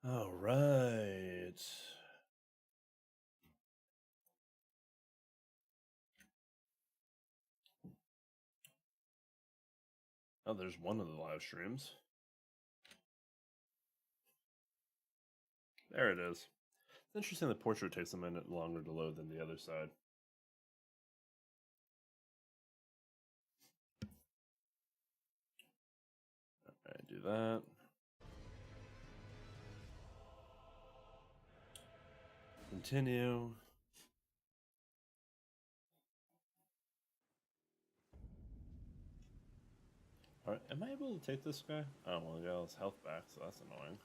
All right. Oh, there's one of the live streams. There it is. It's interesting the portrait takes a minute longer to load than the other side. Alright, do that. Continue. Alright, am I able to take this guy? Oh, well, he got all his health back, so that's annoying.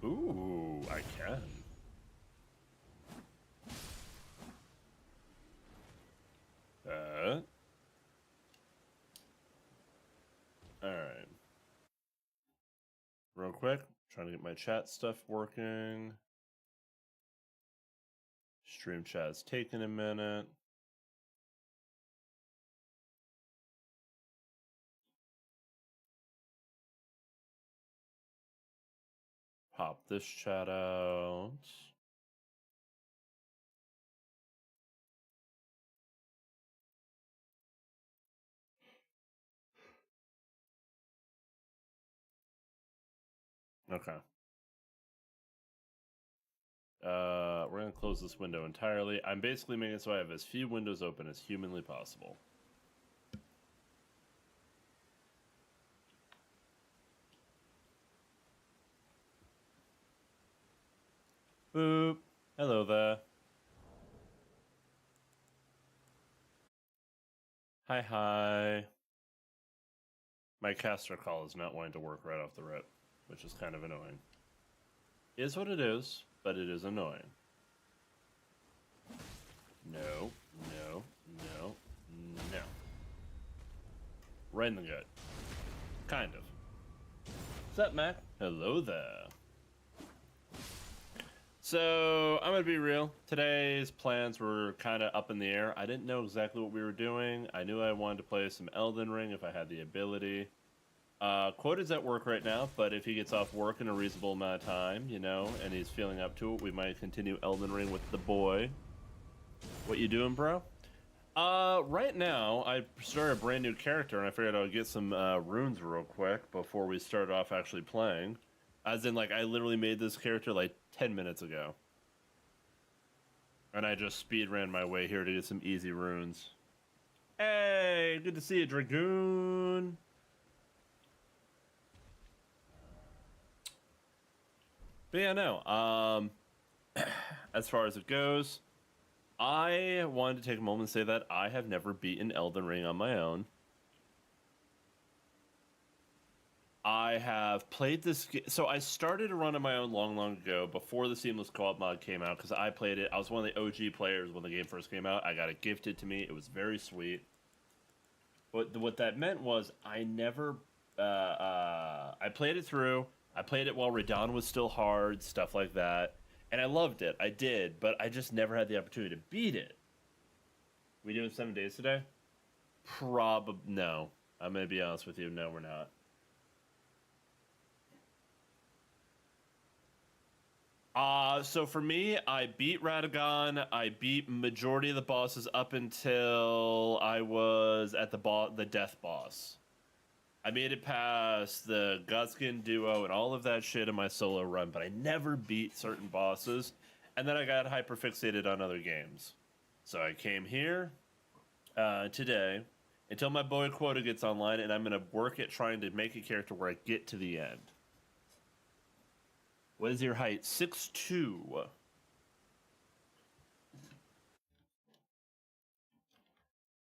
Ooh, I can. Alright. Real quick, trying to get my chat stuff working. Stream chat's taking a minute. Pop this chat out. Okay. We're going to close this window entirely. I'm basically making it so I have as few windows open as humanly possible. Boop. Hello there. Hi, hi. My caster call is not wanting to work right off the rip, which is kind of annoying. Is what it is, but it is annoying. No, no, no, no. Right in the gut. Kind of. What's up, Mac? Hello there. So, I'm gonna be real. Today's plans were kind of up in the air. I didn't know exactly what we were doing. I knew I wanted to play some Elden Ring if I had the ability. Quota's at work right now, but if he gets off work in a reasonable amount of time, and he's feeling up to it, we might continue Elden Ring with the boy. What you doing, bro? Right now, I started a brand new character, and I figured I would get some runes real quick before we start off actually playing. As in, like, I literally made this character like 10 minutes ago. And I just speed ran my way here to get some easy runes. Hey, good to see you, Dragoon. But yeah, no. As far as it goes, I wanted to take a moment and say that I have never beaten Elden Ring on my own. I have played this. So I started a run on my own long ago before the Seamless Co-op mod came out because I played it. I was one of the OG players when the game first came out. I got it gifted to me. It was very sweet. But what that meant was I never. I played it through. I played it while Radon was still hard, stuff like that, and I loved it. I did, but I just never had the opportunity to beat it. We doing 7 days today? Probably no. I'm gonna be honest with you. No, we're not. So for me, I beat Radagon. I beat majority of the bosses up until I was at the death boss. I made it past the Gutskin duo and all of that shit in my solo run, but I never beat certain bosses. And then I got hyperfixated on other games. So I came here today until my boy Quota gets online, and I'm going to work at trying to make a character where I get to the end. What is your height? 6'2".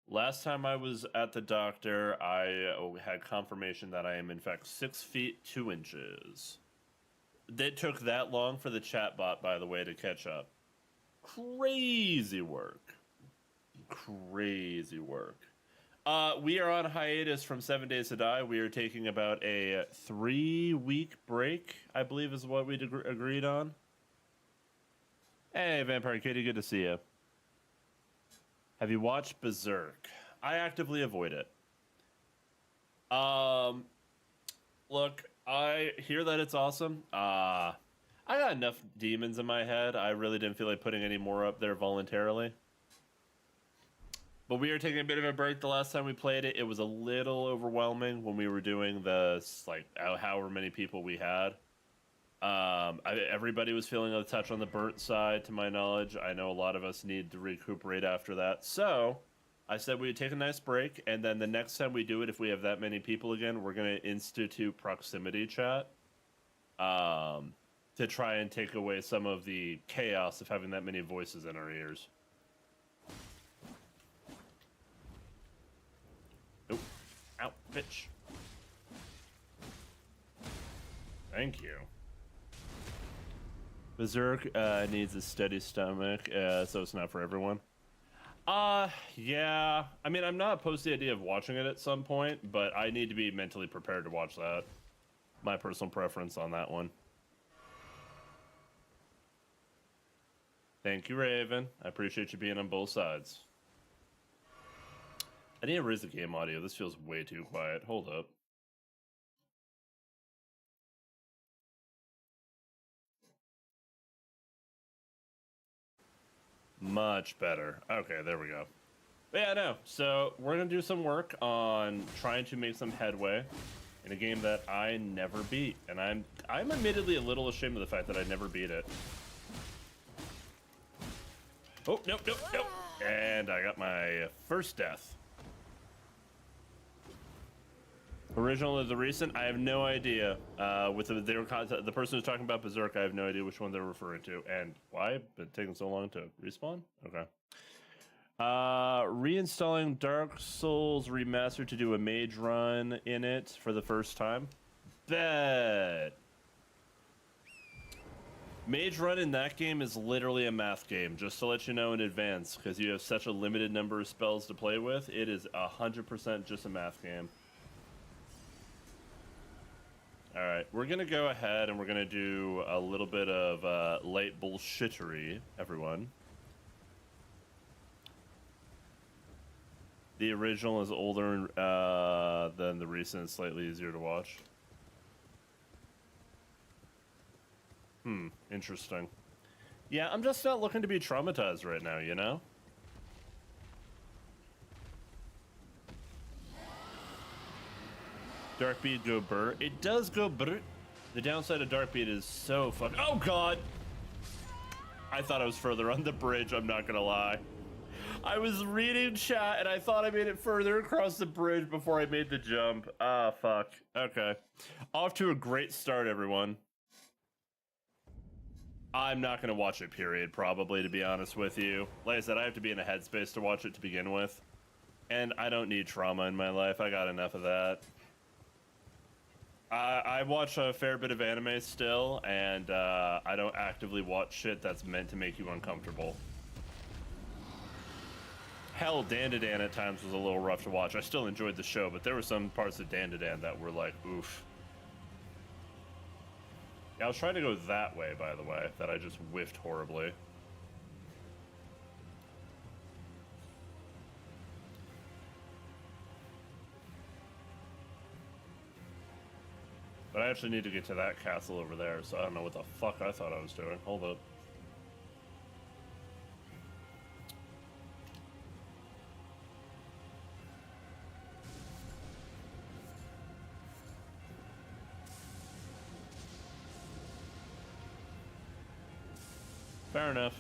Last time I was at the doctor, I had confirmation that I am in fact 6 feet 2 inches. It took that long for the chatbot, by the way, to catch up. Crazy work. Crazy work. We are on hiatus from 7 Days to Die. We are taking about a 3-week break, I believe is what we agreed on. Hey, Vampire Kitty, good to see you. Have you watched Berserk? I actively avoid it. Um, Look, I hear that it's awesome. I got enough demons in my head. I really didn't feel like putting any more up there voluntarily. But we were taking a bit of a break the last time we played it. It was a little overwhelming when we were doing the, like, however many people we had. Everybody was feeling a touch on the burnt side, to my knowledge. I know a lot of us need to recuperate after that. So I said we'd take a nice break, and then the next time we do it, if we have that many people again, we're going to institute proximity chat to try and take away some of the chaos of having that many voices in our ears. Nope. Ow, bitch. Thank you. Berserk needs a steady stomach, so it's not for everyone. Yeah. I mean, I'm not opposed to the idea of watching it at some point, but I need to be mentally prepared to watch that. My personal preference on that one. Thank you, Raven. I appreciate you being on both sides. I need to raise the game audio. This feels way too quiet. Hold up. Much better. Okay, there we go. But yeah, no. So we're gonna do some work on trying to make some headway in a game that I never beat, and I'm admittedly a little ashamed of the fact that I never beat it. Oh, nope, nope, nope. And I got my first death. Original or the recent? I have no idea. With the person who's talking about Berserk, I have no idea which one they're referring to and why it's taking so long to respawn. Okay. Reinstalling Dark Souls Remastered to do a mage run in it for the first time. Bet. Mage run in that game is literally a math game, just to let you know in advance, because you have such a limited number of spells to play with. It is 100% just a math game. All right, we're gonna go ahead and we're gonna do a little bit of light bullshittery, everyone. The original is older than the recent, slightly easier to watch. Interesting. Yeah, I'm just not looking to be traumatized right now, you know? Darkbeat go burr. It does go burr. The downside of Darkbeat is so fun. Oh god! I thought I was further on the bridge, I'm not gonna lie. I was reading chat and I thought I made it further across the bridge before I made the jump. Ah, fuck. Okay. Off to a great start, everyone. I'm not gonna watch it, period, probably, to be honest with you. Like I said, I have to be in a headspace to watch it to begin with. And I don't need trauma in my life. I got enough of that. I watch a fair bit of anime still, and I don't actively watch shit that's meant to make you uncomfortable. Hell, Dandadan at times was a little rough to watch. I still enjoyed the show, but there were some parts of Dandadan that were like, oof. Yeah, I was trying to go that way, by the way, that I just whiffed horribly. But I actually need to get to that castle over there, so I don't know what the fuck I thought I was doing. Hold up. Fair enough.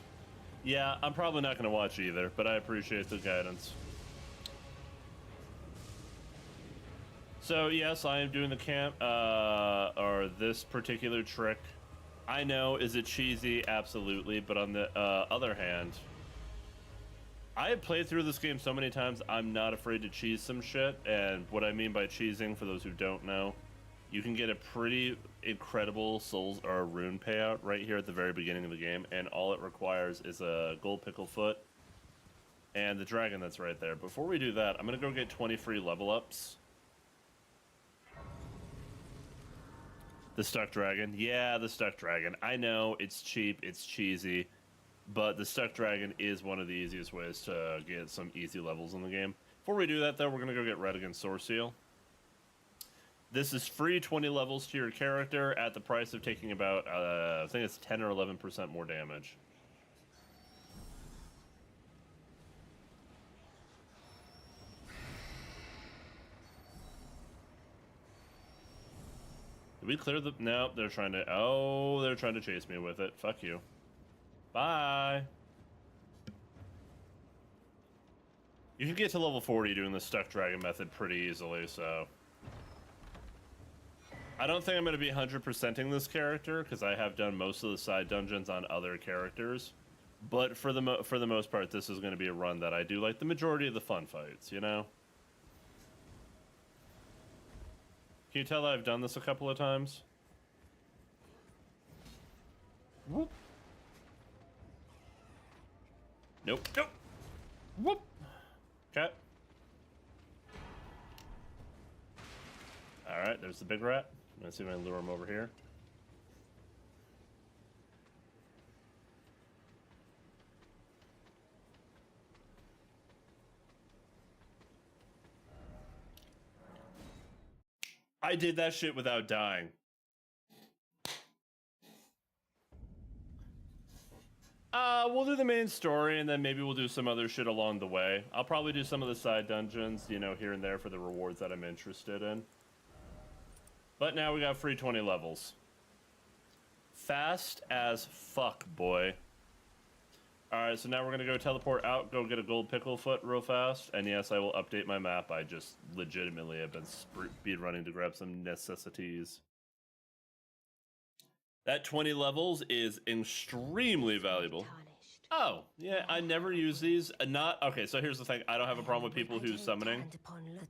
Yeah, I'm probably not going to watch either, but I appreciate the guidance. So yes, I am doing the camp, or this particular trick. I know, is it cheesy? Absolutely, but on the other hand, I have played through this game so many times, I'm not afraid to cheese some shit, and what I mean by cheesing, for those who don't know, you can get a pretty incredible souls or rune payout right here at the very beginning of the game, and all it requires is a gold pickle foot and the dragon that's right there. Before we do that, I'm gonna go get 20 free level ups. The stuck dragon. Yeah, the stuck dragon. I know, it's cheap, it's cheesy, but the Stuck Dragon is one of the easiest ways to get some easy levels in the game. Before we do that, though, we're going to go get Red against Source Seal. This is free 20 levels to your character at the price of taking about, I think it's 10 or 11% more damage. Did we clear the... No, they're trying to... Oh, they're trying to chase me with it. Fuck you. Bye. You can get to level 40 doing the Stuck Dragon method pretty easily, so... I don't think I'm going to be 100%ing this character, because I have done most of the side dungeons on other characters. But for the most part, this is going to be a run that I do like the majority of the fun fights, you know? Can you tell that I've done this a couple of times? Whoop. Nope. Nope. Whoop. Okay. Alright, there's the big rat. Let's see if I can lure him over here. I did that shit without dying. We'll do the main story, and then maybe we'll do some other shit along the way. I'll probably do some of the side dungeons, you know, here and there for the rewards that I'm interested in. But now we got free 20 levels. Fast as fuck, boy. Alright, so now we're gonna go teleport out, go get a gold pickle foot real fast. And yes, I will update my map. I just legitimately have been speed running to grab some necessities. That 20 levels is extremely valuable. Oh, yeah, I never use these. Okay, so here's the thing. I don't have a problem with people who's summoning.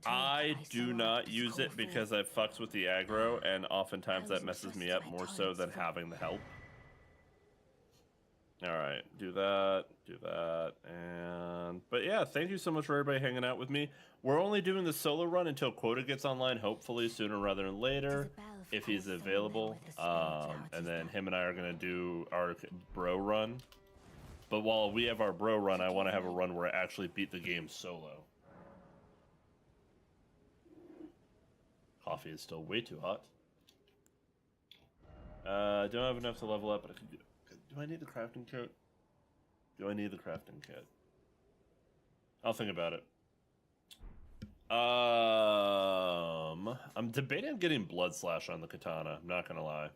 I do not use it because I fucks with the aggro, and oftentimes that messes me up more so than having the help. Alright, do that, and... But yeah, thank you so much for everybody hanging out with me. We're only doing the solo run until Quota gets online, hopefully sooner rather than later, if he's available. And then him and I are going to do our bro run. But while we have our bro run, I want to have a run where I actually beat the game solo. Coffee is still way too hot. Don't have enough to level up, but I can do... Do I need the crafting kit? Do I need the crafting kit? I'll think about it. I'm debating getting Blood Slash on the katana, I'm not gonna lie.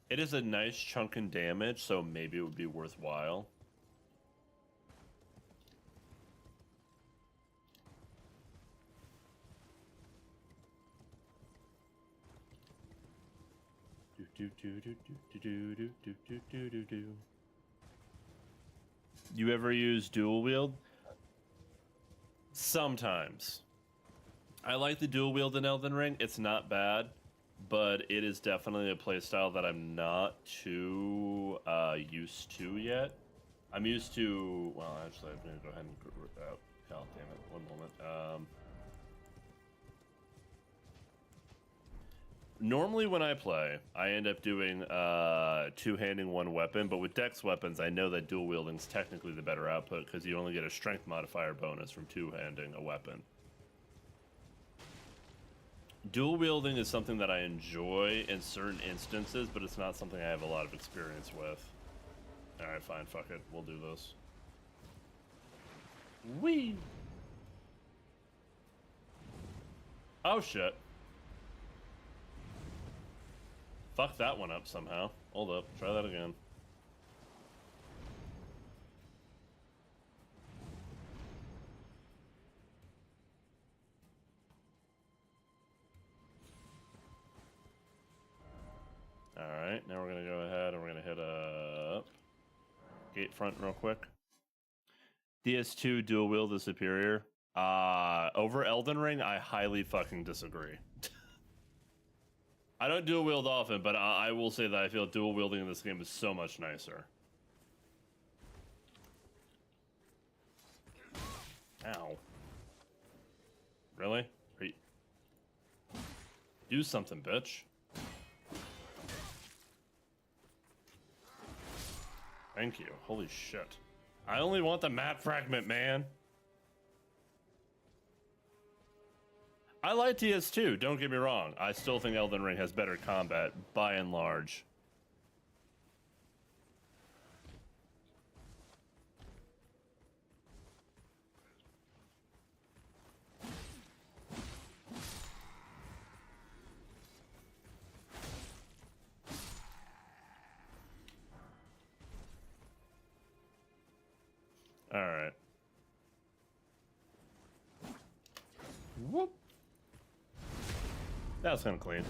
It is a nice chunk in damage, so maybe it would be worthwhile. You ever use dual wield? Sometimes. I like the dual wield in Elden Ring. It's not bad, but it is definitely a playstyle that I'm not too used to yet. I'm used to... Well, actually, I'm going to go ahead and... God damn it. One moment. Normally when I play, I end up doing two-handing one weapon, but with dex weapons, I know that dual wielding is technically the better output because you only get a strength modifier bonus from two-handing a weapon. Dual wielding is something that I enjoy in certain instances, but it's not something I have a lot of experience with. Alright, fine, fuck it. We'll do this. Whee! Oh, shit. Fuck that one up somehow. Hold up, try that again. Alright, now we're gonna go ahead and we're gonna hit up gate front real quick. DS2 dual wield is superior. Over Elden Ring, I highly fucking disagree. I don't dual wield often, but I will say that I feel dual wielding in this game is so much nicer. Really? Are you... Do something, bitch. Thank you. Holy shit. I only want the map fragment, man. I like DS2, don't get me wrong. I still think Elden Ring has better combat, by and large. Alright. Whoop. That was kind of clean.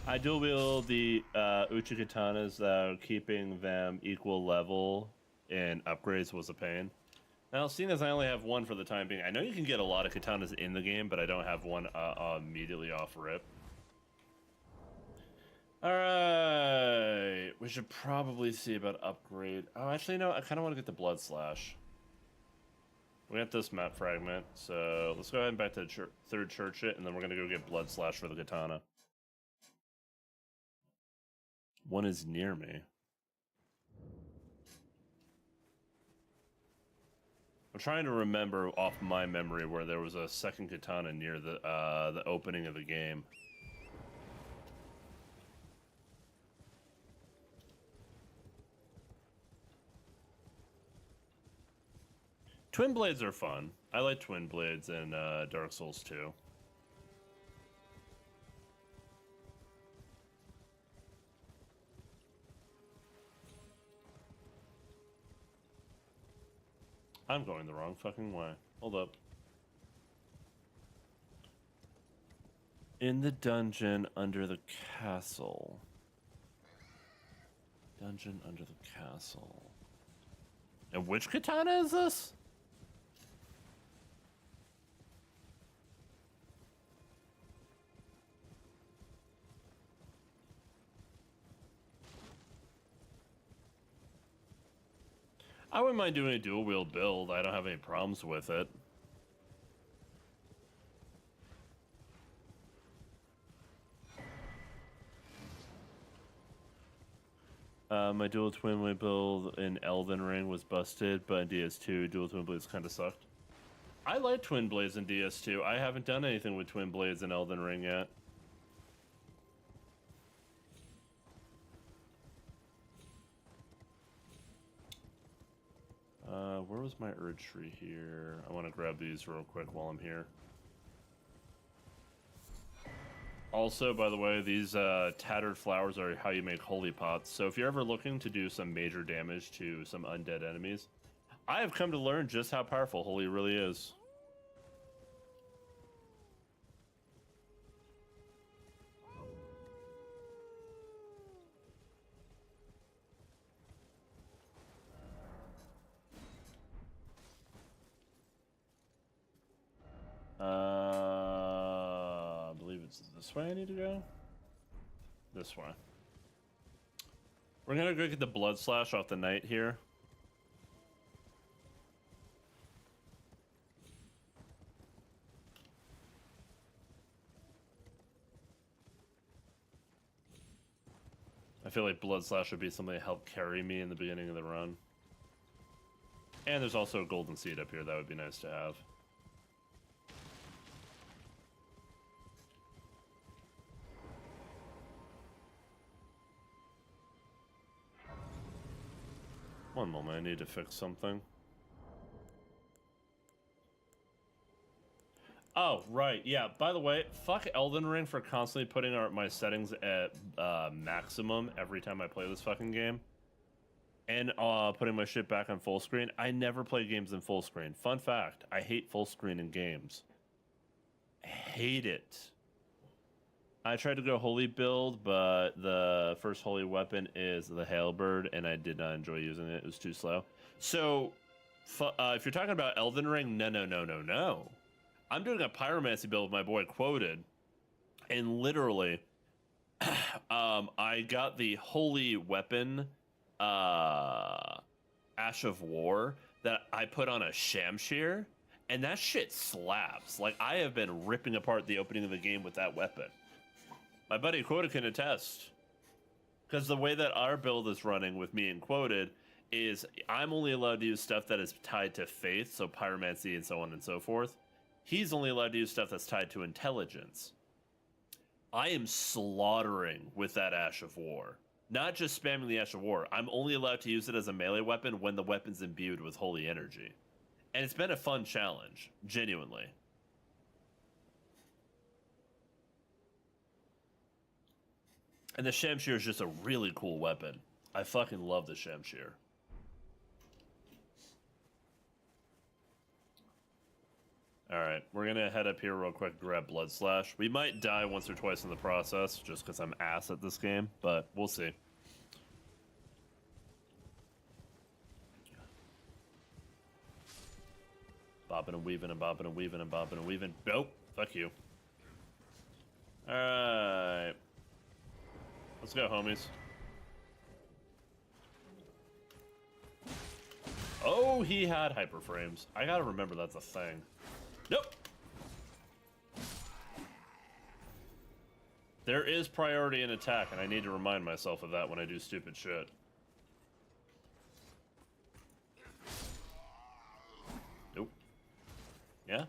I dual wield the Uchi katanas, keeping them equal level in upgrades was a pain. Now, seeing as I only have one for the time being, I know you can get a lot of katanas in the game, but I don't have one immediately off rip. Alright, we should probably see about upgrade. Oh, actually, no, I kind of want to get the Blood Slash. We got this map fragment, so let's go ahead and back to the third church it, and then we're gonna go get Blood Slash for the katana. One is near me. I'm trying to remember off my memory where there was a second katana near the opening of the game. Twin Blades are fun. I like Twin Blades in Dark Souls 2. I'm going the wrong fucking way. Hold up. In the dungeon under the castle. Dungeon under the castle. And which katana is this? I wouldn't mind doing a dual wield build. I don't have any problems with it. My dual twin blade build in Elden Ring was busted, but in DS2, dual twin blades kind of sucked. I like twin blades in DS2. I haven't done anything with twin blades in Elden Ring yet. Where was my Erd tree here? I want to grab these real quick while I'm here. Also, by the way, these tattered flowers are how you make holy pots. So if you're ever looking to do some major damage to some undead enemies, I have come to learn just how powerful holy really is. I believe it's this way I need to go. This way. We're gonna go get the Blood Slash off the knight here. I feel like Blood Slash would be something to help carry me in the beginning of the run. And there's also a golden seed up here that would be nice to have. One moment, I need to fix something. Oh, right, yeah. By the way, fuck Elden Ring for constantly putting my settings at maximum every time I play this fucking game. And putting my shit back on full screen. I never play games in full screen. Fun fact, I hate full screen in games. I hate it. I tried to go holy build, but the first holy weapon is the halberd, and I did not enjoy using it. It was too slow. So, if you're talking about Elden Ring, no. I'm doing a pyromancy build with my boy Quoted, and literally, I got the holy weapon, Ash of War, that I put on a Shamshir, And that shit slaps. Like, I have been ripping apart the opening of the game with that weapon. My buddy Quota can attest. Because the way that our build is running with me and Quoted is I'm only allowed to use stuff that is tied to faith, so pyromancy and so on and so forth. He's only allowed to use stuff that's tied to intelligence. I am slaughtering with that Ash of War. Not just spamming the Ash of War. I'm only allowed to use it as a melee weapon when the weapon's imbued with holy energy. And it's been a fun challenge, genuinely. And the Shamshir is just a really cool weapon. I fucking love the Shamshir. Alright, we're gonna head up here real quick, grab Blood Slash. We might die once or twice in the process, just because I'm ass at this game, but we'll see. Bopping and weaving and bopping and weaving and bopping and weaving. Nope, fuck you. Alright. Let's go, homies. Oh, he had hyperframes. I gotta remember that's a thing. Nope. There is priority in attack, and I need to remind myself of that when I do stupid shit. Nope. Yeah?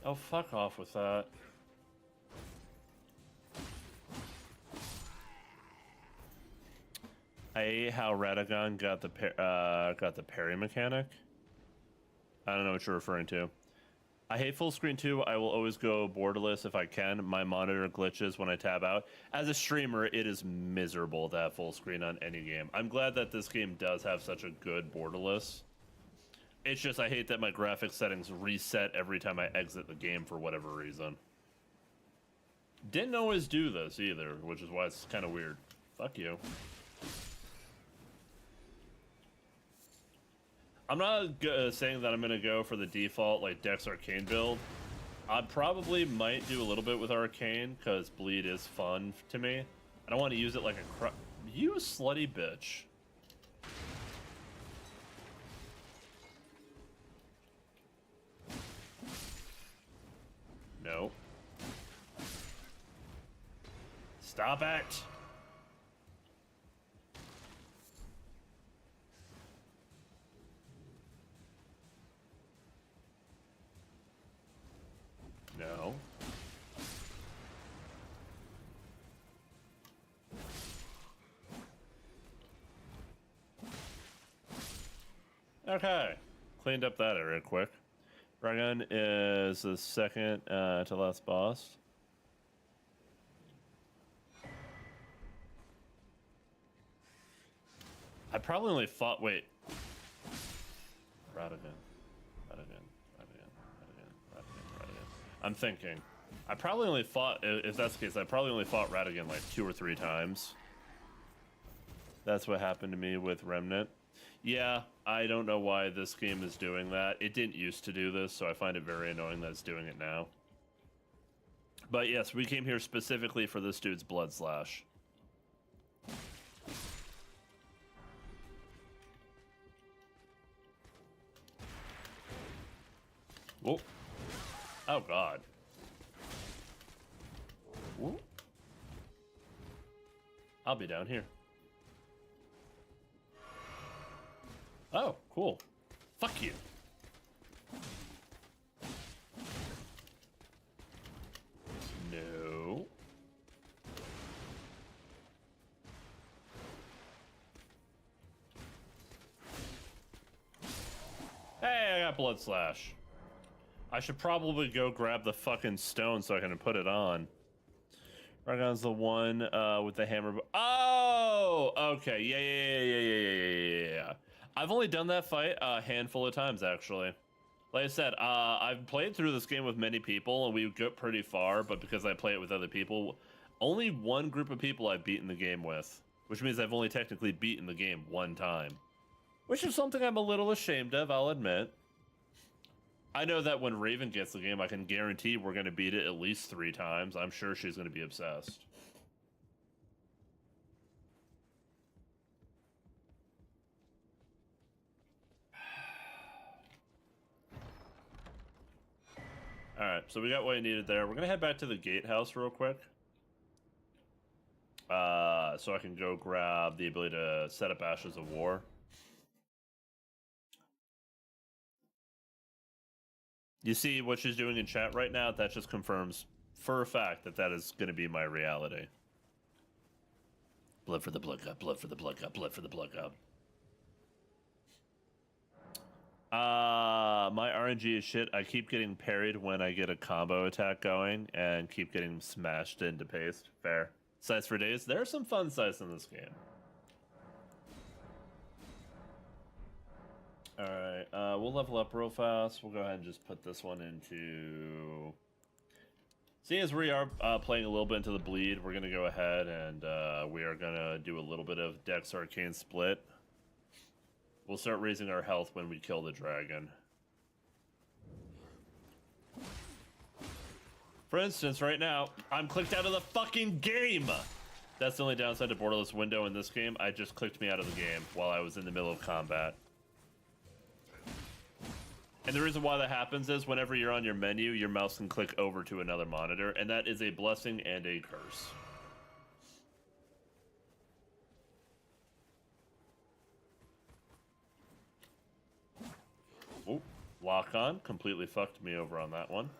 Oh, fuck off with that. I hate how Radagon got the parry mechanic. I don't know what you're referring to. I hate full screen too. I will always go borderless if I can. My monitor glitches when I tab out. As a streamer, it is miserable to have full screen on any game. I'm glad that this game does have such a good borderless. It's just I hate that my graphics settings reset every time I exit the game for whatever reason. Didn't always do this either, which is why it's kind of weird. Fuck you. I'm not saying that I'm going to go for the default, like, Dex Arcane build. I probably might do a little bit with Arcane, because Bleed is fun to me. I don't want to use it like a You slutty bitch. No. Stop it! No. Okay. Cleaned up that area quick. Dragon is the second to last boss. I probably only fought... Wait. Radagon. I'm thinking. I probably only fought, if that's the case, I probably only fought Radagon like 2 or 3 times. That's what happened to me with Remnant. Yeah, I don't know why this game is doing that. It didn't used to do this, so I find it very annoying that it's doing it now. But yes, we came here specifically for this dude's Blood Slash. Whoa. Oh, God. Whoa. I'll be down here. Oh, cool. Fuck you. No. Hey, I got Blood Slash. I should probably go grab the fucking stone so I can put it on. Radagon's the one with the hammer. Oh, okay. Yeah. I've only done that fight a handful of times, actually. Like I said, I've played through this game with many people, and we get pretty far, but because I play it with other people, only one group of people I've beaten the game with, which means I've only technically beaten the game one time. Which is something I'm a little ashamed of, I'll admit. I know that when Raven gets the game, I can guarantee we're going to beat it at least 3 times. I'm sure she's going to be obsessed. so we got what I needed there. We're gonna head back to the gatehouse real quick. So I can go grab the ability to set up Ashes of War. You see what she's doing in chat right now? That just confirms for a fact that that is going to be my reality. Blood for the blood cup, blood for the blood cup, blood for the blood cup. My RNG is shit. I keep getting parried when I get a combo attack going and keep getting smashed into paste. Fair. Sites for days. There are some fun sites in this game. Alright, we'll level up real fast. We'll go ahead and just put this one into... Seeing as we are playing a little bit into the bleed, we're going to go ahead and we are going to do a little bit of Dex Arcane Split. We'll start raising our health when we kill the dragon. For instance, right now, I'm clicked out of the fucking game! That's the only downside to Borderless Window in this game. I just clicked me out of the game while I was in the middle of combat. And the reason why that happens is whenever you're on your menu, your mouse can click over to another monitor, and that is a blessing and a curse. Oh, lock on. Completely fucked me over on that one.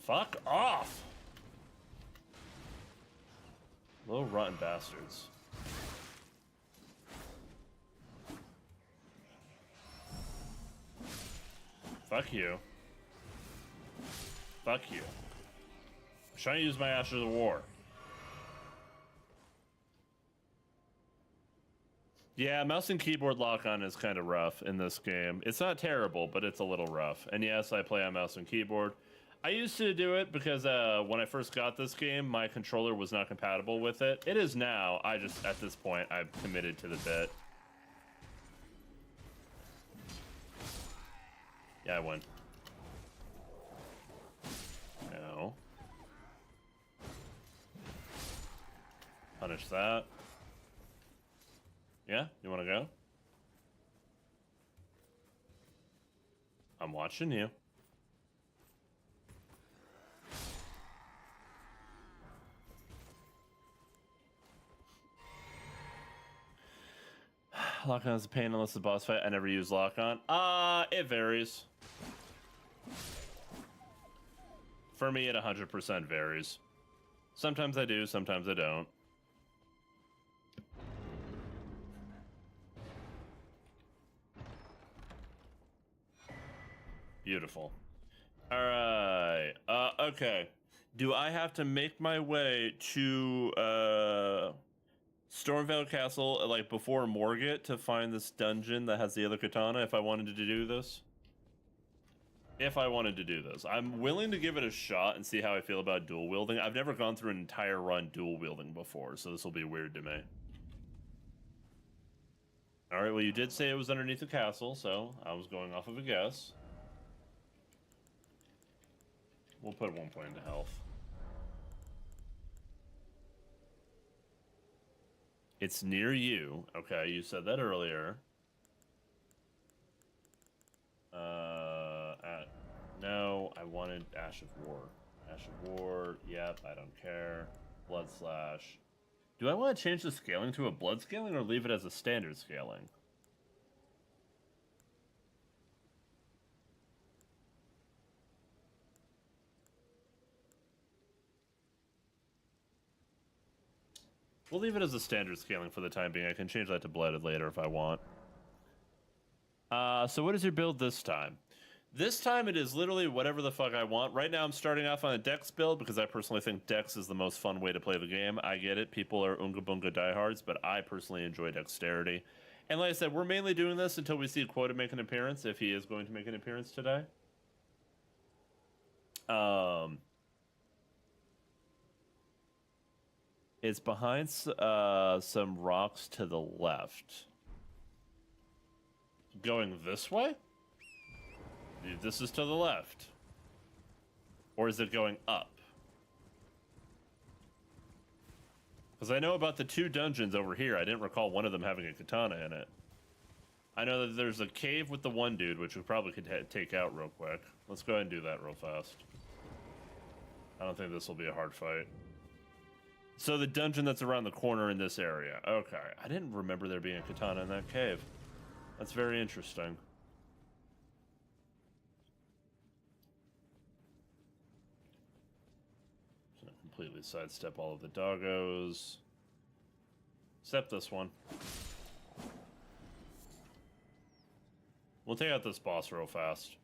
Fuck off! Little rotten bastards. Fuck you. Fuck you. I'm trying to use my Ashes of War. Yeah, mouse and keyboard lock-on is kind of rough in this game. It's not terrible, but it's a little rough. And yes, I play on mouse and keyboard. I used to do it because when I first got this game, my controller was not compatible with it. It is now. I just, at this point, I've committed to the bit. Yeah, I win. No. Punish that. Yeah? You want to go? I'm watching you. Lock-on is a pain unless the boss fight. I never use lock-on. It varies. For me, it 100% varies. Sometimes I do, sometimes I don't. Beautiful. Alright. Okay. Do I have to make my way to, Stormvale Castle, like, before Morgott to find this dungeon that has the other katana if I wanted to do this? If I wanted to do this. I'm willing to give it a shot and see how I feel about dual wielding. I've never gone through an entire run dual wielding before, so this will be weird to me. Alright, well, you did say it was underneath the castle, so I was going off of a guess. We'll put 1 point into health. It's near you. Okay, you said that earlier. No, I wanted Ash of War. Ash of War, yep, I don't care. Blood Slash. Do I want to change the scaling to a blood scaling or leave it as a standard scaling? We'll leave it as a standard scaling for the time being. I can change that to blooded later if I want. So what is your build this time? This time it is literally whatever the fuck I want. Right now I'm starting off on a Dex build because I personally think Dex is the most fun way to play the game. I get it. People are Unga Bunga diehards, but I personally enjoy Dexterity. And like I said, we're mainly doing this until we see Quota make an appearance, if he is going to make an appearance today. It's behind some rocks to the left. Going this way? This is to the left. Or is it going up? Because I know about the 2 dungeons over here. I didn't recall one of them having a katana in it. I know that there's a cave with the one dude, which we probably could take out real quick. Let's go ahead and do that real fast. I don't think this will be a hard fight. So the dungeon that's around the corner in this area. Okay. I didn't remember there being a katana in that cave. That's very interesting. So completely sidestep all of the doggos. Except this one. We'll take out this boss real fast.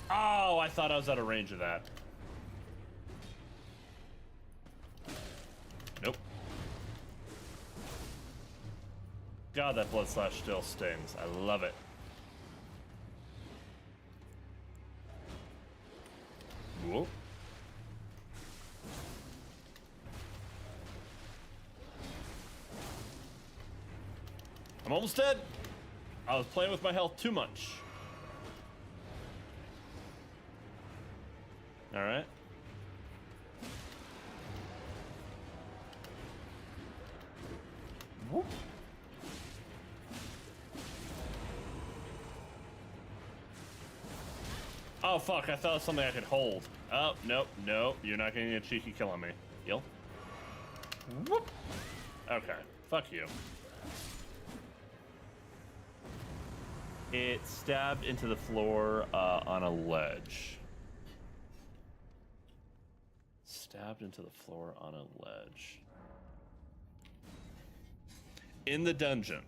Oh, I thought I was out of range of that. Nope. God, that blood slash still stings. I love it. Whoa. I'm almost dead. I was playing with my health too much. All right. Whoop. Oh, fuck. I thought it was something I could hold. Oh, nope, nope. You're not getting a cheeky kill on me. Heal. Whoop. Okay. Fuck you. It stabbed into the floor on a ledge. Stabbed into the floor on a ledge. In the dungeon.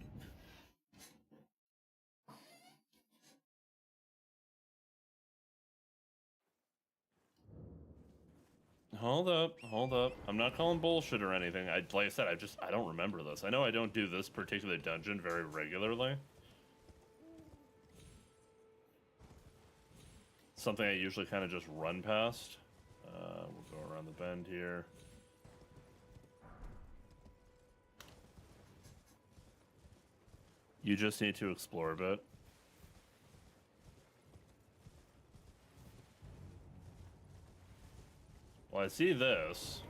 Hold up, hold up. I'm not calling bullshit or anything. Like I said, I don't remember this. I know I don't do this particular dungeon very regularly. Something I usually kind of just run past. We'll go around the bend here. You just need to explore a bit. Well, I see this.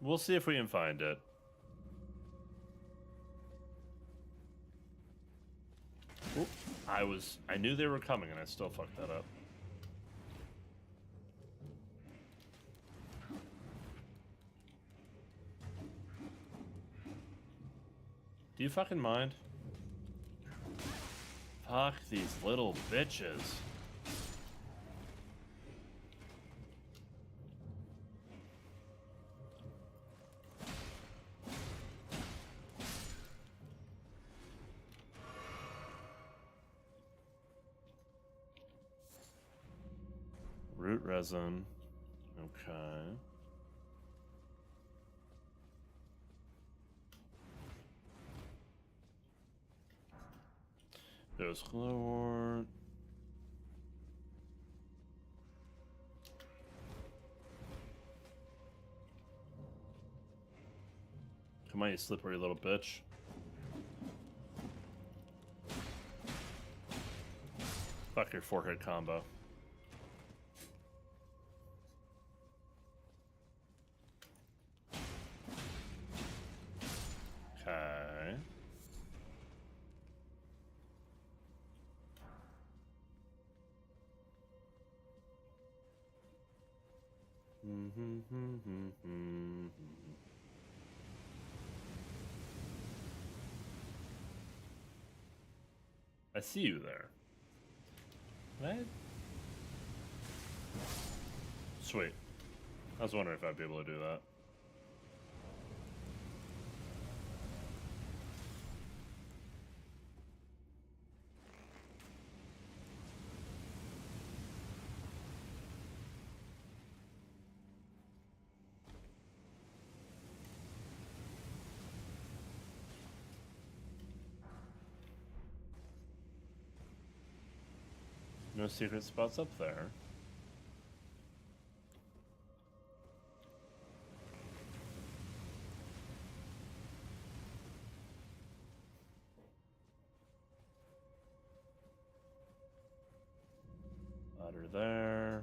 We'll see if we can find it. Oop. I knew they were coming and I still fucked that up. Do you fucking mind? Fuck these little bitches. Root resin. Okay. There's glowworm. Come on, you slippery little bitch. Fuck your forehead combo. Okay. I see you there. What? Sweet. I was wondering if I'd be able to do that. No secret spots up there. Ladder there.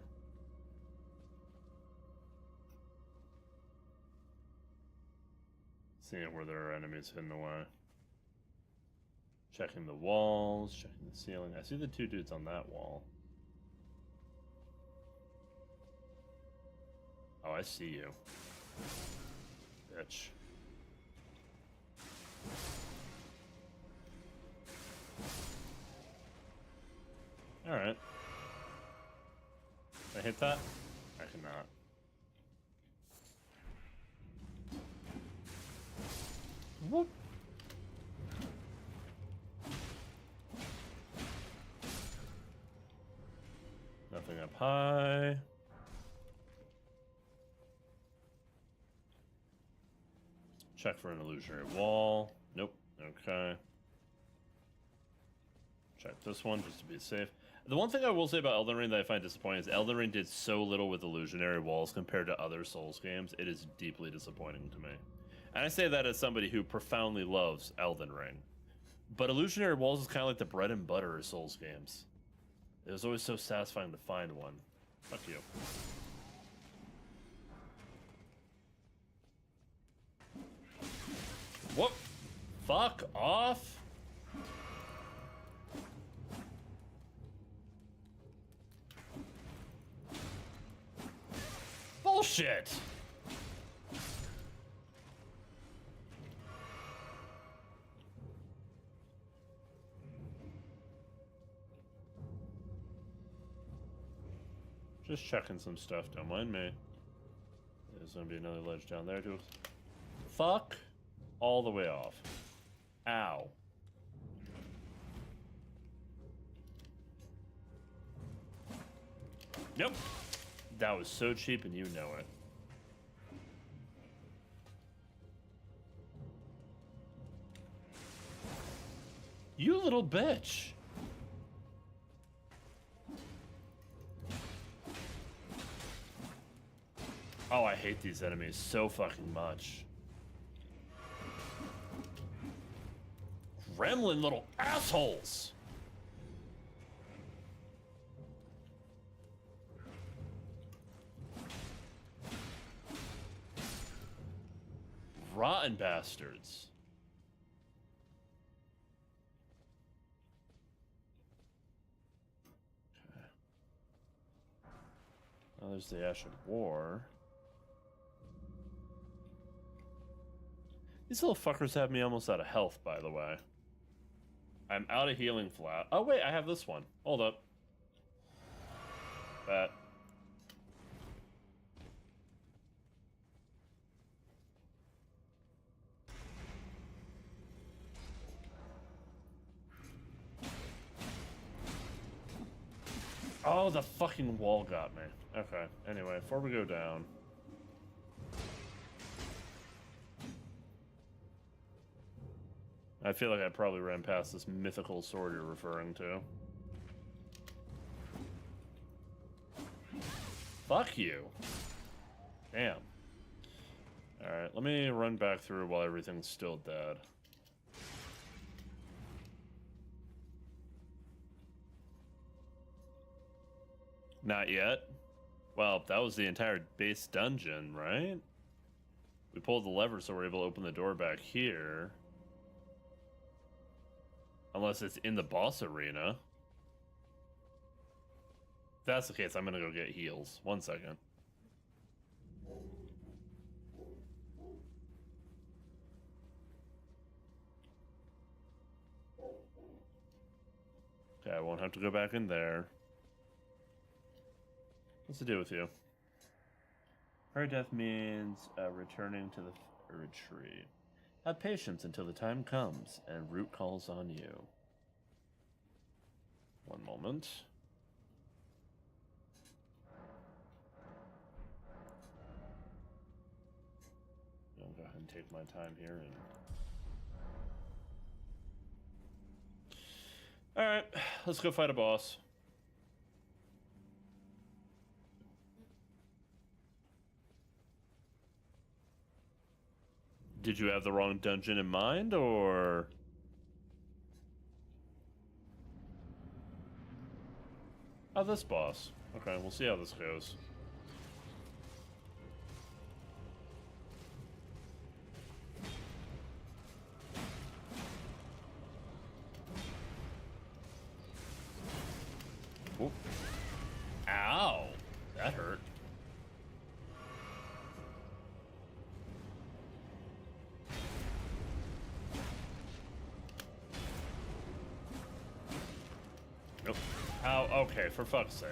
Seeing where there are enemies hidden away. Checking the walls, checking the ceiling. I see the two dudes on that wall. Oh, I see you. Bitch. Alright. Can I hit that? I cannot. Whoop. Nothing up high. Check for an illusionary wall. Nope. Okay. Check this one just to be safe. The one thing I will say about Elden Ring that I find disappointing is Elden Ring did so little with illusionary walls compared to other Souls games. It is deeply disappointing to me. And I say that as somebody who profoundly loves Elden Ring. But illusionary walls is kind of like the bread and butter of Souls games. It was always so satisfying to find one. Fuck you. Whoop! Fuck off! Bullshit! Just checking some stuff, don't mind me. There's gonna be another ledge down there too. Fuck all the way off. Ow. Nope. That was so cheap and you know it. You little bitch. Oh, I hate these enemies so fucking much. Gremlin little assholes! Rotten bastards. Okay. Now there's the Ash of War. These little fuckers have me almost out of health, by the way. I'm out of healing flat. Oh, wait, I have this one. Hold up. That. Oh, the fucking wall got me. Okay, anyway, before we go down. I feel like I probably ran past this mythical sword you're referring to. Fuck you. Damn. Alright, let me run back through while everything's still dead. Not yet. Well, that was the entire base dungeon, right? We pulled the lever so we're able to open the door back here. Unless it's in the boss arena. If that's the case, I'm gonna go get heals. 1 second. Okay, I won't have to go back in there. What's the deal with you? Hurry death means returning to the retreat. Have patience until the time comes and Root calls on you. 1 moment. I'll go ahead and take my time here and... Alright, let's go fight a boss. Did you have the wrong dungeon in mind, or? Oh, this boss. Okay, we'll see how this goes. Ooh. Ow! That hurt. Nope. Ow, okay, for fuck's sake.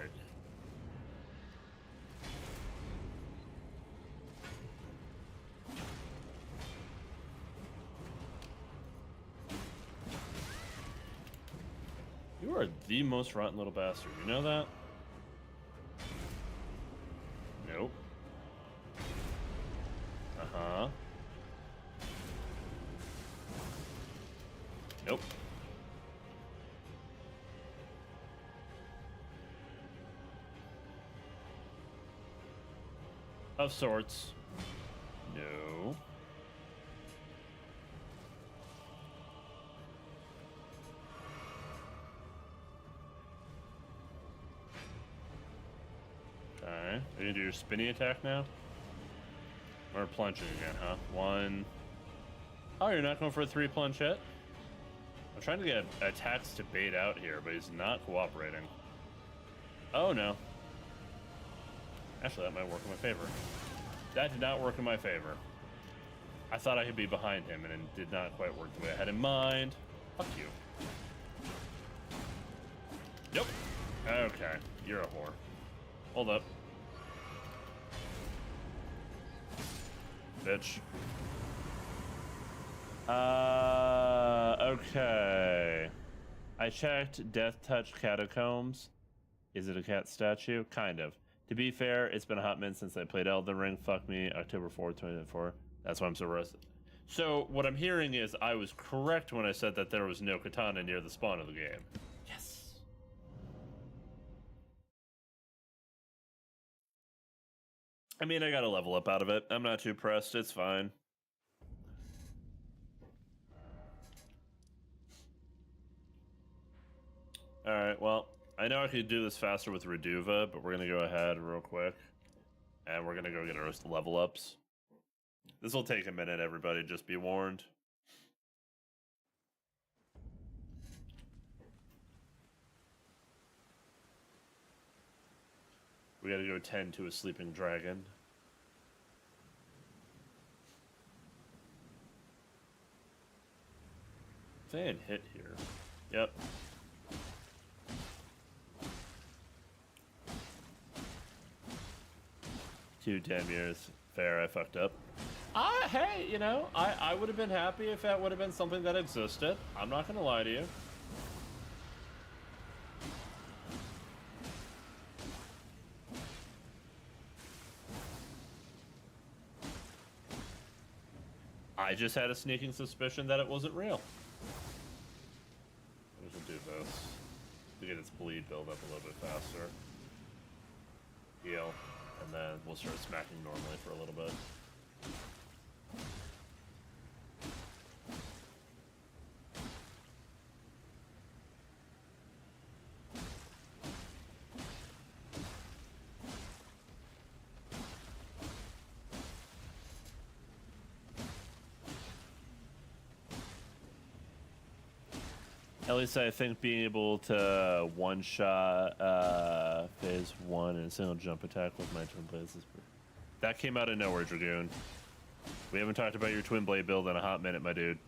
You are the most rotten little bastard, you know that? Nope. Uh-huh. Nope. Of sorts. No. Okay. Are you gonna do your spinny attack now? Or plunging again, huh? One. Oh, you're not going for a 3 plunge yet? I'm trying to get attacks to bait out here, but he's not cooperating. Oh, no. Actually, that might work in my favor. That did not work in my favor. I thought I could be behind him, and it did not quite work the way I had in mind. Fuck you. Yep. Okay, you're a whore. Hold up. Bitch. Okay. I checked Death Touch Catacombs. Is it a cat statue? Kind of. To be fair, it's been a hot minute since I played Elden Ring. Fuck me, October 4th, 2024. That's why I'm so rusty. So, what I'm hearing is I was correct when I said that there was no katana near the spawn of the game. Yes. I mean, I got a level up out of it. I'm not too pressed. It's fine. Alright, well, I know I could do this faster with Reduva, but we're going to go ahead real quick. And we're going to go get our level ups. This will take a minute, everybody. Just be warned. We got to go tend to a sleeping dragon. I think I hit here. Yep. Two 10 years. Fair, I fucked up. Hey, you know, I would have been happy if that would have been something that existed. I'm not gonna lie to you. I just had a sneaking suspicion that it wasn't real. We should do this to get its bleed build up a little bit faster. Heal, and then we'll start smacking normally for a little bit. At least I think being able to one-shot phase 1 in a single jump attack with my twin blades is pretty... That came out of nowhere, Dragoon. We haven't talked about your twin blade build in a hot minute, my dude.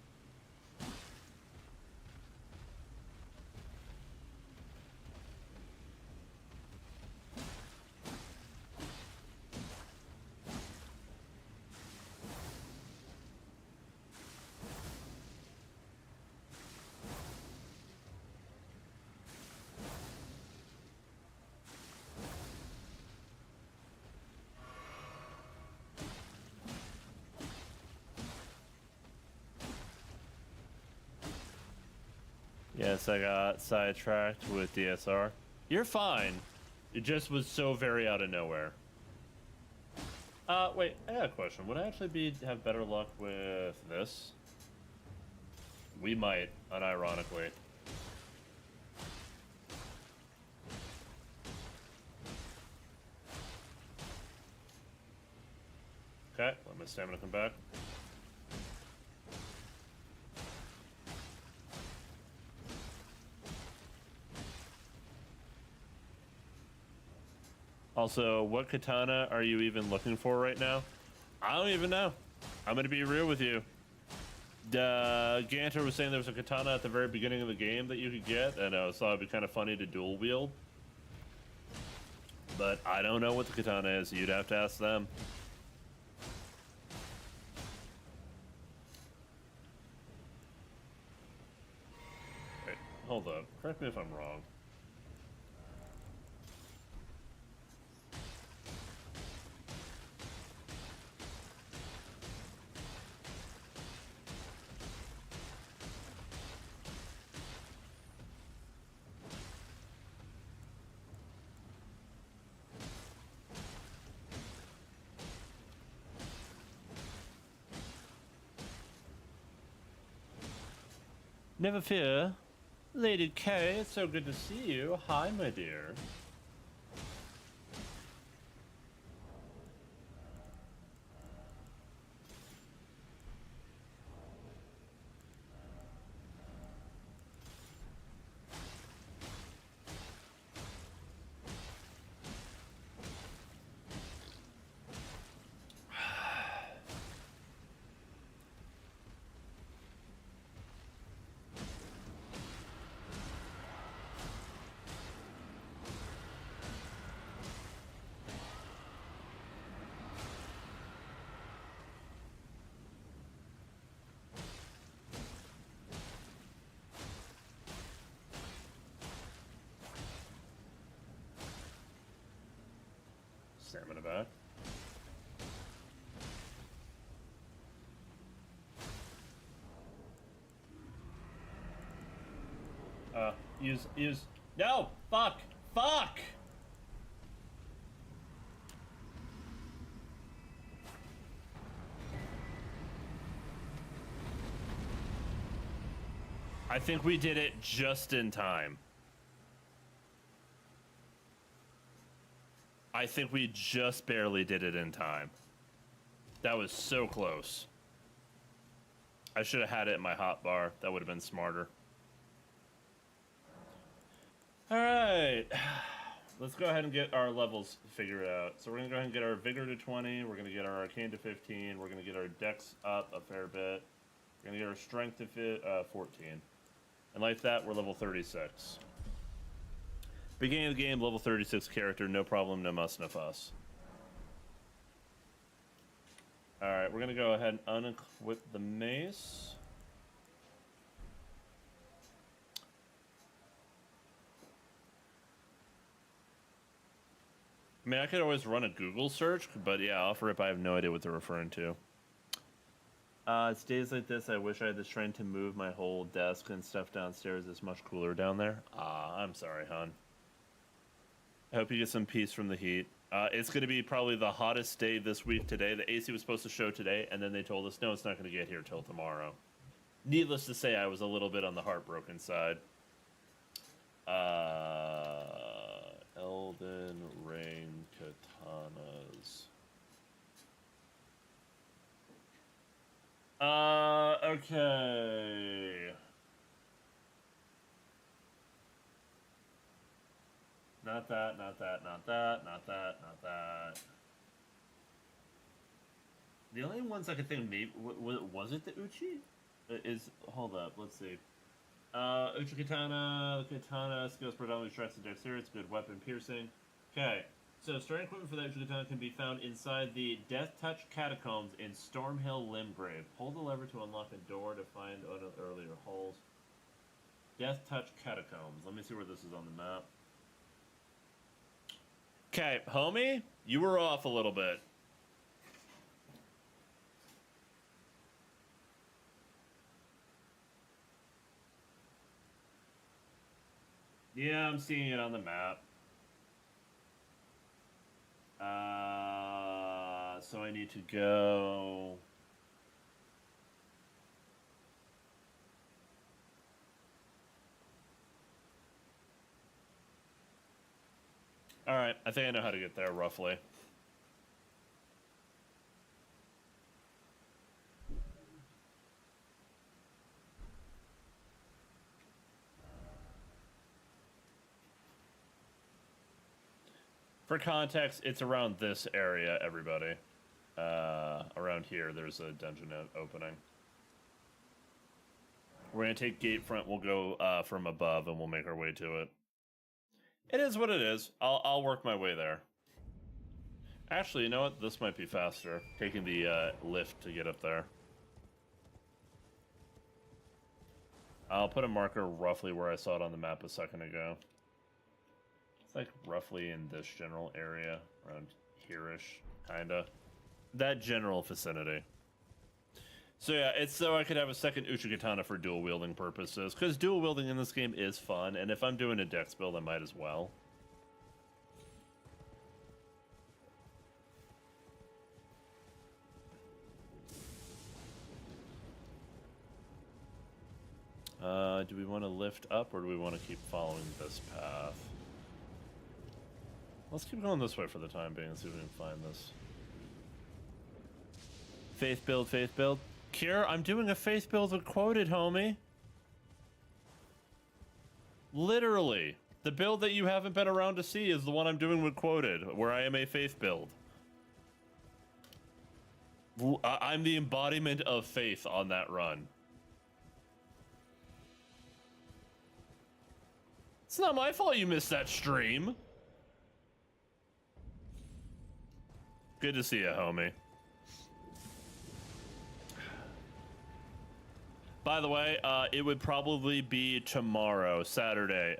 Yes, I got sidetracked with DSR. You're fine. It just was so very out of nowhere. Wait, I got a question. Would I actually have better luck with this? We might, unironically. Okay, let my stamina come back. Also, what katana are you even looking for right now? I don't even know. I'm gonna be real with you. Ganter was saying there was a katana at the very beginning of the game that you could get, and I thought it'd be kind of funny to dual wield. But I don't know what the katana is. You'd have to ask them. Wait, hold up. Correct me if I'm wrong. Never fear. Lady K, it's so good to see you. Hi, my dear. Stamina back. Use. No! Fuck! Fuck! I think we did it just in time. I think we just barely did it in time. That was so close. I should have had it in my hotbar. That would have been smarter. All right. Let's go ahead and get our levels figured out. So we're going to go ahead and get our Vigor to 20. We're going to get our Arcane to 15. We're going to get our Dex up a fair bit. We're going to get our Strength to 14. And like that, we're level 36. Beginning of the game, level 36 character, no problem, no muss, no fuss. Alright, we're going to go ahead and unequip the mace. I mean, I could always run a Google search, but yeah, off rip, I have no idea what they're referring to. It's days like this, I wish I had the strength to move my whole desk and stuff downstairs. It's much cooler down there. I'm sorry, hon. I hope you get some peace from the heat. It's going to be probably the hottest day this week today. The AC was supposed to show today, and then they told us, no, it's not going to get here till tomorrow. Needless to say, I was a little bit on the heartbroken side. Elden Ring Katanas. Okay. Not that, not that, not that, not that, not that. The only ones I could think of, maybe, was it the Uchi? Hold up, let's see. Uchi Katana, the Katana skills predominantly strength and dexterity, it's good weapon piercing. Okay, so starting equipment for the Uchi Katana can be found inside the Death Touch Catacombs in Stormhill Limgrave. Hold the lever to unlock a door to find earlier holes. Death Touch Catacombs. Let me see where this is on the map. Okay, homie, you were off a little bit. Yeah, I'm seeing it on the map. so I need to go... Alright, I think I know how to get there, roughly. For context, it's around this area, everybody. Around here, there's a dungeon opening. We're gonna take gate front, we'll go from above, and we'll make our way to it. It is what it is. I'll work my way there. Actually, you know what? This might be faster. Taking the lift to get up there. I'll put a marker roughly where I saw it on the map a second ago. It's like roughly in this general area, around here-ish, kinda. That general vicinity. So yeah, it's so I could have a second Uchigatana for dual wielding purposes, because dual wielding in this game is fun, and if I'm doing a dex build, I might as well. Do we want to lift up, or do we want to keep following this path? Let's keep going this way for the time being and see if we can find this. Faith build, faith build. Kier, I'm doing a faith build with quoted, homie. Literally. The build that you haven't been around to see is the one I'm doing with quoted, where I am a faith build. I'm the embodiment of faith on that run. It's not my fault you missed that stream. Good to see you, homie. By the way, it would probably be tomorrow, Saturday.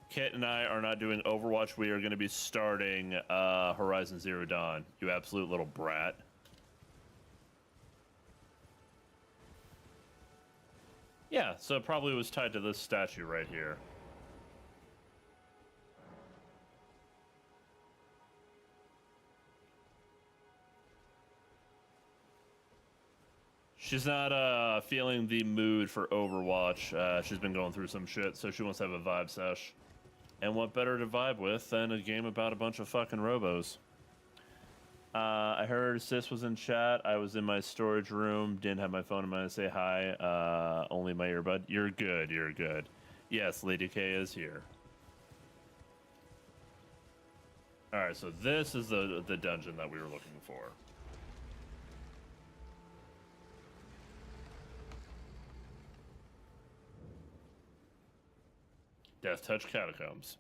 Kit and I are not doing Overwatch. We are going to be starting Horizon Zero Dawn. You absolute little brat. Yeah, so it probably was tied to this statue right here. She's not feeling the mood for Overwatch. She's been going through some shit, so she wants to have a vibe sesh. And what better to vibe with than a game about a bunch of fucking robos? I heard Sis was in chat. I was in my storage room. Didn't have my phone in mind to say hi. Only my earbud. You're good. You're good. Yes, Lady K is here. All right, so this is the dungeon that we were looking for. Death Touch Catacombs.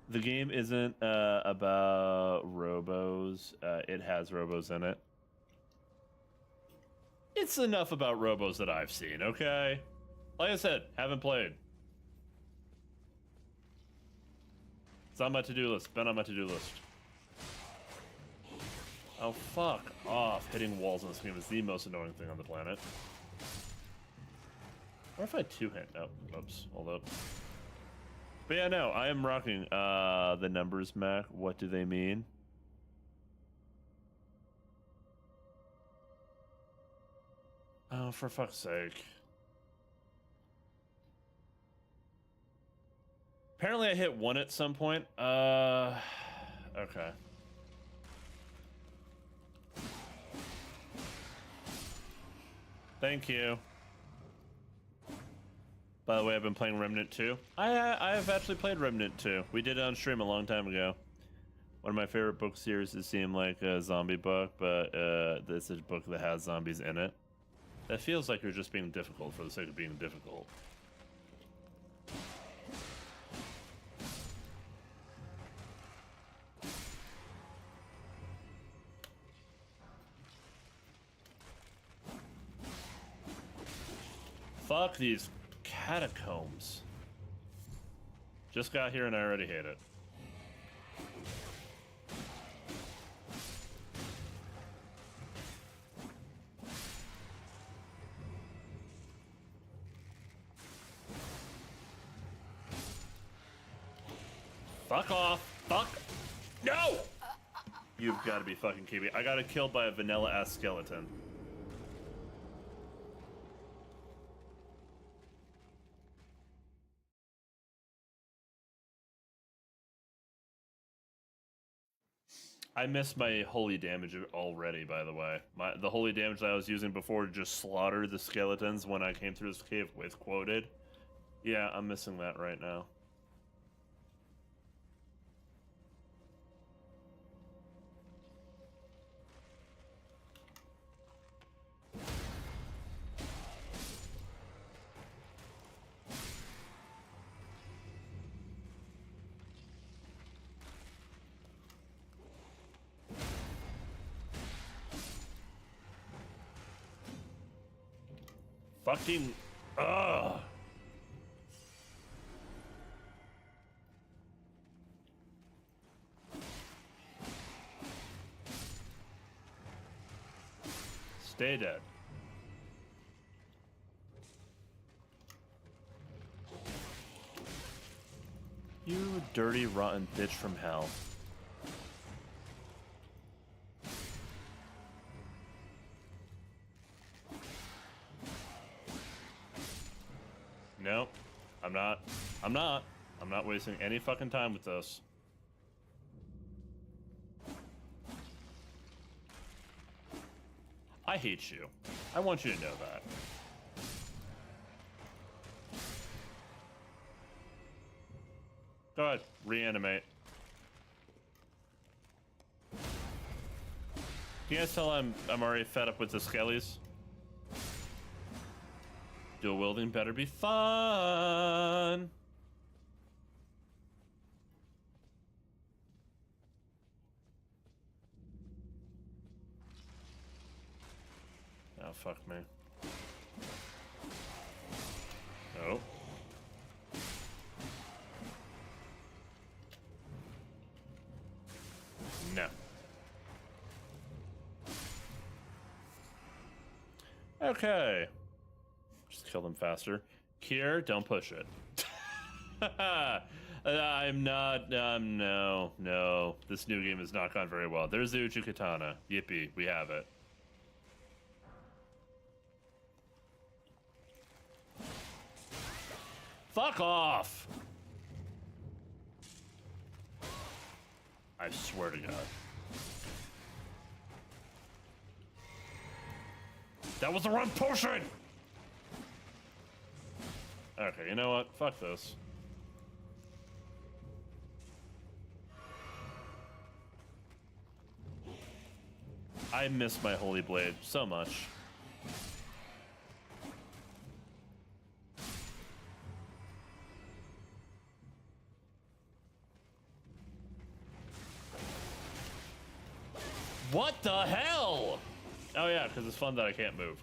The game isn't about robos. It has robos in it. It's enough about robos that I've seen, okay? Like I said, haven't played. It's on my to-do list. Been on my to-do list. Oh, fuck off. Hitting walls in this game is the most annoying thing on the planet. What if I two-hand? Oh, oops. Hold up. But yeah, no, I am rocking the numbers, Mac. What do they mean? Oh, for fuck's sake. Apparently I hit 1 at some point. Okay. Thank you. By the way, I've been playing Remnant 2. I have actually played Remnant 2. We did it on stream a long time ago. One of my favorite book series that seem like a zombie book, but this is a book that has zombies in it. That feels like you're just being difficult for the sake of being difficult. Fuck these catacombs. Just got here and I already hate it. Fuck off. Fuck. No! You've got to be fucking kidding me. I got killed by a vanilla-ass skeleton. I missed my holy damage already, by the way. The holy damage that I was using before to just slaughter the skeletons when I came through this cave with quoted. Yeah, I'm missing that right now. Fucking... Ugh! Stay dead. You dirty, rotten bitch from hell. Nope. I'm not. I'm not wasting any fucking time with this. I hate you. I want you to know that. Go ahead, reanimate. Can you guys tell I'm already fed up with the skellies? Dual wielding better be fun. Oh, fuck me. Oh. No. Okay. Just kill them faster. Kier, don't push it. I'm not, no. This new game has not gone very well. There's the Uchi Katana. Yippee, we have it. Fuck off! I swear to God. That was the wrong potion! Okay, you know what? Fuck this. I miss my Holy Blade so much. What the hell? Oh yeah, because it's fun that I can't move.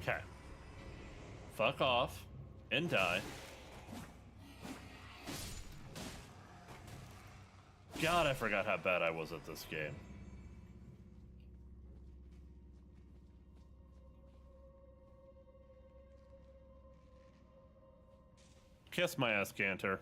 Okay. Fuck off and die. God, I forgot how bad I was at this game. Kiss my ass, Cantor.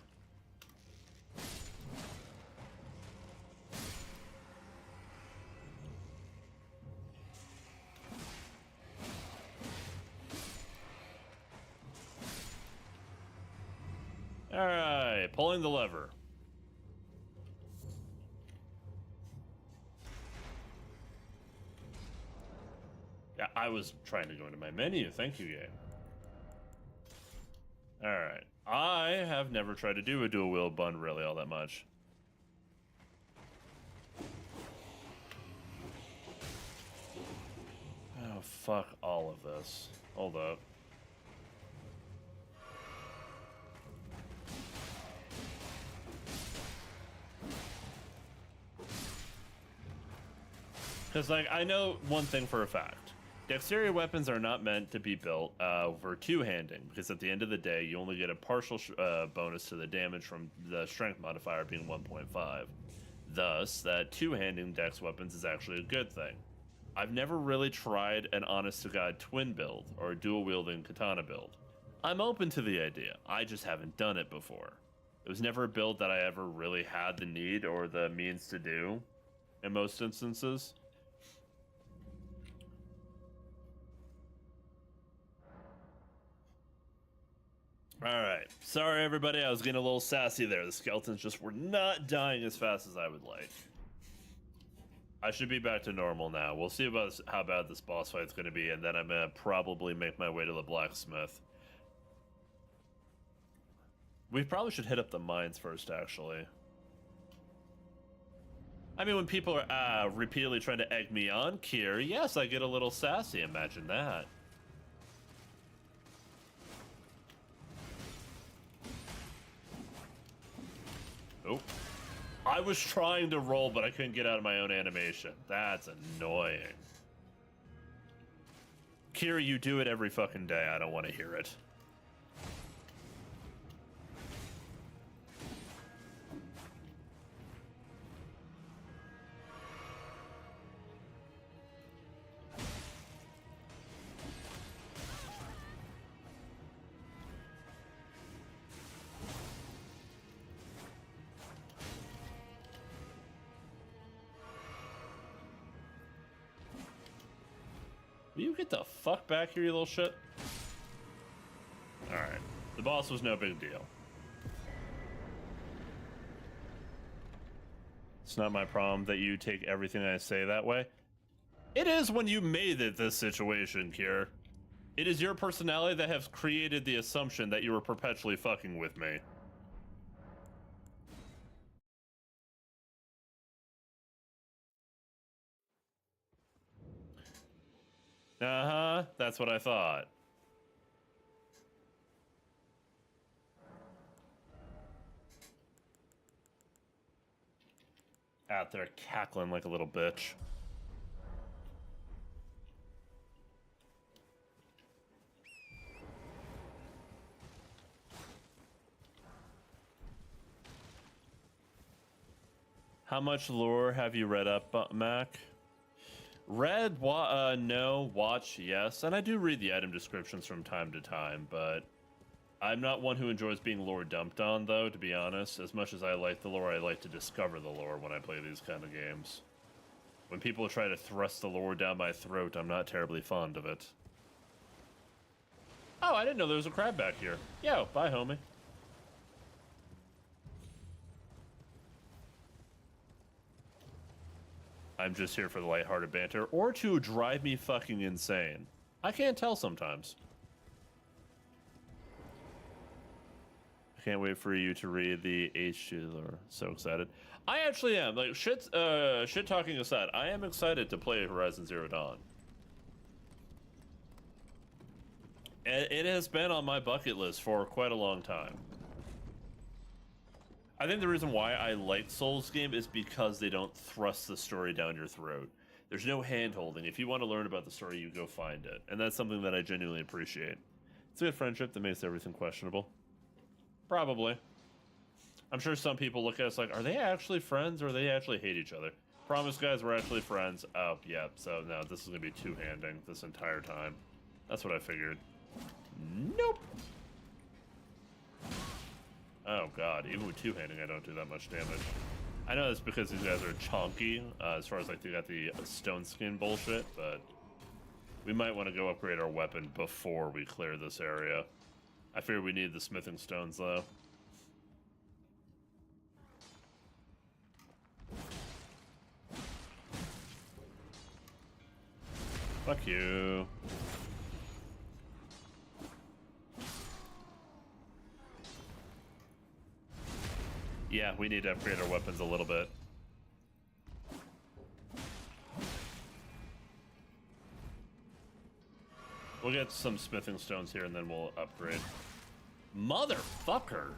Alright, pulling the lever. Yeah, I was trying to go into my menu. Thank you, game. Alright. I have never tried to do a dual wield bun really all that much. Oh, fuck all of this. Hold up. Because, like, I know one thing for a fact. Dexterity weapons are not meant to be built for two-handing, because at the end of the day, you only get a partial bonus to the damage from the strength modifier being 1.5. Thus, that two-handing dex weapons is actually a good thing. I've never really tried an honest-to-God twin build or a dual-wielding katana build. I'm open to the idea, I just haven't done it before. It was never a build that I ever really had the need or the means to do in most instances. Alright, sorry everybody, I was getting a little sassy there. The skeletons just were not dying as fast as I would like. I should be back to normal now. We'll see about how bad this boss fight's going to be, and then I'm going to probably make my way to the blacksmith. We probably should hit up the mines first, actually. I mean, when people are repeatedly trying to egg me on, Kier, yes, I get a little sassy. Imagine that. Oh. I was trying to roll, but I couldn't get out of my own animation. That's annoying. Kira, you do it every fucking day. I don't want to hear it. Will you get the fuck back here, you little shit? Alright. The boss was no big deal. It's not my problem that you take everything I say that way. It is when you made it this situation, Kier. It is your personality that has created the assumption that you were perpetually fucking with me. Uh-huh, that's what I thought. Out there cackling like a little bitch. How much lore have you read up, Mac? Read, no. Watch, yes. And I do read the item descriptions from time to time, but I'm not one who enjoys being lore dumped on, though, to be honest. As much as I like the lore, I like to discover the lore when I play these kind of games. When people try to thrust the lore down my throat, I'm not terribly fond of it. Oh, I didn't know there was a crab back here. Yo, bye, homie. I'm just here for the lighthearted banter, or to drive me fucking insane. I can't tell sometimes. I can't wait for you to read the H2 lore. So excited. I actually am. Like, shit talking aside, I am excited to play Horizon Zero Dawn. It has been on my bucket list for quite a long time. I think the reason why I like Souls game is because they don't thrust the story down your throat. There's no hand-holding. If you want to learn about the story, you go find it. And that's something that I genuinely appreciate. It's a good friendship that makes everything questionable. Probably. I'm sure some people look at us like, are they actually friends or they actually hate each other? Promise, guys, we're actually friends. Oh, yeah, so no, this is going to be two-handing this entire time. That's what I figured. Nope. Oh god, even with two-handing I don't do that much damage. I know that's because these guys are chonky, as far as like they got the stone skin bullshit, but we might want to go upgrade our weapon before we clear this area. I figure we need the smithing stones though. Fuck you. Yeah, we need to upgrade our weapons a little bit. We'll get some smithing stones here and then we'll upgrade. Motherfucker!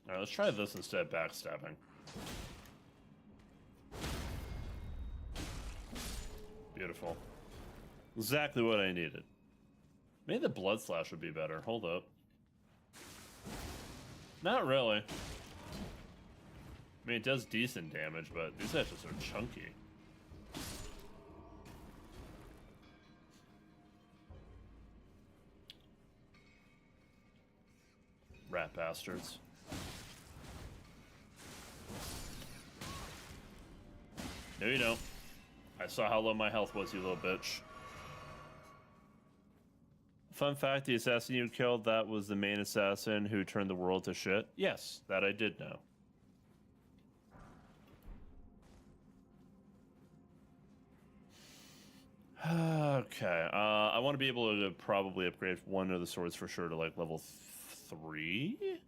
Alright, let's try this instead of backstabbing. Beautiful. Exactly what I needed. Maybe the blood slash would be better. Hold up. Not really. I mean, it does decent damage, but these guys just are chunky. Rat bastards. No, you don't. I saw how low my health was, you little bitch. Fun fact, the assassin you killed, that was the main assassin who turned the world to shit? Yes, that I did know. Okay, I want to be able to probably upgrade one of the swords for sure to like level 3.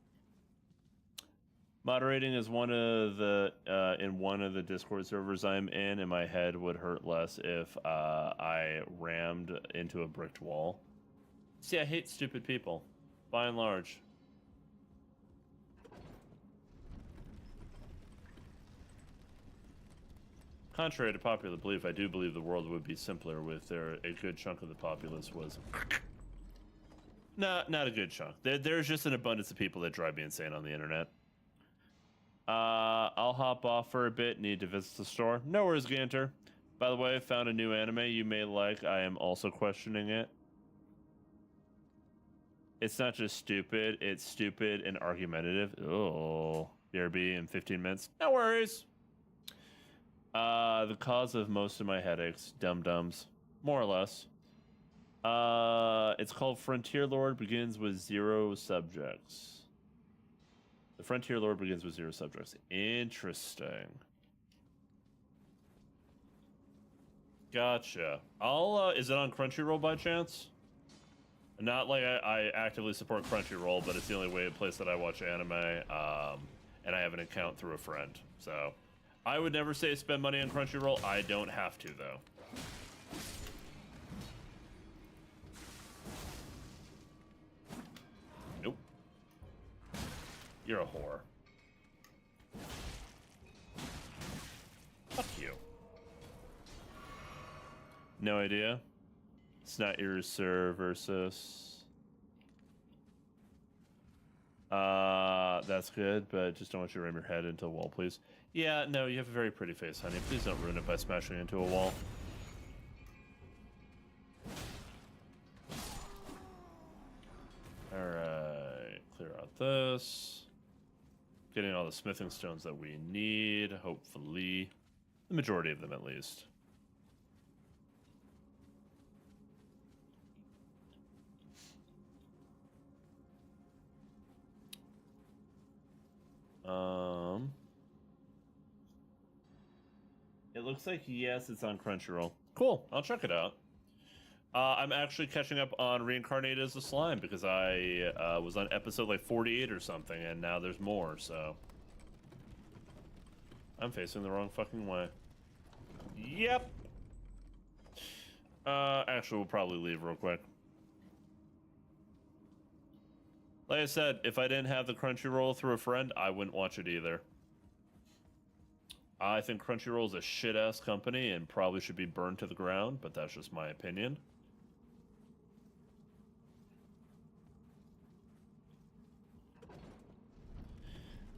Moderating is one of the in one of the Discord servers I'm in, and my head would hurt less if I rammed into a bricked wall. See, I hate stupid people, by and large. Contrary to popular belief, I do believe the world would be simpler with a good chunk of the populace was... Not a good chunk. There's just an abundance of people that drive me insane on the internet. I'll hop off for a bit. Need to visit the store. No worries, Ganter. By the way, I found a new anime you may like. I am also questioning it. It's not just stupid. It's stupid and argumentative. Oh, BRB in 15 minutes. No worries. The cause of most of my headaches. Dum-dums. More or less. It's called Frontier Lord. Begins with 0 subjects. The Frontier Lord begins with 0 subjects. Interesting. Gotcha. Is it on Crunchyroll by chance? Not like I actively support Crunchyroll, but it's the only place that I watch anime, and I have an account through a friend. So, I would never say spend money on Crunchyroll. I don't have to, though. Nope. You're a whore. Fuck you. No idea. It's not your sir versus. That's good, but just don't want you to ram your head into a wall, please. Yeah, no, you have a very pretty face, honey. Please don't ruin it by smashing into a wall. Alright, clear out this. Getting all the smithing stones that we need, hopefully. The majority of them, at least. It looks like, yes, it's on Crunchyroll. Cool, I'll check it out. I'm actually catching up on Reincarnated as a Slime because I was on episode like 48 or something, and now there's more, so... I'm facing the wrong fucking way. Yep! Actually, we'll probably leave real quick. Like I said, if I didn't have the Crunchyroll through a friend, I wouldn't watch it either. I think Crunchyroll is a shit-ass company and probably should be burned to the ground, but that's just my opinion.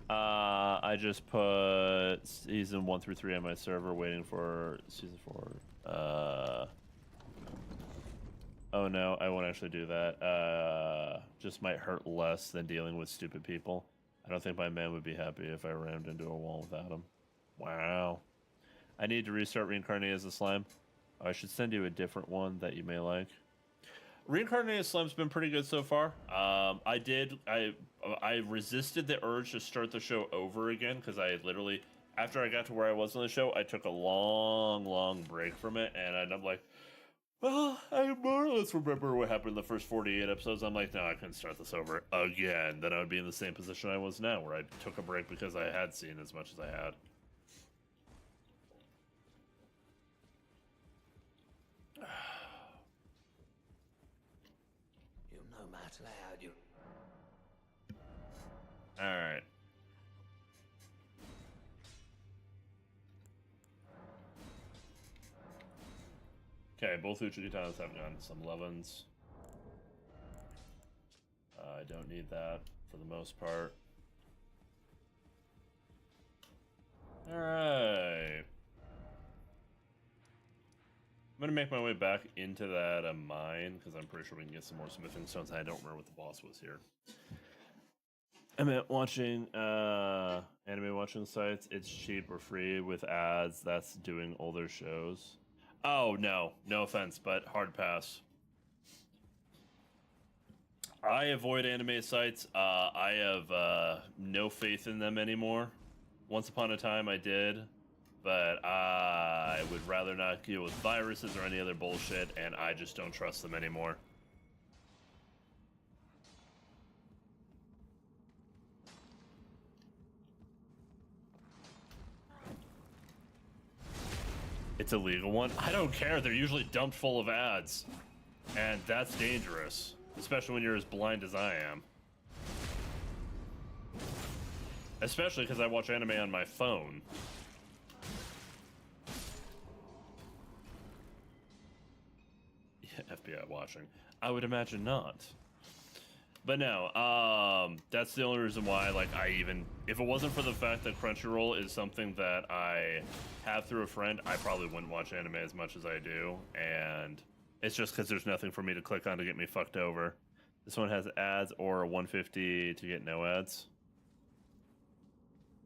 I just put season 1 through 3 on my server, waiting for season 4. Oh no, I won't actually do that. Just might hurt less than dealing with stupid people. I don't think my man would be happy if I rammed into a wall without him. Wow. I need to restart Reincarnated as a Slime. I should send you a different one that you may like. Reincarnated Slime's been pretty good so far. I resisted the urge to start the show over again because I literally, after I got to where I was on the show, I took a long break from it, and I'm like, well, I more or less remember what happened in the first 48 episodes. I'm like, no, I couldn't start this over again. Then I would be in the same position I was now, where I took a break because I had seen as much as I had. Alright. Okay, both Uchikitanas have gotten some 11s. don't need that for the most part. Alright. I'm gonna make my way back into that mine, because I'm pretty sure we can get some more smithing stones. I don't remember what the boss was here. I meant watching anime watching sites. It's cheap or free with ads. That's doing older shows. Oh no offense, but hard pass. I avoid anime sites. I have no faith in them anymore. Once upon a time I did, but I would rather not deal with viruses or any other bullshit, and I just don't trust them anymore. It's a legal one? I don't care. They're usually dumped full of ads. And that's dangerous. Especially when you're as blind as I am. Especially because I watch anime on my phone. Yeah, FBI watching. I would imagine not. But no, that's the only reason why, like, if it wasn't for the fact that Crunchyroll is something that I have through a friend, I probably wouldn't watch anime as much as I do, and it's just because there's nothing for me to click on to get me fucked over. This one has ads or 150 to get no ads.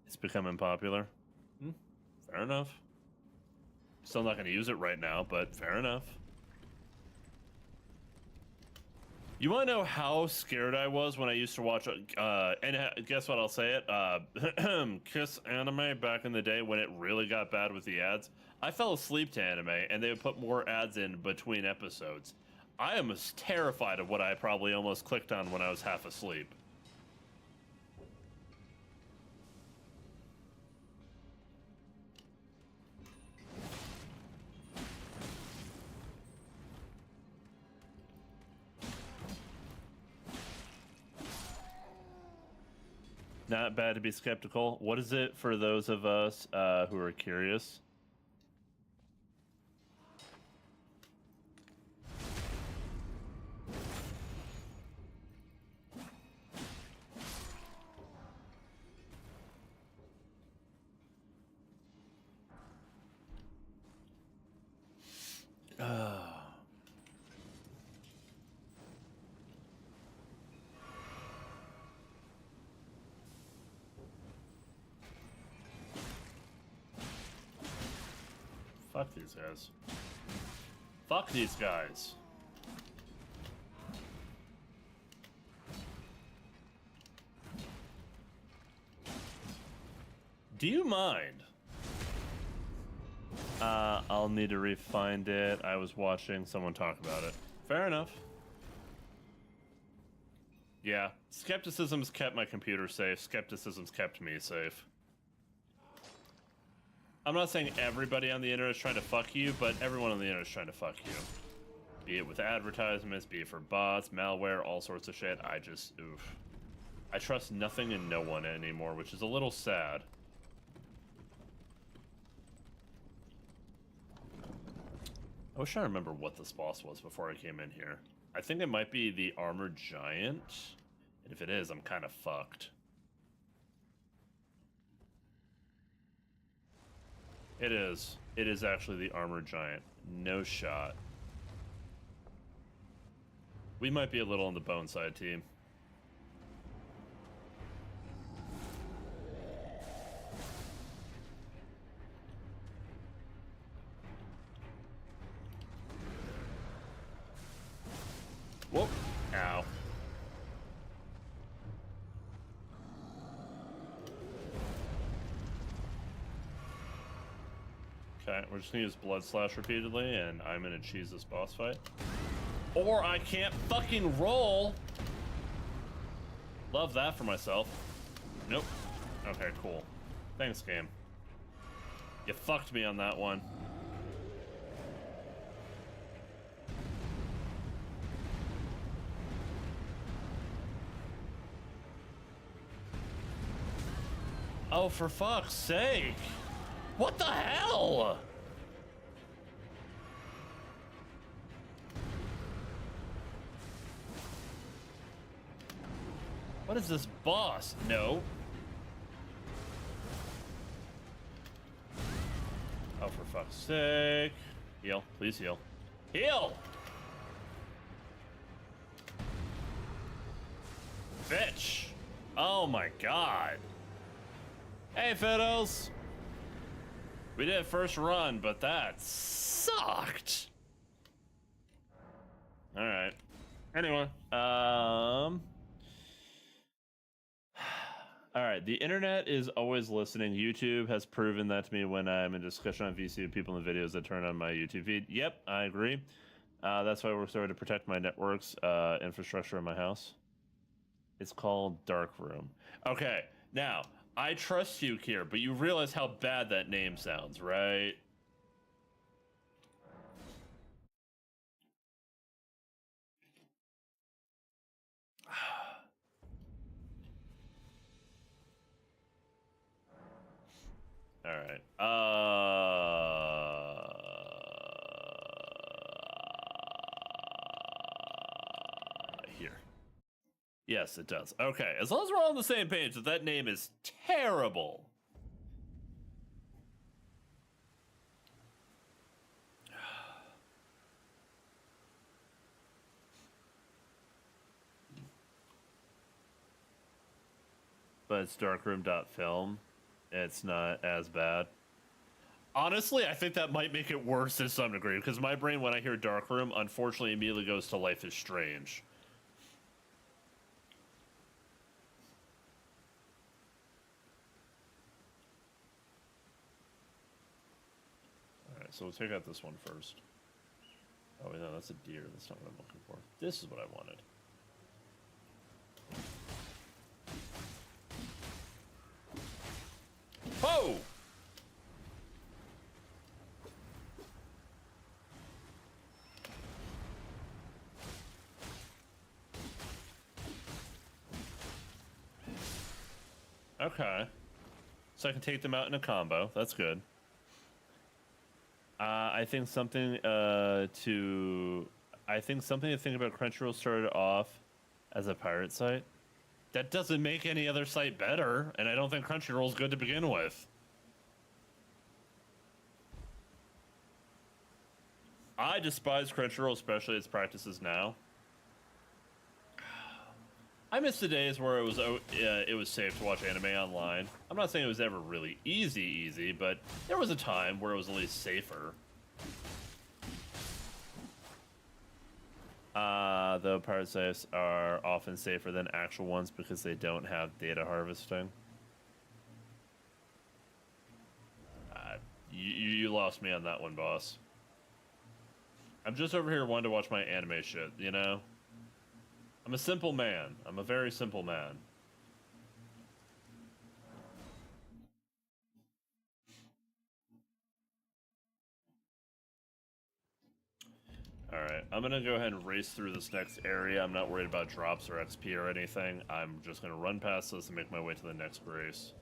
It's becoming popular. Fair enough. Still not going to use it right now, but fair enough. You want to know how scared I was when I used to watch, and guess what, I'll say it, Kiss anime back in the day when it really got bad with the ads. I fell asleep to anime, and they would put more ads in between episodes. I am terrified of what I probably almost clicked on when I was half asleep. Not bad to be skeptical. What is it for those of us who are curious? Fuck these guys. Fuck these guys. Do you mind? I'll need to refind it. I was watching someone talk about it. Fair enough. Yeah, skepticism's kept my computer safe. Skepticism's kept me safe. I'm not saying everybody on the internet is trying to fuck you, but everyone on the internet is trying to fuck you. Be it with advertisements, be it for bots, malware, all sorts of shit. Oof. I trust nothing and no one anymore, which is a little sad. I wish I remember what this boss was before I came in here. I think it might be the armored giant. And if it is, I'm kind of fucked. It is. It is actually the armored giant. No shot. We might be a little on the bone side, team. Whoop. Ow. Okay, we're just gonna use Blood Slash repeatedly, and I'm gonna cheese this boss fight. Or I can't fucking roll! Love that for myself. Nope. Okay, cool. Thanks, game. You fucked me on that one. Oh, for fuck's sake! What the hell? What is this boss? No. Oh, for fuck's sake. Heal. Please heal. Heal! Bitch! Oh my god. Hey, Fiddles! We did first run, but that sucked. Alright. Anyway, Alright, the internet is always listening. YouTube has proven that to me when I'm in discussion on VC with people in the videos that turn on my YouTube feed. Yep, I agree. That's why we're starting to protect my network's infrastructure in my house. It's called Darkroom. Okay, now, I trust you, Kier, but you realize how bad that name sounds, right? All right. Here. Yes, it does. Okay, as long as we're all on the same page that that name is terrible. But it's darkroom.film. It's not as bad. Honestly, I think that might make it worse to some degree, because my brain, when I hear Darkroom, unfortunately immediately goes to Life is Strange. Alright, so we'll take out this one first. Oh, wait, no, that's a deer. That's not what I'm looking for. This is what I wanted. Whoa! Okay. So I can take them out in a combo. That's good. I think something to think about. Crunchyroll started off as a pirate site. That doesn't make any other site better, and I don't think Crunchyroll's good to begin with. I despise Crunchyroll, especially its practices now. I miss the days where it was safe to watch anime online. I'm not saying it was ever really easy, but there was a time where it was at least safer. Though pirate sites are often safer than actual ones because they don't have data harvesting. You lost me on that one, boss. I'm just over here wanting to watch my anime shit, you know? I'm a simple man. I'm a very simple man. Alright, I'm gonna go ahead and race through this next area. I'm not worried about drops or XP or anything. I'm just gonna run past this and make my way to the next race.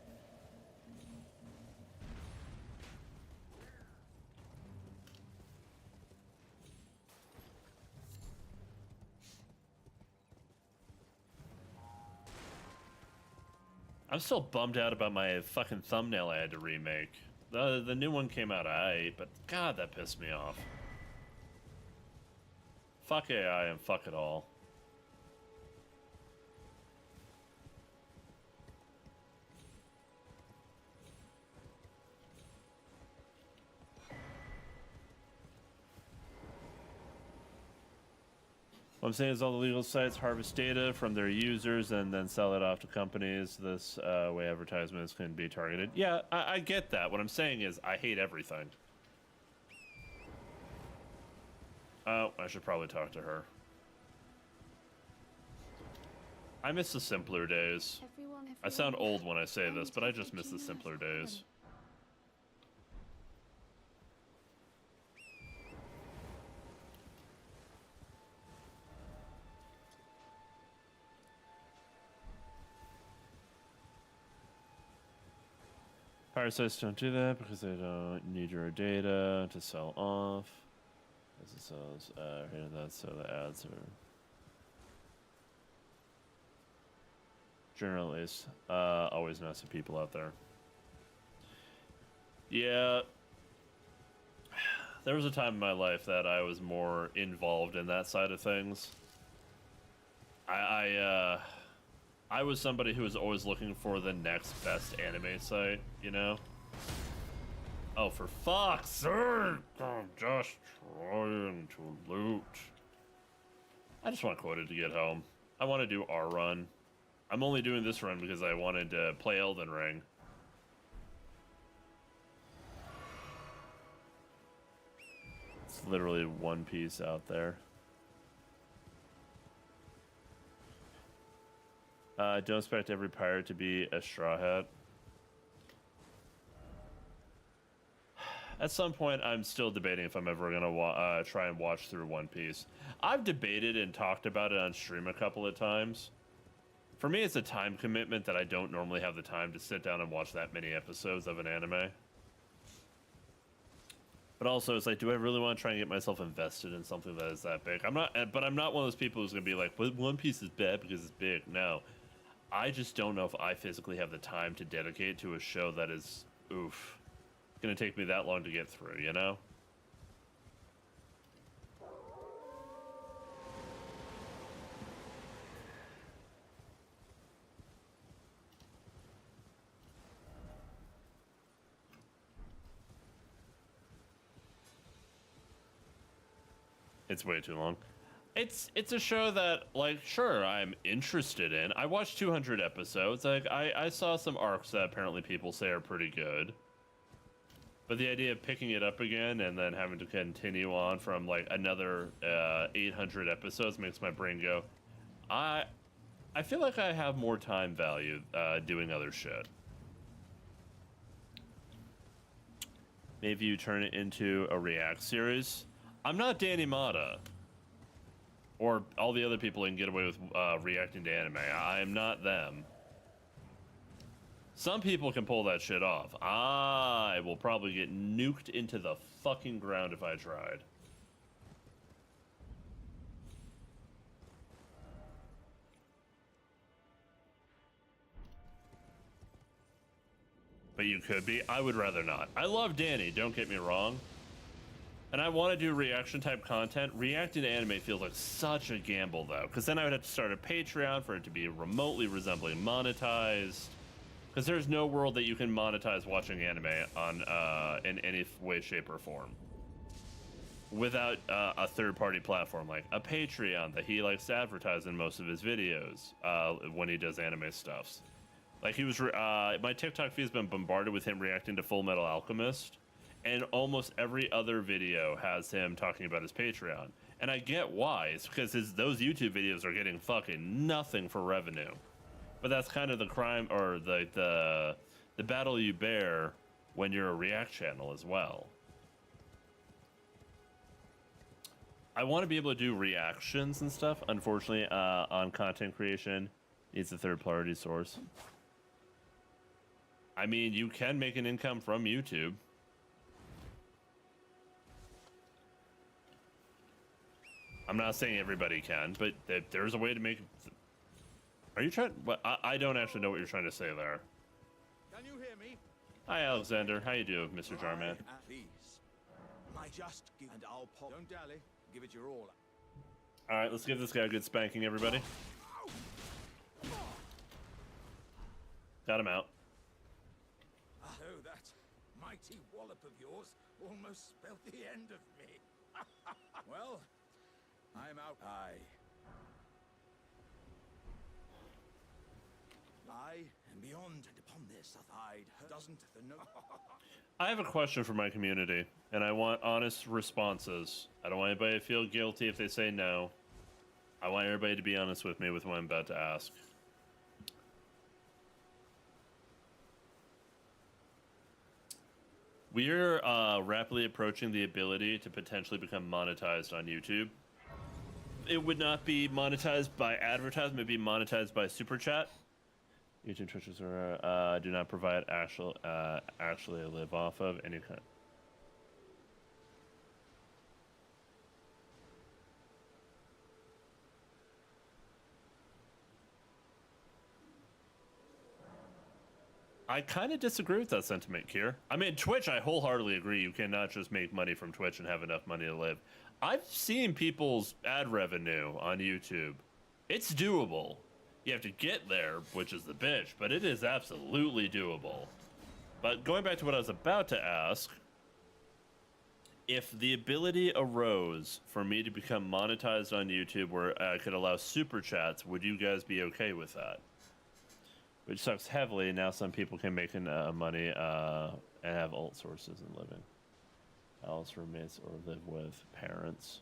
I'm still bummed out about my fucking thumbnail I had to remake. The new one came out aight, but god, that pissed me off. Fuck AI and fuck it all. What I'm saying is all the legal sites harvest data from their users and then sell it off to companies. This way advertisements can be targeted. Yeah, I get that. What I'm saying is I hate everything. Oh, I should probably talk to her. I miss the simpler days. I sound old when I say this, but I just miss the simpler days. Pirate sites don't do that because they don't need your data to sell off. As it sells, that's so the ads are. Generally, at least. Always nice to people out there. Yeah. There was a time in my life that I was more involved in that side of things. I was somebody who was always looking for the next best anime site, you know? Oh, for fuck's sake! I'm just trying to loot. I just want Quota to get home. I want to do our run. I'm only doing this run because I wanted to play Elden Ring. It's literally One Piece out there. Don't expect every pirate to be a Straw Hat. At some point, I'm still debating if I'm ever gonna try and watch through One Piece. I've debated and talked about it on stream a couple of times. For me, it's a time commitment that I don't normally have the time to sit down and watch that many episodes of an anime. But also, it's like, do I really want to try and get myself invested in something that is that big? I'm not, but I'm not one of those people who's gonna be like, well, One Piece is bad because it's big. No, I just don't know if I physically have the time to dedicate to a show that is, oof, gonna take me that long to get through, you know? It's way too long. It's a show that, like, sure, I'm interested in. I watched 200 episodes. Like, I saw some arcs that apparently people say are pretty good. But the idea of picking it up again and then having to continue on from, like, another 800 episodes makes my brain go, I feel like I have more time value doing other shit. Maybe you turn it into a React series. I'm not Danny Mata. Or all the other people who can get away with reacting to anime. I am not them. Some people can pull that shit off. I will probably get nuked into the fucking ground if I tried. But you could be. I would rather not. I love Danny, don't get me wrong. And I want to do reaction type content. Reacting to anime feels like such a gamble though, because then I would have to start a Patreon for it to be remotely resembling monetized. Because there's no world that you can monetize watching anime on in any way, shape, or form without a third-party platform like a Patreon that he likes to advertise in most of his videos when he does anime stuffs. Like he was, my TikTok feed has been bombarded with him reacting to Full Metal Alchemist. And almost every other video has him talking about his Patreon. And I get why. It's because those YouTube videos are getting fucking nothing for revenue. But that's kind of the crime, or the battle you bear when you're a React channel as well. I want to be able to do reactions and stuff. Unfortunately, on content creation, needs a third-party source. I mean, you can make an income from YouTube. I'm not saying everybody can, but there's a way to make. Are you trying? Well, I don't actually know what you're trying to say there. Can you hear me? Hi, Alexander. How you doing, Mr. Jarman? Please. My just give and I'll pop. Don't dally. Give it your all. All right, let's give this guy a good spanking, everybody. Got him out. Oh, that mighty wallop of yours almost spelled the end of me. Well, I'm out. Aye. And beyond, and upon this hath eyed her. Doesn't the no. I have a question for my community, and I want honest responses. I don't want anybody to feel guilty if they say no. I want everybody to be honest with me with what I'm about to ask. We're rapidly approaching the ability to potentially become monetized on YouTube. It would not be monetized by advertisement, it'd be monetized by Super Chat. YouTube Twitches do not provide actually live off of any kind. I kind of disagree with that sentiment, Kier. I mean, Twitch, I wholeheartedly agree. You cannot just make money from Twitch and have enough money to live. I've seen people's ad revenue on YouTube. It's doable. You have to get there, which is the bitch, but it is absolutely doable. But going back to what I was about to ask, if the ability arose for me to become monetized on YouTube where I could allow super chats, would you guys be okay with that? Which sucks heavily. Now some people can make money and have alt sources and living. Else roommates or live with parents.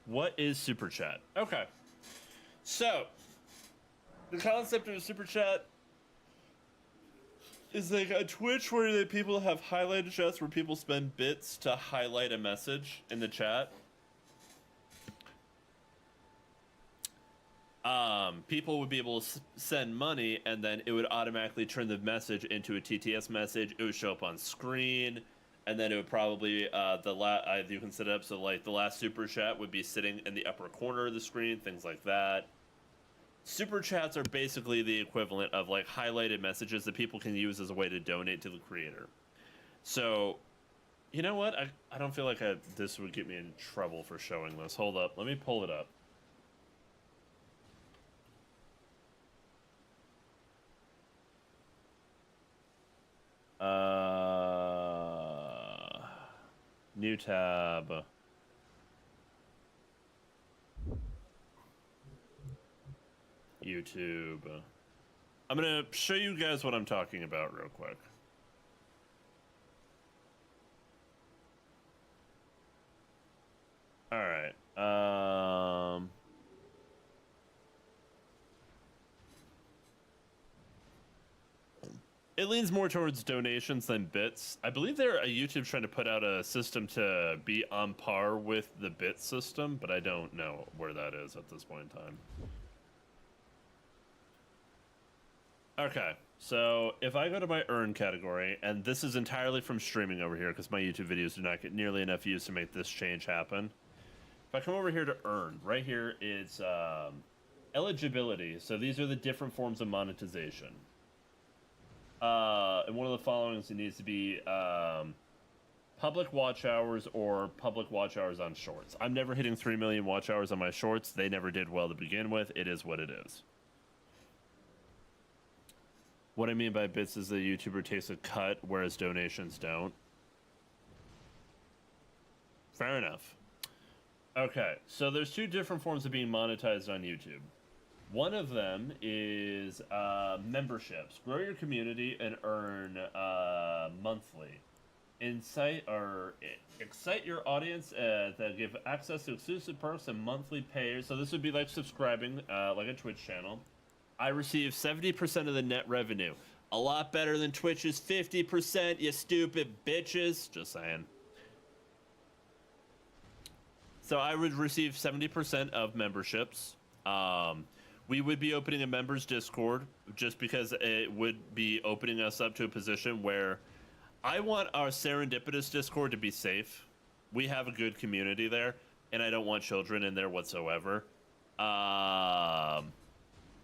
What is super chat? Okay. So, the concept of a super chat is like a Twitch where the people have highlighted chats where people spend bits to highlight a message in the chat. People would be able to send money, and then it would automatically turn the message into a TTS message. It would show up on screen, and then it would probably you can set it up so like the last super chat would be sitting in the upper corner of the screen, things like that. Super chats are basically the equivalent of like highlighted messages that people can use as a way to donate to the creator. So, you know what? I don't feel like this would get me in trouble for showing this. Hold up, let me pull it up. New tab. YouTube. I'm gonna show you guys what I'm talking about real quick. All right. It leans more towards donations than bits. I believe YouTube's trying to put out a system to be on par with the bit system, but I don't know where that is at this point in time. Okay, so if I go to my earn category, and this is entirely from streaming over here because my YouTube videos do not get nearly enough views to make this change happen. If I come over here to earn, right here it's eligibility. So these are the different forms of monetization. And one of the followings, it needs to be public watch hours or public watch hours on shorts. I'm never hitting 3 million watch hours on my shorts. They never did well to begin with. It is what it is. What I mean by bits is the YouTuber takes a cut, whereas donations don't. Fair enough. Okay, so there's two different forms of being monetized on YouTube. One of them is memberships. Grow your community and earn monthly. Excite your audience that give access to exclusive perks and monthly payers. So this would be like subscribing, like a Twitch channel. I receive 70% of the net revenue. A lot better than Twitch's 50%, you stupid bitches. Just saying. So I would receive 70% of memberships. We would be opening a members Discord just because it would be opening us up to a position where I want our serendipitous Discord to be safe. We have a good community there, and I don't want children in there whatsoever.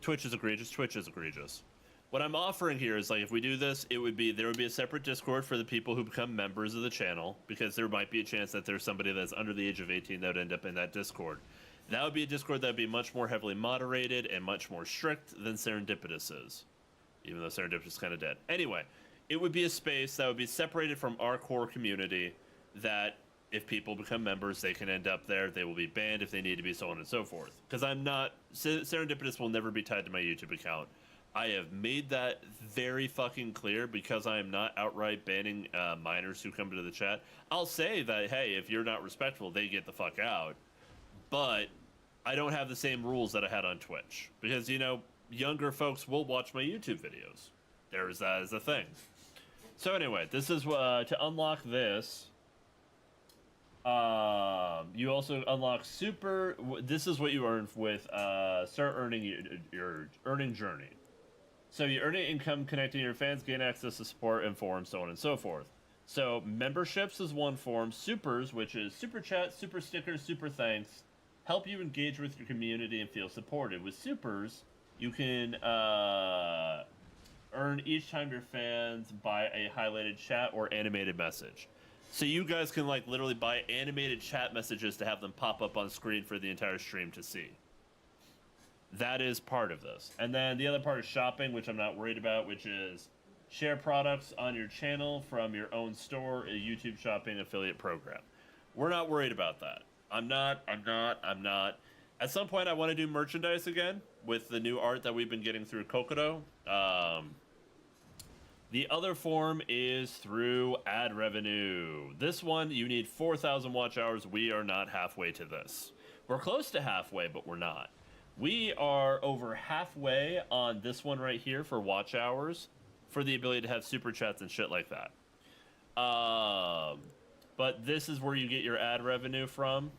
Twitch is egregious. Twitch is egregious. What I'm offering here is like if we do this, there would be a separate Discord for the people who become members of the channel, because there might be a chance that there's somebody that's under the age of 18 that would end up in that Discord. That would be a Discord that would be much more heavily moderated and much more strict than Serendipitous is, even though Serendipitous is kind of dead. Anyway, it would be a space that would be separated from our core community that if people become members, they can end up there. They will be banned if they need to be, so on and so forth. Because Serendipitous will never be tied to my YouTube account. I have made that very fucking clear because I am not outright banning minors who come into the chat. I'll say that, hey, if you're not respectful, they get the fuck out. But I don't have the same rules that I had on Twitch. Because, you know, younger folks will watch my YouTube videos. There's that as a thing. So anyway, this is to unlock this. You also unlock super. This is what you earn with start earning your earning journey. So you earn income connecting your fans, gain access to support and forums, so on and so forth. So memberships is one form. Supers, which is super chat, super stickers, super thanks, help you engage with your community and feel supported. With supers, you can earn each time your fans buy a highlighted chat or animated message. So you guys can like literally buy animated chat messages to have them pop up on screen for the entire stream to see. That is part of this. And then the other part is shopping, which I'm not worried about, which is share products on your channel from your own store, a YouTube shopping affiliate program. We're not worried about that. I'm not. At some point, I want to do merchandise again with the new art that we've been getting through Kokodo. The other form is through ad revenue. This one, you need 4,000 watch hours. We are not halfway to this. We're close to halfway, but we're not. We are over halfway on this one right here for watch hours for the ability to have super chats and shit like that. But this is where you get your ad revenue from.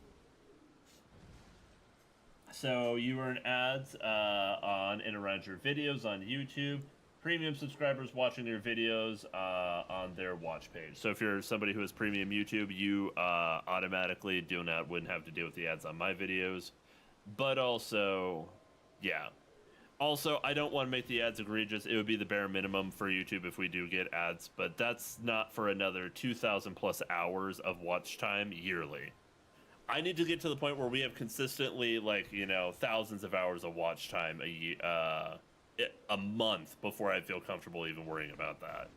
So you earn ads on and around your videos on YouTube. Premium subscribers watching your videos on their watch page. So if you're somebody who has premium YouTube, you automatically wouldn't have to deal with the ads on my videos. But also, yeah. Also, I don't want to make the ads egregious. It would be the bare minimum for YouTube if we do get ads, but that's not for another 2,000 plus hours of watch time yearly. I need to get to the point where we have consistently, like, you know, thousands of hours of watch time a month before I feel comfortable even worrying about that.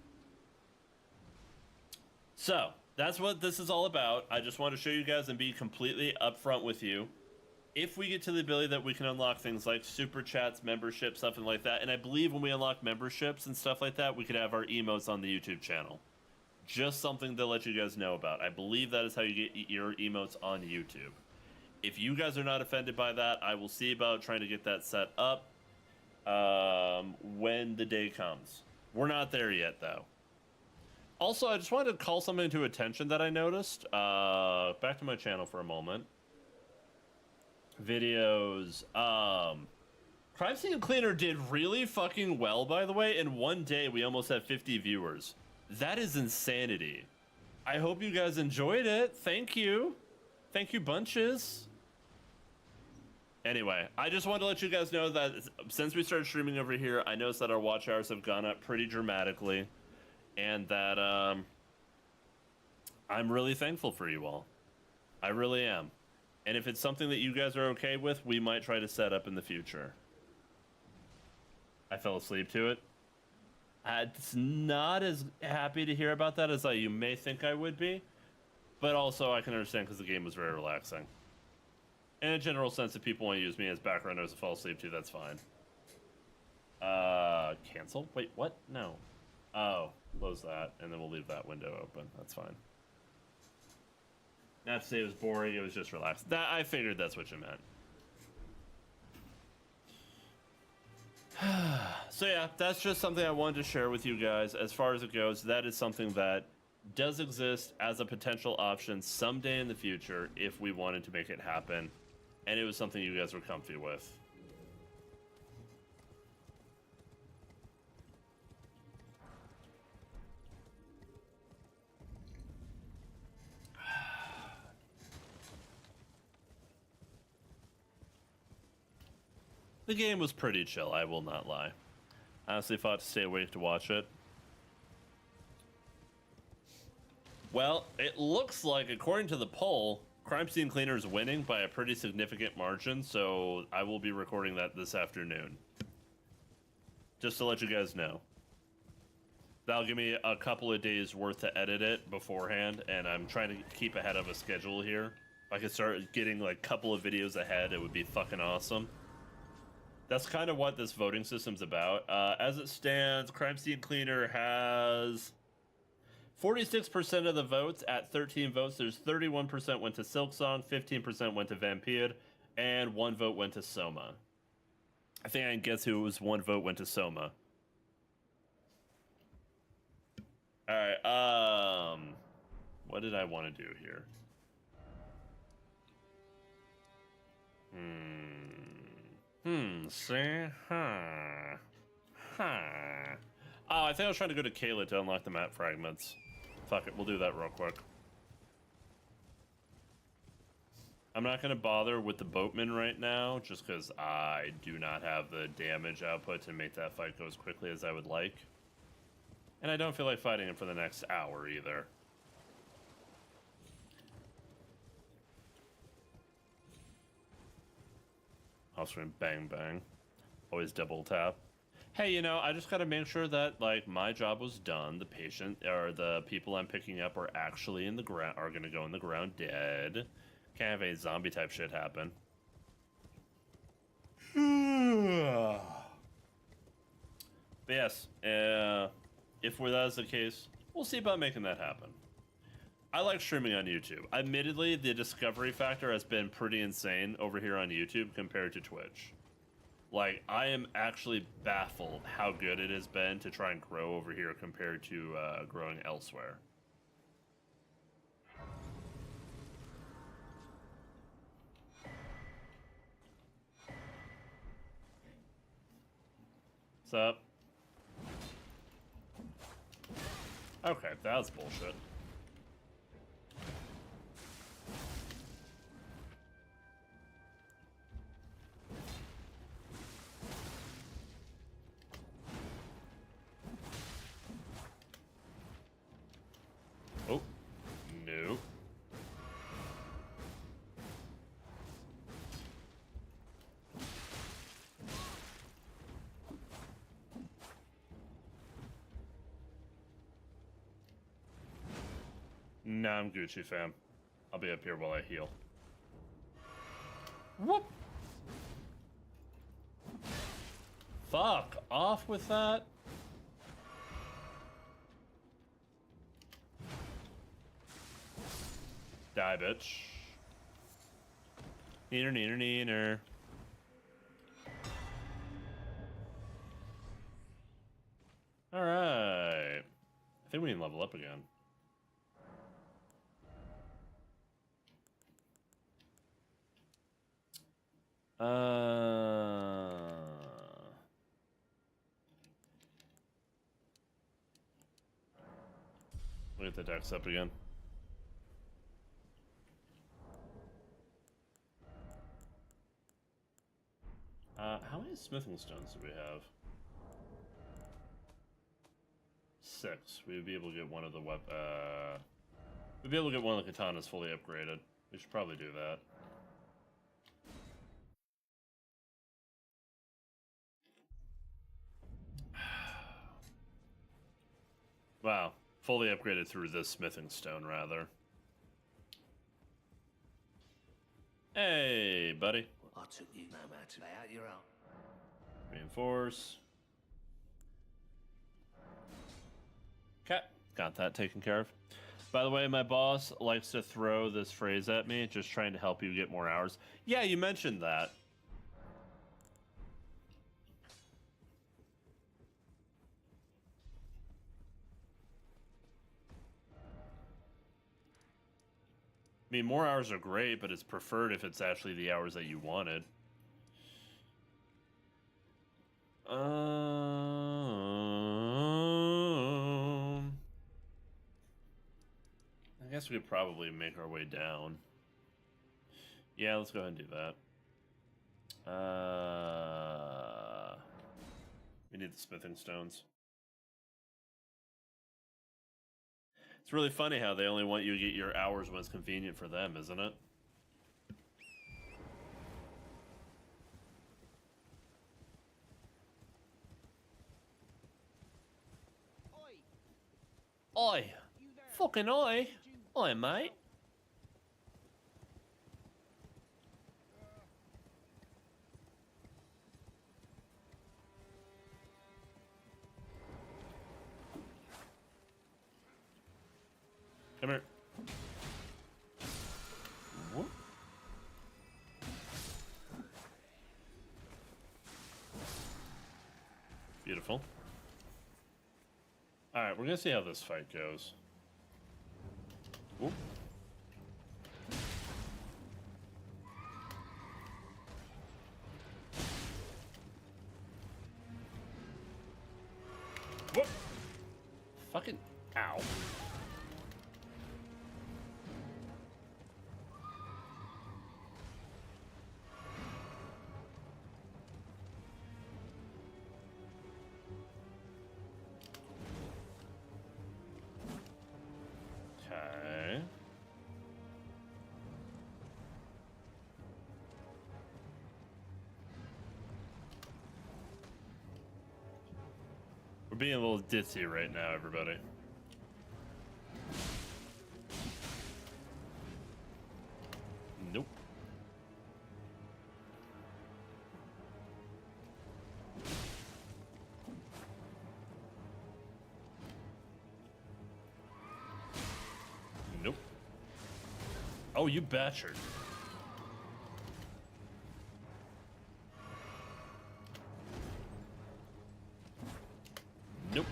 So, that's what this is all about. I just want to show you guys and be completely upfront with you. If we get to the ability that we can unlock things like super chats, memberships, something like that, and I believe when we unlock memberships and stuff like that, we could have our emotes on the YouTube channel. Just something to let you guys know about. I believe that is how you get your emotes on YouTube. If you guys are not offended by that, I will see about trying to get that set up when the day comes. We're not there yet, though. Also, I just wanted to call something to attention that I noticed. Back to my channel for a moment. Videos. Crime Scene Cleaner did really fucking well, by the way. In one day, we almost had 50 viewers. That is insanity. I hope you guys enjoyed it. Thank you. Thank you, bunches. Anyway, I just wanted to let you guys know that since we started streaming over here, I noticed that our watch hours have gone up pretty dramatically. And that I'm really thankful for you all. I really am. And if it's something that you guys are okay with, we might try to set up in the future. I fell asleep to it. It's not as happy to hear about that as you may think I would be. But also, I can understand because the game was very relaxing. In a general sense, if people want to use me as background noise to fall asleep to, that's fine. Cancel? Wait, what? No. Oh, close that, and then we'll leave that window open. That's fine. Not to say it was boring, it was just relaxed. I figured that's what you meant. So yeah, that's just something I wanted to share with you guys. As far as it goes, that is something that does exist as a potential option someday in the future if we wanted to make it happen. And it was something you guys were comfy with. The game was pretty chill, I will not lie. I honestly thought to stay awake to watch it. Well, it looks like, according to the poll, Crime Scene Cleaner is winning by a pretty significant margin, so I will be recording that this afternoon. Just to let you guys know. That'll give me a couple of days worth to edit it beforehand, and I'm trying to keep ahead of a schedule here. If I could start getting like a couple of videos ahead, it would be fucking awesome. That's kind of what this voting system's about. As it stands, Crime Scene Cleaner has 46% of the votes at 13 votes. There's 31% went to Silksong, 15% went to Vampire, and 1 vote went to Soma. I think I can guess who was 1 vote went to Soma. Alright, what did I want to do here? See? Oh, I think I was trying to go to Kayla to unlock the map fragments. Fuck it, we'll do that real quick. I'm not going to bother with the boatman right now, just because I do not have the damage output to make that fight go as quickly as I would like. And I don't feel like fighting him for the next hour either. Off-screen bang bang. Always double tap. Hey, you know, I just gotta make sure that, like, my job was done. The patient, or the people I'm picking up are actually in the ground, are gonna go in the ground dead. Can't have any zombie type shit happen. But yes, if that is the case, we'll see about making that happen. I like streaming on YouTube. Admittedly, the discovery factor has been pretty insane over here on YouTube compared to Twitch. Like, I am actually baffled how good it has been to try and grow over here compared to growing elsewhere. What's up? Okay, that was bullshit. Oh, no. Nah, I'm Gucci, fam. I'll be up here while I heal. Whoop! Fuck off with that. Die, bitch. Neener, neener, neener. Alright. I think we can level up again. We'll get the dex up again. How many smithing stones do we have? 6. We would be able to get one of the we'd be able to get one of the katanas fully upgraded. We should probably do that. Wow. Fully upgraded through this smithing stone, rather. Hey, buddy. I took you no matter to lay out your own. Reinforce. Okay, got that taken care of. By the way, my boss likes to throw this phrase at me, just trying to help you get more hours. Yeah, you mentioned that. I mean, more hours are great, but it's preferred if it's actually the hours that you wanted. I guess we could probably make our way down. Yeah, let's go ahead and do that. We need the smithing stones. It's really funny how they only want you to get your hours when it's convenient for them, isn't it? Oi! Fucking oi! Oi, mate! Come here. Whoop. Beautiful. Alright, we're gonna see how this fight goes. Whoop. Whoop. Fucking ow. being a little ditzy right now, everybody. Nope. Nope. Oh, you bastard. Nope.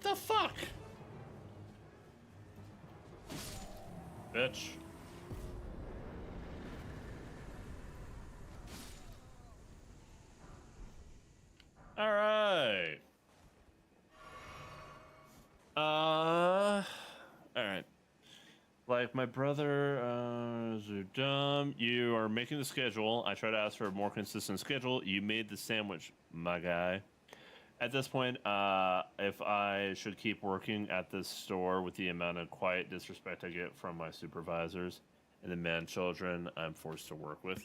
The fuck? Bitch. All right. All right. Like my brother, dumb. You are making the schedule. I try to ask for a more consistent schedule. You made the sandwich, my guy. At this point, if I should keep working at this store with the amount of quiet disrespect I get from my supervisors and the man children I'm forced to work with,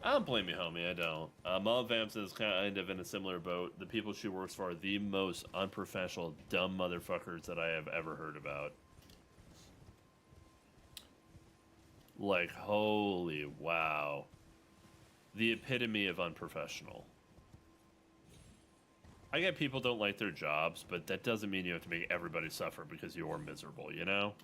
I don't blame you, homie. I don't. Mom Vamps is kind of in a similar boat. The people she works for are the most unprofessional, dumb motherfuckers that I have ever heard about. Like, holy wow. The epitome of unprofessional. I get people don't like their jobs, but that doesn't mean you have to make everybody suffer because you're miserable, you know?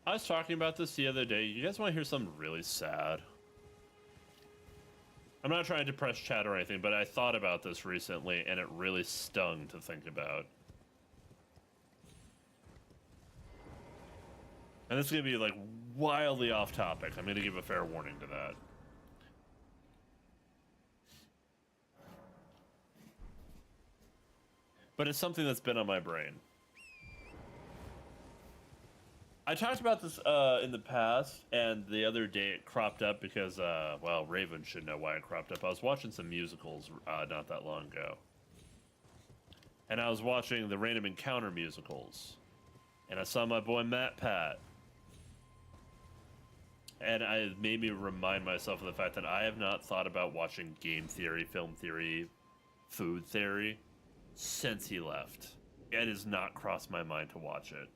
I was talking about this the other day. You guys want to hear something really sad? I'm not trying to depress chat or anything, but I thought about this recently, and it really stung to think about. And this is going to be, like, wildly off topic. I'm going to give a fair warning to that. But it's something that's been on my brain. I talked about this in the past, and the other day it cropped up because, well, Raven should know why it cropped up. I was watching some musicals not that long ago. And I was watching the Random Encounter musicals. And I saw my boy Matt Pat. And it made me remind myself of the fact that I have not thought about watching game theory, film theory, food theory since he left. It has not crossed my mind to watch it.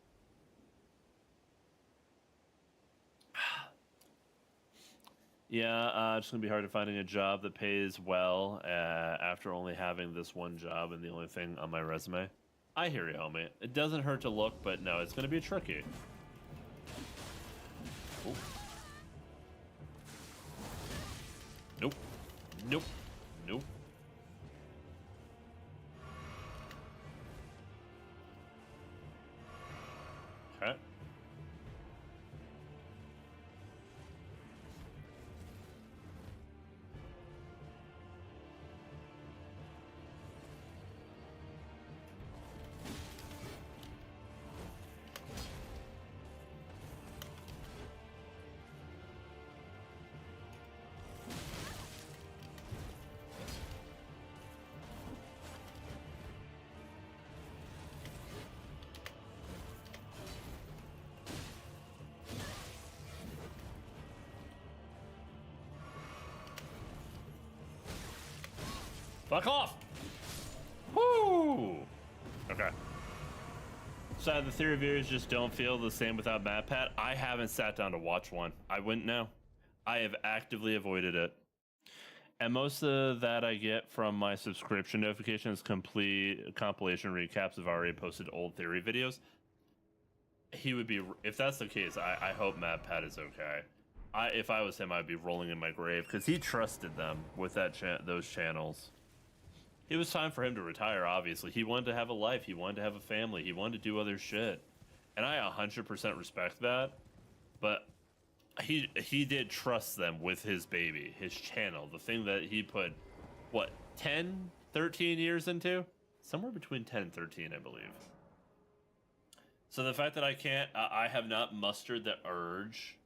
Yeah, it's going to be hard to finding a job that pays well after only having this one job and the only thing on my resume. I hear you, homie. It doesn't hurt to look, but no, it's going to be tricky. Ooh. Nope. Nope. Nope. Okay. Fuck off! Woo! Okay. So the theory viewers just don't feel the same without Mad Pat. I haven't sat down to watch one. I wouldn't know. I have actively avoided it. And most of that I get from my subscription notifications, complete compilation recaps of already posted old theory videos. He would be, if that's the case, I hope Mad Pat is okay. If I was him, I'd be rolling in my grave because he trusted them with those channels. It was time for him to retire, obviously. He wanted to have a life. He wanted to have a family. He wanted to do other shit. And I 100% respect that. But he did trust them with his baby, his channel, the thing that he put, what, 10, 13 years into? Somewhere between 10 and 13, I believe. So the fact that I have not mustered the urge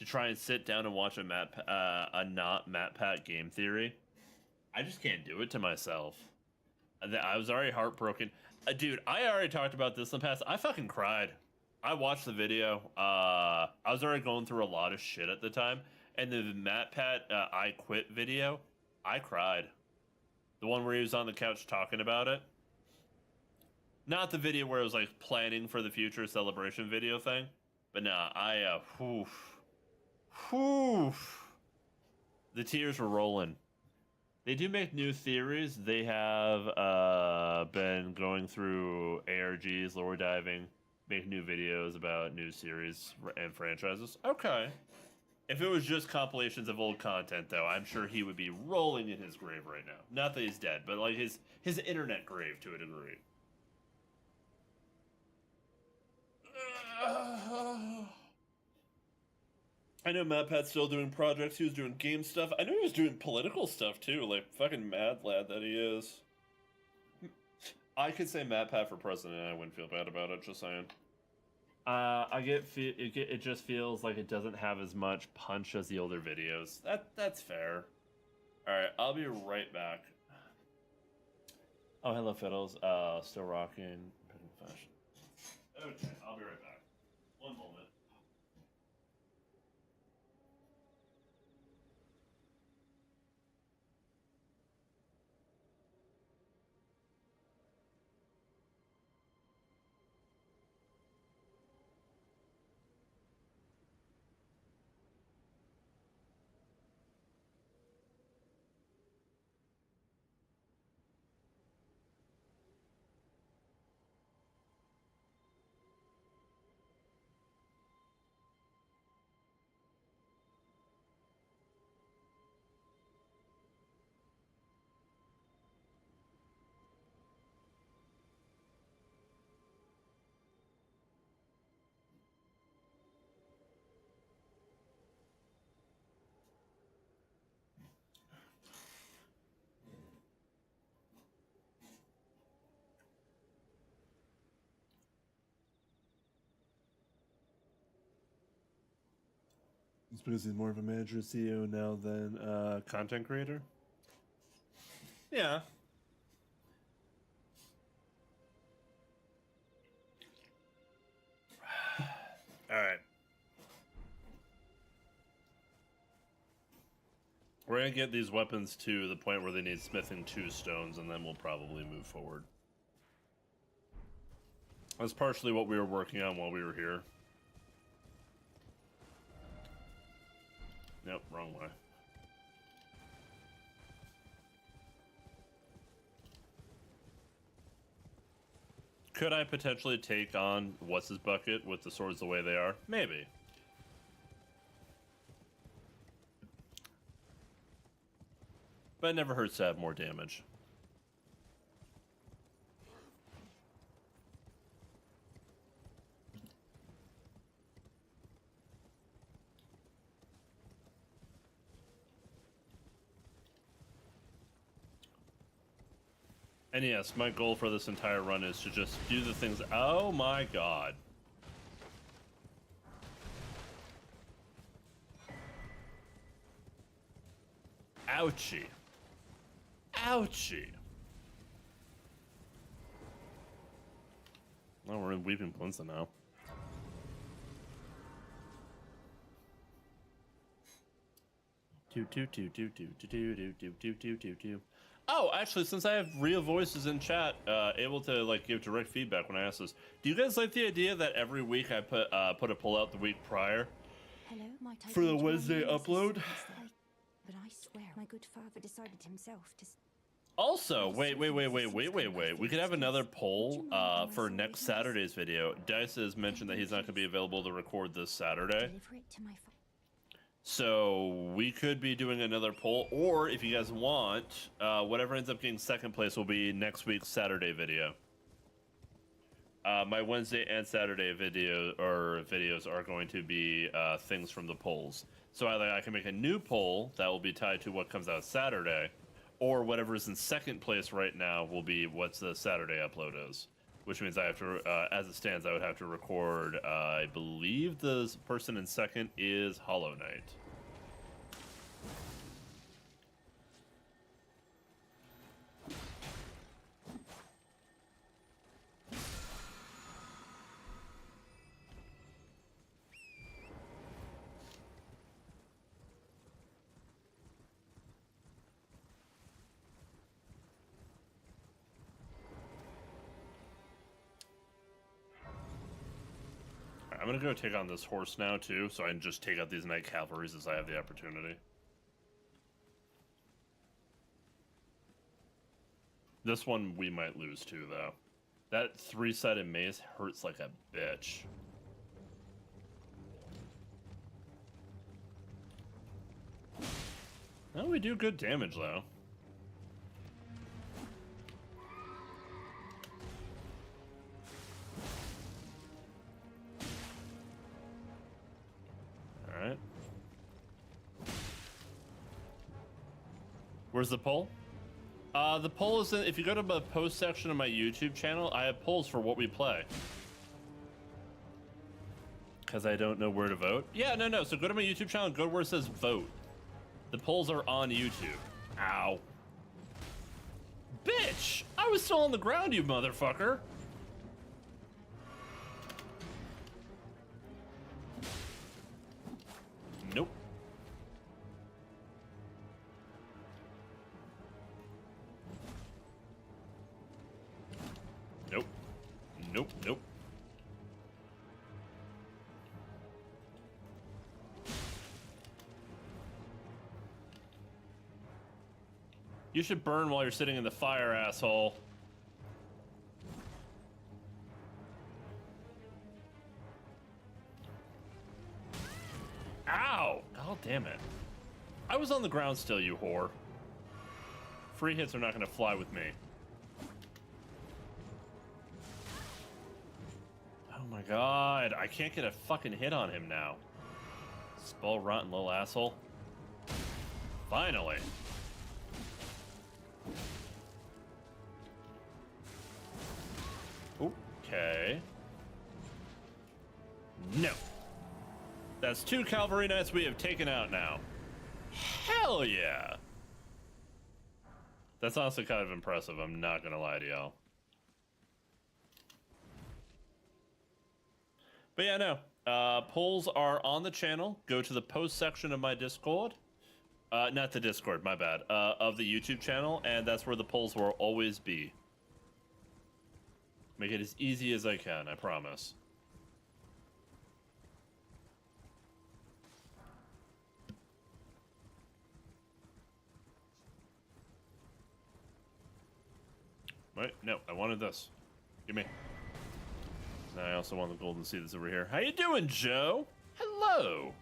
to try and sit down and watch a not MatPat game theory. I just can't do it to myself. I was already heartbroken. Dude, I already talked about this in the past. I fucking cried. I watched the video. I was already going through a lot of shit at the time. And the MatPat I Quit video, I cried. The one where he was on the couch talking about it. Not the video where it was like planning for the future celebration video thing. But nah, the tears were rolling. They do make new theories. They have been going through ARGs, lower diving, make new videos about new series and franchises. Okay. If it was just compilations of old content, though, I'm sure he would be rolling in his grave right now. Not that he's dead, but like his internet grave to a degree. I know MatPat's still doing projects. He was doing game stuff. I know he was doing political stuff too, like fucking mad lad that he is. I could say MatPat for president and I wouldn't feel bad about it, just saying. It just feels like it doesn't have as much punch as the older videos. That's fair. Alright, I'll be right back. Oh, hello Fiddles. Still rocking. Fashion. Okay, I'll be right back. One moment. It's because he's more of a manager CEO now than content creator? Yeah. Alright. We're gonna get these weapons to the point where they need smithing 2 stones, and then we'll probably move forward. That's partially what we were working on while we were here. Nope, wrong way. Could I potentially take on what's his bucket with the swords the way they are? Maybe. But it never hurts to have more damage. And yes, my goal for this entire run is to just do the things. Oh my god. Ouchie. Ouchie. Oh, we're in Weeping Plinza now. Oh, actually, since I have real voices in chat, able to like give direct feedback when I ask this, do you guys like the idea that every week I put a poll out the week prior for the Wednesday upload? But I swear, my good father decided himself to. Also, wait. We could have another poll for next Saturday's video. Dice has mentioned that he's not going to be available to record this Saturday. Deliver it to my So we could be doing another poll, or if you guys want, whatever ends up getting second place will be next week's Saturday video. My Wednesday and Saturday videos are going to be things from the polls. So either I can make a new poll that will be tied to what comes out Saturday, or whatever is in second place right now will be what the Saturday upload is, which means I have to, as it stands, I would have to record. I believe the person in second is Hollow Knight. I'm gonna go take on this horse now too, so I can just take out these Knight Cavalries as I have the opportunity. This one we might lose too, though. That 3-sided mace hurts like a bitch. Oh, we do good damage though. Alright. Where's the poll? The poll is in, if you go to the post section of my YouTube channel, I have polls for what we play. Because I don't know where to vote? Yeah, no. So go to my YouTube channel and go to where it says vote. The polls are on YouTube. Ow. Bitch! I was still on the ground, you motherfucker! Nope. Nope. Nope. You should burn while you're sitting in the fire, asshole. Ow! God damn it. I was on the ground still, you whore. Free hits are not gonna fly with me. Oh my god, I can't get a fucking hit on him now. Spell rotten little asshole. Finally. Okay. No. That's 2 cavalry knights we have taken out now. Hell yeah. That's honestly kind of impressive, I'm not gonna lie to y'all. But yeah, no. Polls are on the channel. Go to the post section of my Discord. Not the Discord, my bad. Of the YouTube channel, and that's where the polls will always be. Make it as easy as I can, I promise. Wait, no, I wanted this. Give me. And I also want the golden seed that's over here. How you doing, Joe? Hello.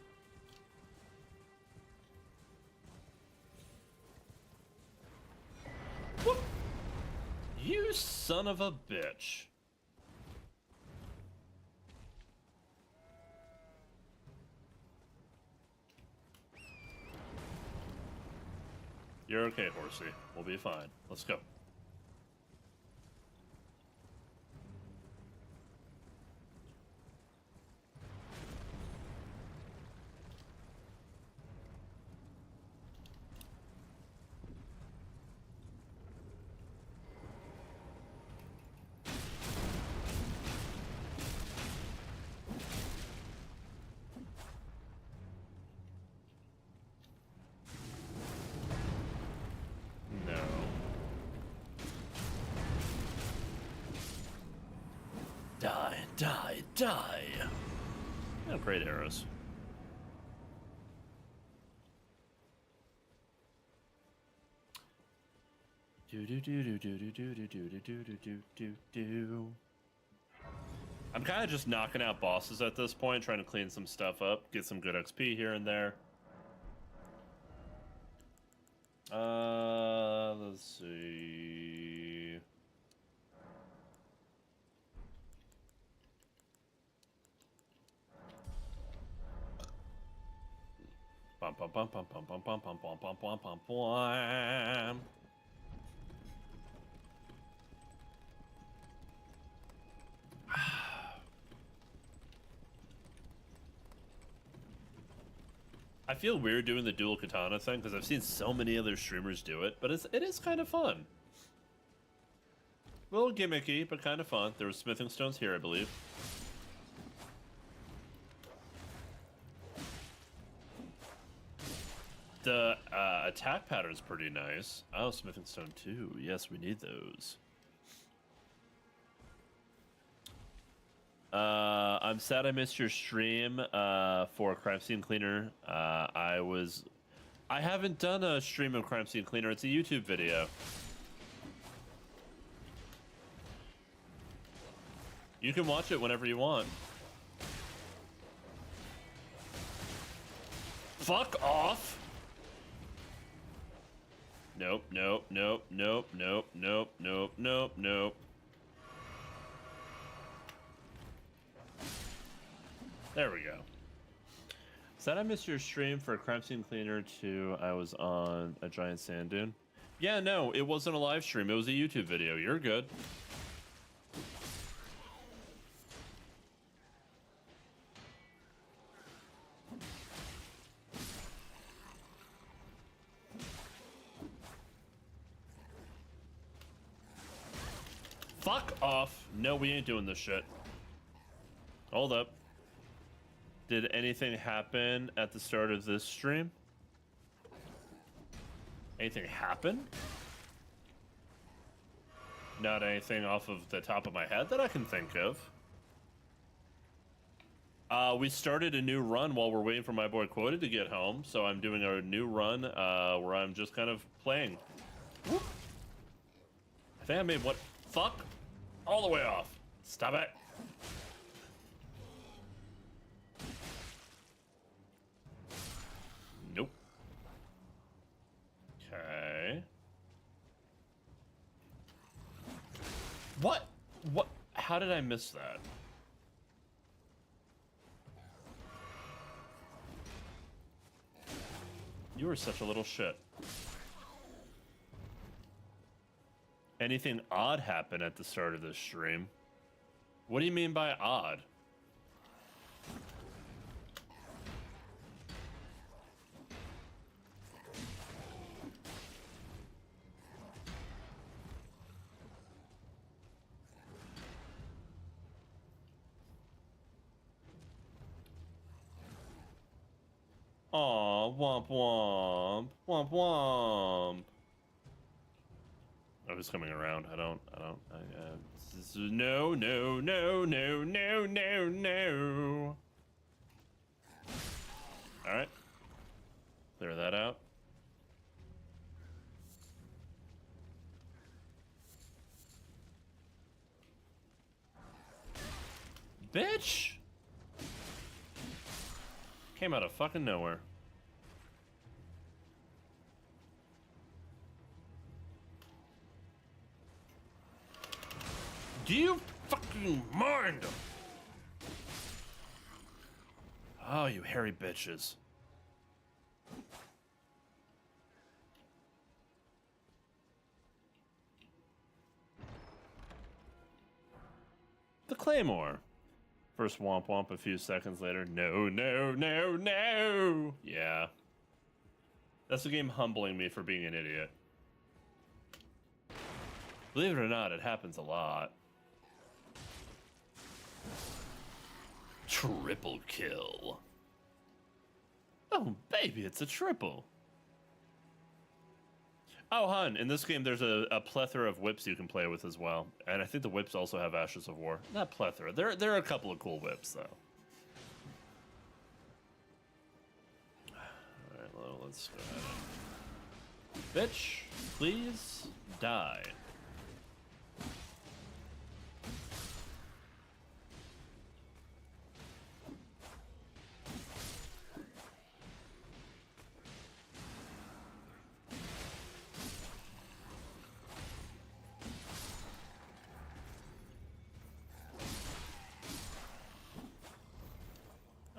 Whoop. You son of a bitch. You're okay, horsey. We'll be fine. Let's go. Die! Oh, great arrows. I'm kind of just knocking out bosses at this point, trying to clean some stuff up, get some good XP here and there. Let's see. Bum bum bum bum bum bum bum bum bum bum bum bum bum. I feel weird doing the dual katana thing because I've seen so many other streamers do it, but it is kind of fun. A little gimmicky, but kind of fun. There was smithing stones here, I believe. The attack pattern's pretty nice. Oh, smithing stone too. Yes, we need those. I'm sad I missed your stream for Crime Scene Cleaner. I haven't done a stream of Crime Scene Cleaner. It's a YouTube video. You can watch it whenever you want. Fuck off! Nope, nope, nope, nope, nope, nope, nope, nope, nope. There we go. Said I missed your stream for Crime Scene Cleaner 2. I was on a giant sand dune. Yeah, no, it wasn't a live stream. It was a YouTube video. You're good. Fuck off. No, we ain't doing this shit. Hold up. Did anything happen at the start of this stream? Anything happen? Not anything off of the top of my head that I can think of. We started a new run while we're waiting for my boy Quota to get home, so I'm doing a new run where I'm just kind of playing. Whoop. I think I made what? Fuck? All the way off. Stop it. Nope. Okay. What? What? How did I miss that? You are such a little shit. Anything odd happen at the start of this stream? What do you mean by odd? Aw, womp womp, womp womp. I was coming around. No, no, no, no, no, no, no. All right. Clear that out. Bitch! Came out of fucking nowhere. Do you fucking mind? Oh, you hairy bitches. The Claymore. First womp womp a few seconds later. No, no, no, no! Yeah. That's the game humbling me for being an idiot. Believe it or not, it happens a lot. Triple kill. Oh, baby, it's a triple. Oh, hun, in this game, there's a plethora of whips you can play with as well. And I think the whips also have Ashes of War. Not plethora. There are a couple of cool whips, though. Alright, well, let's go ahead and... Bitch, please die.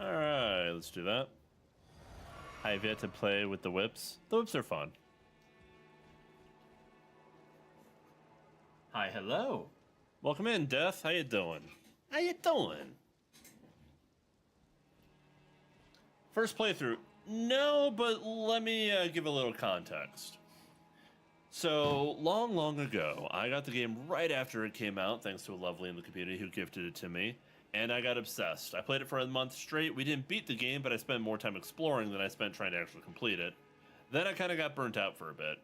Alright, let's do that. I have yet to play with the whips. The whips are fun. Hi, hello. Welcome in, Death. How you doing? How you doing? First playthrough. No, but let me give a little context. So, long ago, I got the game right after it came out, thanks to a lovely in the community who gifted it to me, and I got obsessed. I played it for a month straight. We didn't beat the game, but I spent more time exploring than I spent trying to actually complete it. Then I kind of got burnt out for a bit.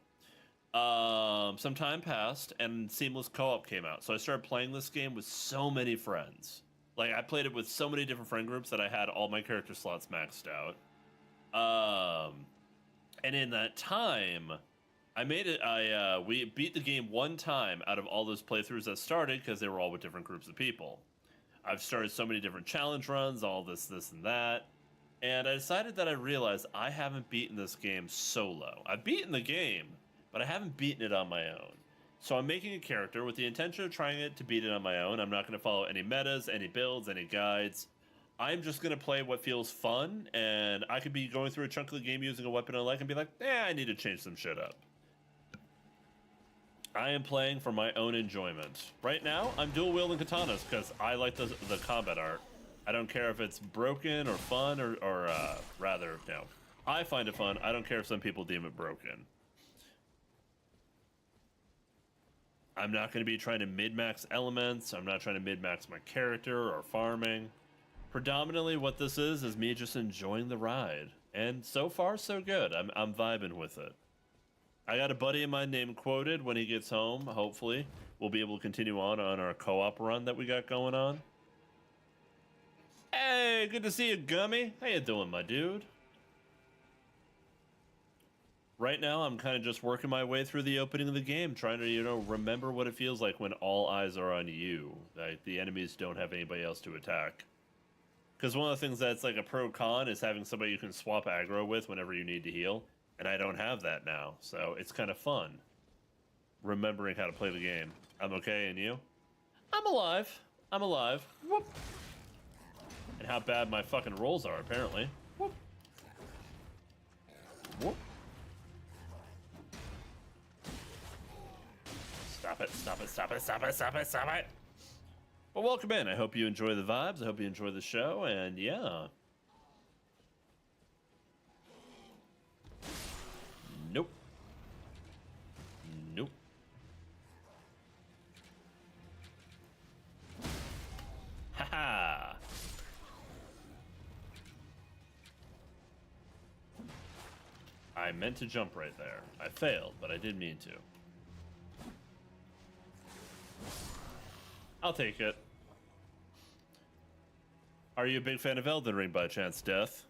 Some time passed, and Seamless Co-op came out, so I started playing this game with so many friends. Like, I played it with so many different friend groups that I had all my character slots maxed out. And in that time, we beat the game one time out of all those playthroughs that started because they were all with different groups of people. I've started so many different challenge runs, all this, and that. And I decided that I realized I haven't beaten this game solo. I've beaten the game, but I haven't beaten it on my own. So I'm making a character with the intention of trying to beat it on my own. I'm not going to follow any metas, any builds, any guides. I'm just going to play what feels fun, and I could be going through a chunk of the game using a weapon I like and be like, I need to change some shit up. I am playing for my own enjoyment. Right now, I'm dual wielding katanas because I like the combat art. I don't care if it's broken or fun or rather, no. I find it fun. I don't care if some people deem it broken. I'm not going to be trying to min-max elements. I'm not trying to min-max my character or farming. Predominantly what this is me just enjoying the ride. And so far, so good. I'm vibing with it. I got a buddy of mine named Quoted. When he gets home, hopefully, we'll be able to continue on our co-op run that we got going on. Hey, good to see you, Gummy. How you doing, my dude? Right now, I'm kind of just working my way through the opening of the game, trying to, remember what it feels like when all eyes are on you. Like, the enemies don't have anybody else to attack. Because one of the things that's like a pro-con is having somebody you can swap aggro with whenever you need to heal. And I don't have that now, so it's kind of fun. Remembering how to play the game. I'm okay, and you? I'm alive. I'm alive. Whoop. And how bad my fucking rolls are, apparently. Whoop. Whoop. Stop it, stop it, stop it, stop it, stop it, stop it! Well, welcome in. I hope you enjoy the vibes. I hope you enjoy the show, and yeah. Nope. Nope. Haha. I meant to jump right there. I failed, but I did mean to. I'll take it. Are you a big fan of Elden Ring by chance, Death?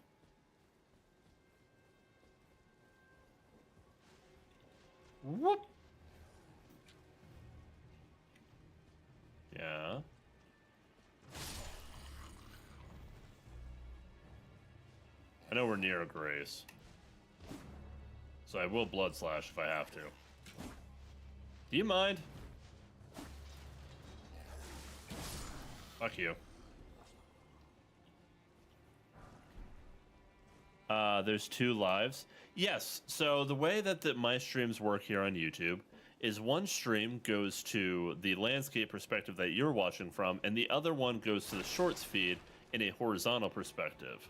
Whoop. Yeah. I know we're near a grace. So I will blood slash if I have to. Do you mind? Fuck you. There's 2 lives. Yes, so the way that my streams work here on YouTube is one stream goes to the landscape perspective that you're watching from, and the other one goes to the shorts feed in a horizontal perspective.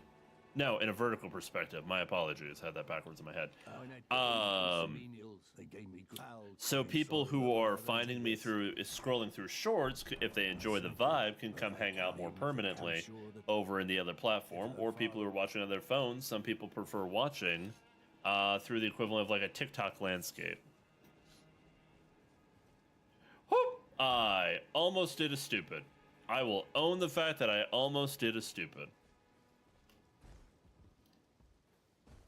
No, in a vertical perspective. My apologies. I had that backwards in my head. So people who are finding me through scrolling through shorts, if they enjoy the vibe, can come hang out more permanently over in the other platform. Or people who are watching on their phones, some people prefer watching through the equivalent of like a TikTok landscape. Whoop! I almost did a stupid. I will own the fact that I almost did a stupid.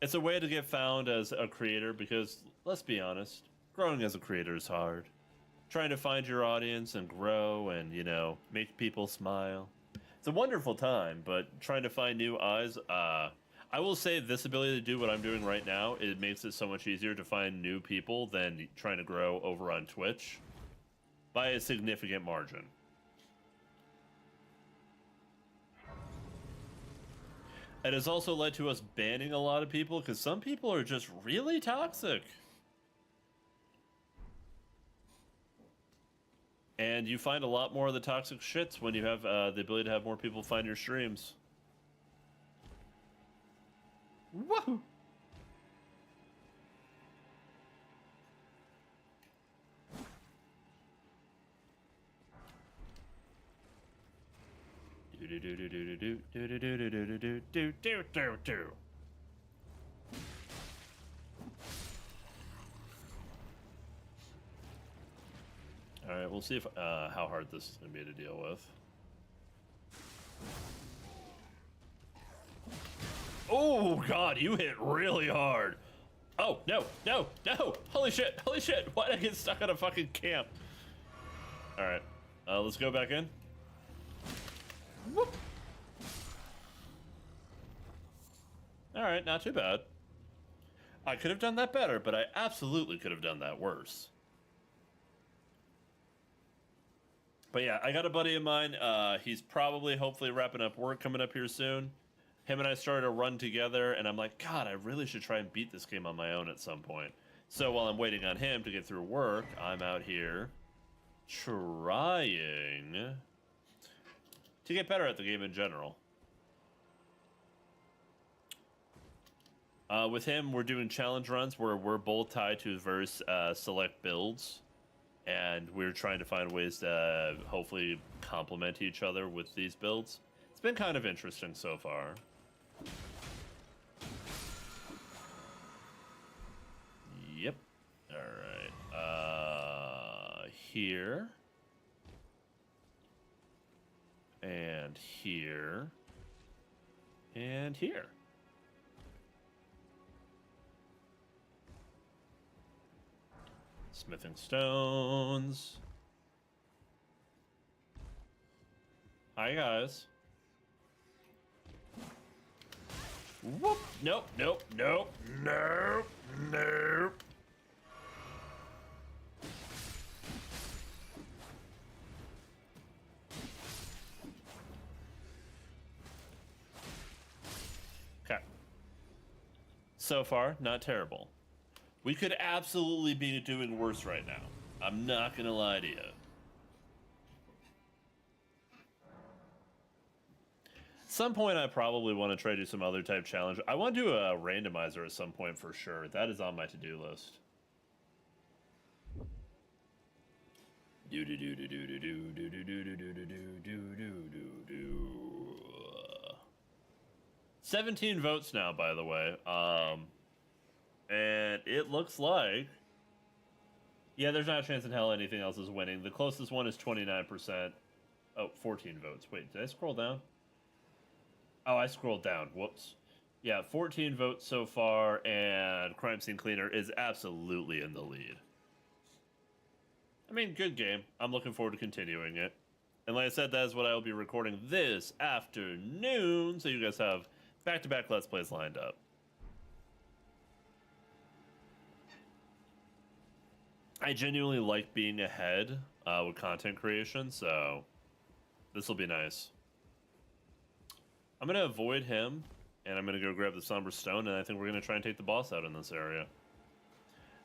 It's a way to get found as a creator because, let's be honest, growing as a creator is hard. Trying to find your audience and grow and, make people smile. It's a wonderful time, but trying to find new eyes, I will say this ability to do what I'm doing right now, it makes it so much easier to find new people than trying to grow over on Twitch by a significant margin. It has also led to us banning a lot of people because some people are just really toxic. And you find a lot more of the toxic shits when you have the ability to have more people find your streams. Woohoo! Do do do do do do do do do do do do do do do do. All right, we'll see if how hard this is going to be to deal with. Oh God, you hit really hard. Oh no, no, no! Holy shit! Holy shit! Why did I get stuck on a fucking camp? All right, let's go back in. Whoop. All right, not too bad. I could have done that better, but I absolutely could have done that worse. But yeah, I got a buddy of mine. He's probably, hopefully, wrapping up work coming up here soon. Him and I started a run together, and I'm like, God, I really should try and beat this game on my own at some point. So while I'm waiting on him to get through work, I'm out here trying to get better at the game in general. With him, we're doing challenge runs where we're both tied to various select builds, and we're trying to find ways to hopefully complement each other with these builds. It's been kind of interesting so far. Yep. All right. Here. And here. And here. Smithing stones. Hi, guys. Whoop. Nope, nope, nope, nope, nope. Okay. So far, not terrible. We could absolutely be doing worse right now. I'm not gonna lie to you. At some point, I probably want to try to do some other type challenge. I want to do a randomizer at some point for sure. That is on my to-do list. Do do do do do do do do do do do do do do do do. 17 votes now, by the way. And it looks like, yeah, there's not a chance in hell anything else is winning. The closest one is 29%. Oh, 14 votes. Wait, did I scroll down? Oh, I scrolled down. Whoops. Yeah, 14 votes so far, and Crime Scene Cleaner is absolutely in the lead. I mean, good game. I'm looking forward to continuing it. And like I said, that is what I will be recording this afternoon, so you guys have back-to-back Let's Plays lined up. I genuinely like being ahead with content creation, so this will be nice. I'm going to avoid him, and I'm going to go grab the Somber Stone, and I think we're going to try and take the boss out in this area.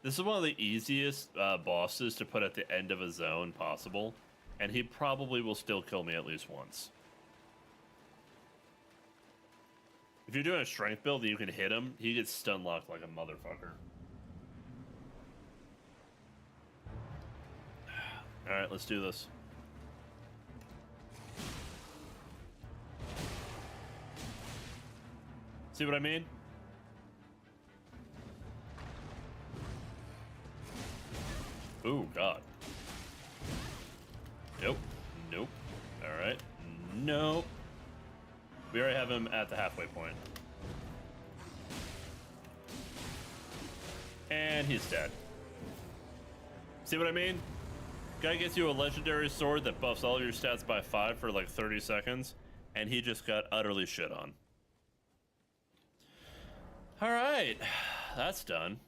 This is one of the easiest bosses to put at the end of a zone possible, and he probably will still kill me at least once. If you're doing a strength build and you can hit him, he gets stun locked like a motherfucker. Alright, let's do this. See what I mean? Ooh, God. Nope. Nope. Alright. Nope. We already have him at the halfway point. And he's dead. See what I mean? Guy gets you a legendary sword that buffs all your stats by 5 for like 30 seconds, and he just got utterly shit on. Alright, that's done.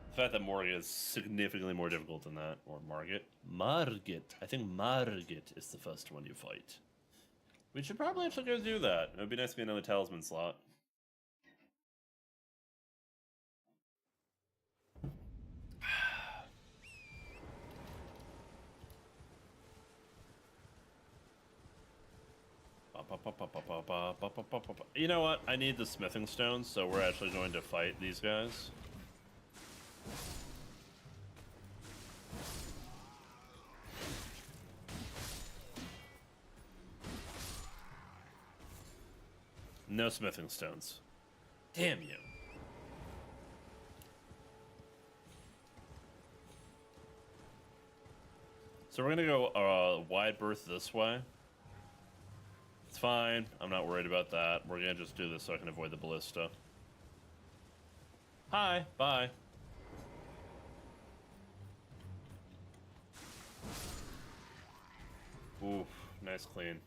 The fact that Morgan is significantly more difficult than that, or Margit. Margit. I think Margit is the first one you fight. We should probably actually go do that. It would be nice to get another talisman slot. You know what? I need the smithing stones, so we're actually going to fight these guys. No smithing stones. Damn you. So we're gonna go wide berth this way. It's fine. I'm not worried about that. We're gonna just do this so I can avoid the ballista. Hi. Bye. Ooh, nice clean.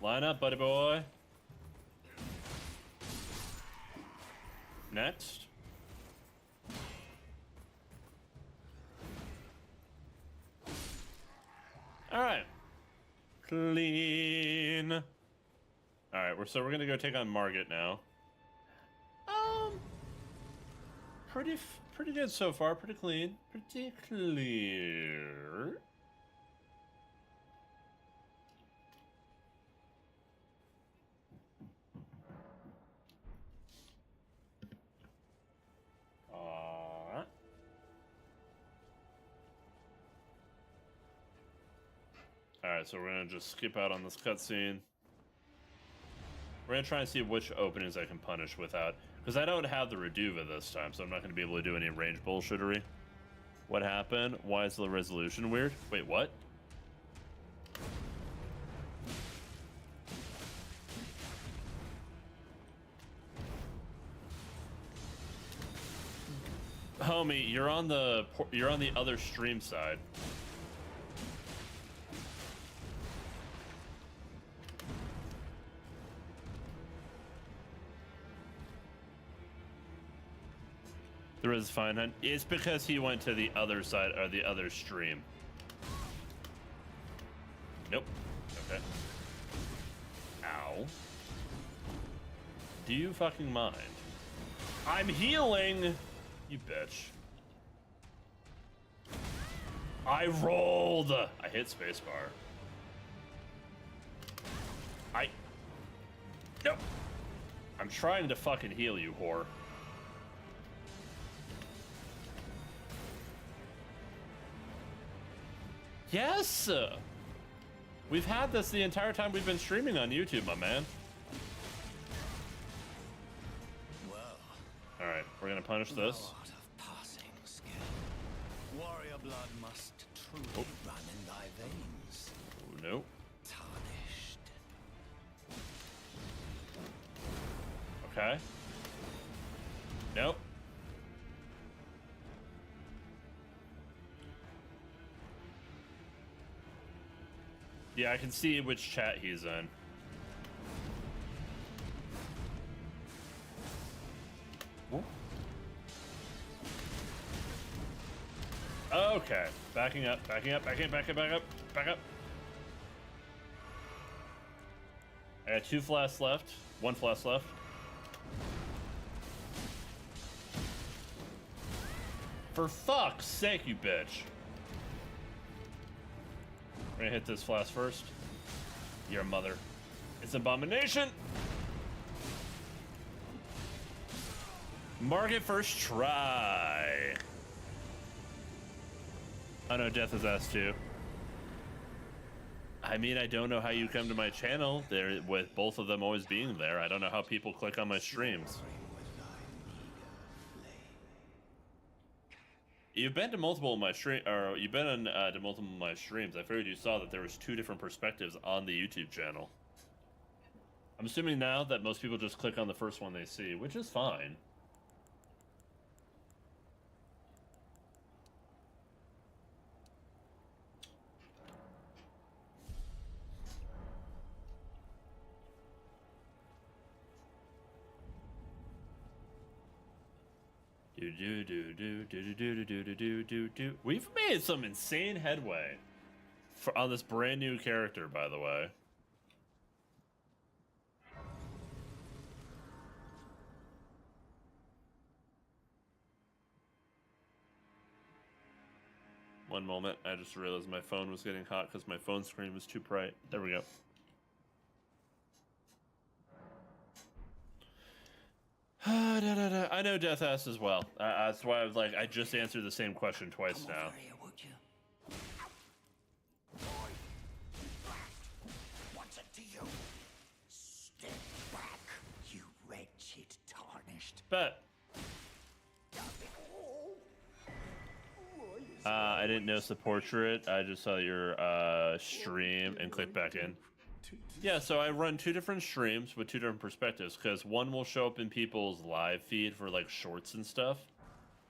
Line up, buddy boy. Next. Alright. Clean. Alright, so we're gonna go take on Margit now. Pretty good so far. Pretty clean. Pretty clear. Alright, so we're gonna just skip out on this cutscene. We're gonna try and see which openings I can punish without, because I don't have the Reduva this time, so I'm not gonna be able to do any range bullshittery. What happened? Why is the resolution weird? Wait, what? Homie, you're on the other stream side. The Riz is fine, hun. It's because he went to the other side, or the other stream. Nope. Okay. Ow. Do you fucking mind? I'm healing! You bitch. I rolled! I hit spacebar. Nope! I'm trying to fucking heal you, whore. Yes! We've had this the entire time we've been streaming on YouTube, my man. Well, alright, we're gonna punish this. thou art of passing skill. Warrior blood must truly run in thy veins. Oh, nope. Tarnished. Okay. Nope. Yeah, I can see which chat he's in. Okay, backing up, back up. I got 2 flasks left, 1 flask left. For fuck's sake, you bitch. We're gonna hit this flask first. Your mother. It's abomination. Margit first try. Oh no, death is asked too. I mean, I don't know how you come to my channel there with both of them always being there. I don't know how people click on my streams. You've been to multiple of my stream, or you've been on, to multiple of my streams. I figured you saw that there was 2 different perspectives on the YouTube channel. I'm assuming now that most people just click on the first one they see, which is fine. We've made some insane headway on this brand new character, by the way. One moment. I just realized my phone was getting hot because my phone screen was too bright. There we go. I know Death asked as well. That's why I was like, I just answered the same question twice now. Here, would you? What's it to you? Step back, you wretched tarnished. Bet. I didn't notice the portrait. I just saw your stream and clicked back in. Yeah, so I run 2 different streams with 2 different perspectives, because one will show up in people's live feed for like shorts and stuff.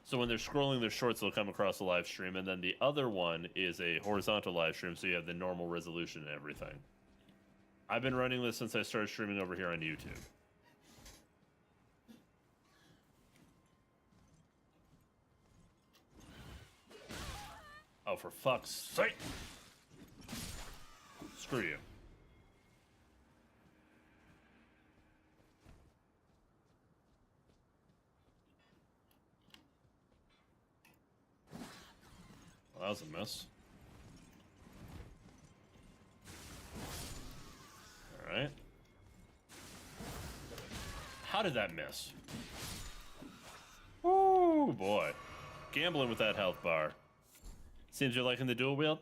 So when they're scrolling their shorts, they'll come across the live stream, and then the other one is a horizontal live stream, so you have the normal resolution and everything. I've been running this since I started streaming over here on YouTube. Oh, for fuck's sake! Screw you. Well, that was a miss. Alright. How did that miss? Ooh, boy. Gambling with that health bar. Seems you're liking the dual wield?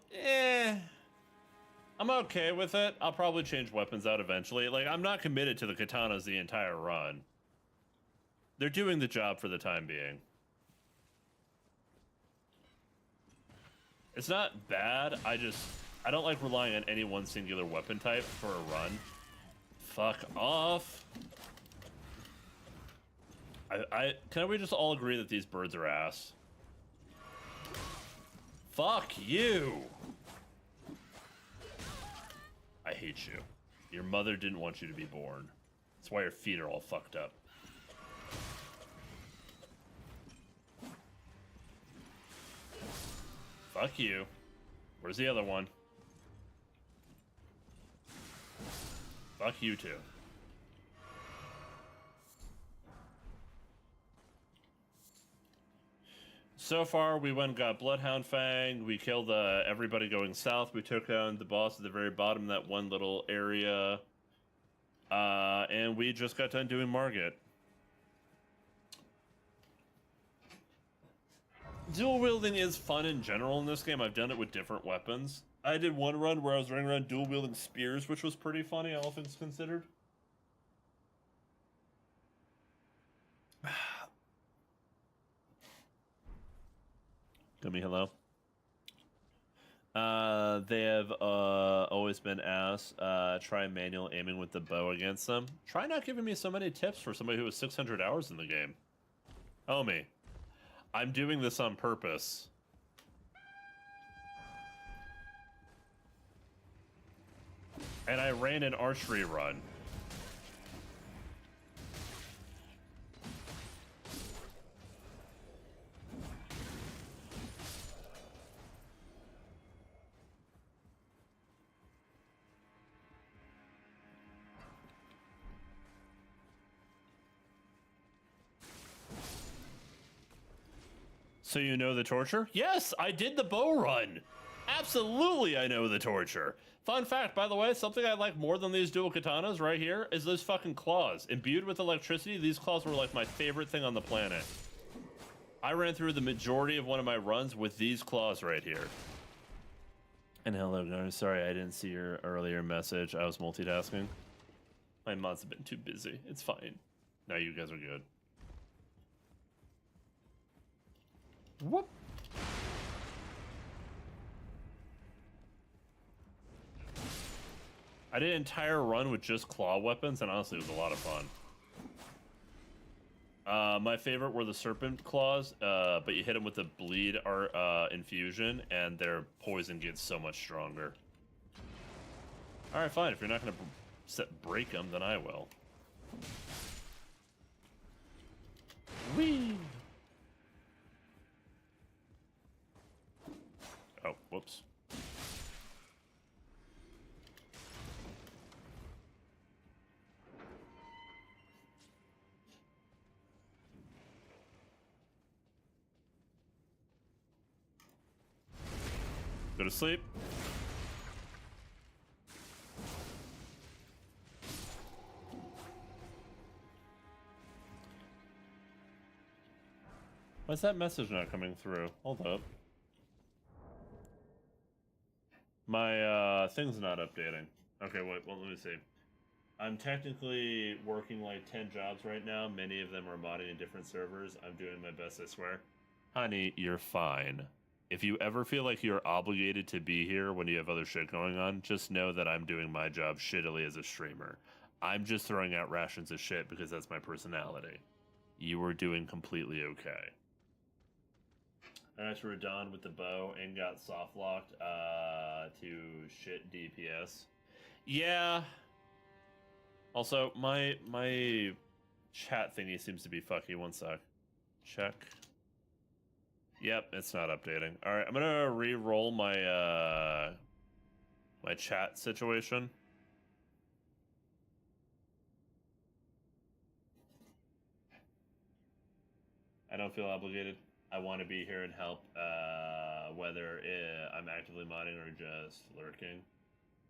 I'm okay with it. I'll probably change weapons out eventually. Like, I'm not committed to the katanas the entire run. They're doing the job for the time being. It's not bad. I don't like relying on any one singular weapon type for a run. Fuck off. Can we just all agree that these birds are ass? Fuck you! I hate you. Your mother didn't want you to be born. That's why your feet are all fucked up. Fuck you. Where's the other one? Fuck you too. So far, we went and got Bloodhound Fang. We killed everybody going south. We took down the boss at the very bottom of that one little area. And we just got done doing Margit. Dual wielding is fun in general in this game. I've done it with different weapons. I did one run where I was running around dual wielding spears, which was pretty funny, all things considered. Gummy, hello. They have always been asked, try manual aiming with the bow against them. Try not giving me so many tips for somebody who has 600 hours in the game. Homie, I'm doing this on purpose. And I ran an archery run. So you know the torture? Yes, I did the bow run. Absolutely, I know the torture. Fun fact, by the way, something I like more than these dual katanas right here is those fucking claws. Imbued with electricity, these claws were like my favorite thing on the planet. I ran through the majority of one of my runs with these claws right here. And hello, guys. Sorry I didn't see your earlier message. I was multitasking. My mods have been too busy. It's fine. Now you guys are good. Whoop. I did an entire run with just claw weapons, and honestly, it was a lot of fun. My favorite were the serpent claws, but you hit them with the bleed infusion, and their poison gets so much stronger. All right, fine. If you're not going to break them, then I will. Whee! Oh, whoops. Go to sleep. Why's that message not coming through? Hold up. My thing's not updating. Okay, wait, well, let me see. I'm technically working like 10 jobs right now. Many of them are modding in different servers. I'm doing my best, I swear. Honey, you're fine. If you ever feel like you're obligated to be here when you have other shit going on, just know that I'm doing my job shittily as a streamer. I'm just throwing out rations of shit because that's my personality. You are doing completely okay. I threw Dawn with the bow and got soft locked to shit DPS. Yeah. Also, my chat thingy seems to be fucky. One sec. Check. Yep, it's not updating. All right, I'm gonna re-roll my my chat situation. I don't feel obligated. I want to be here and help, whether I'm actively modding or just lurking.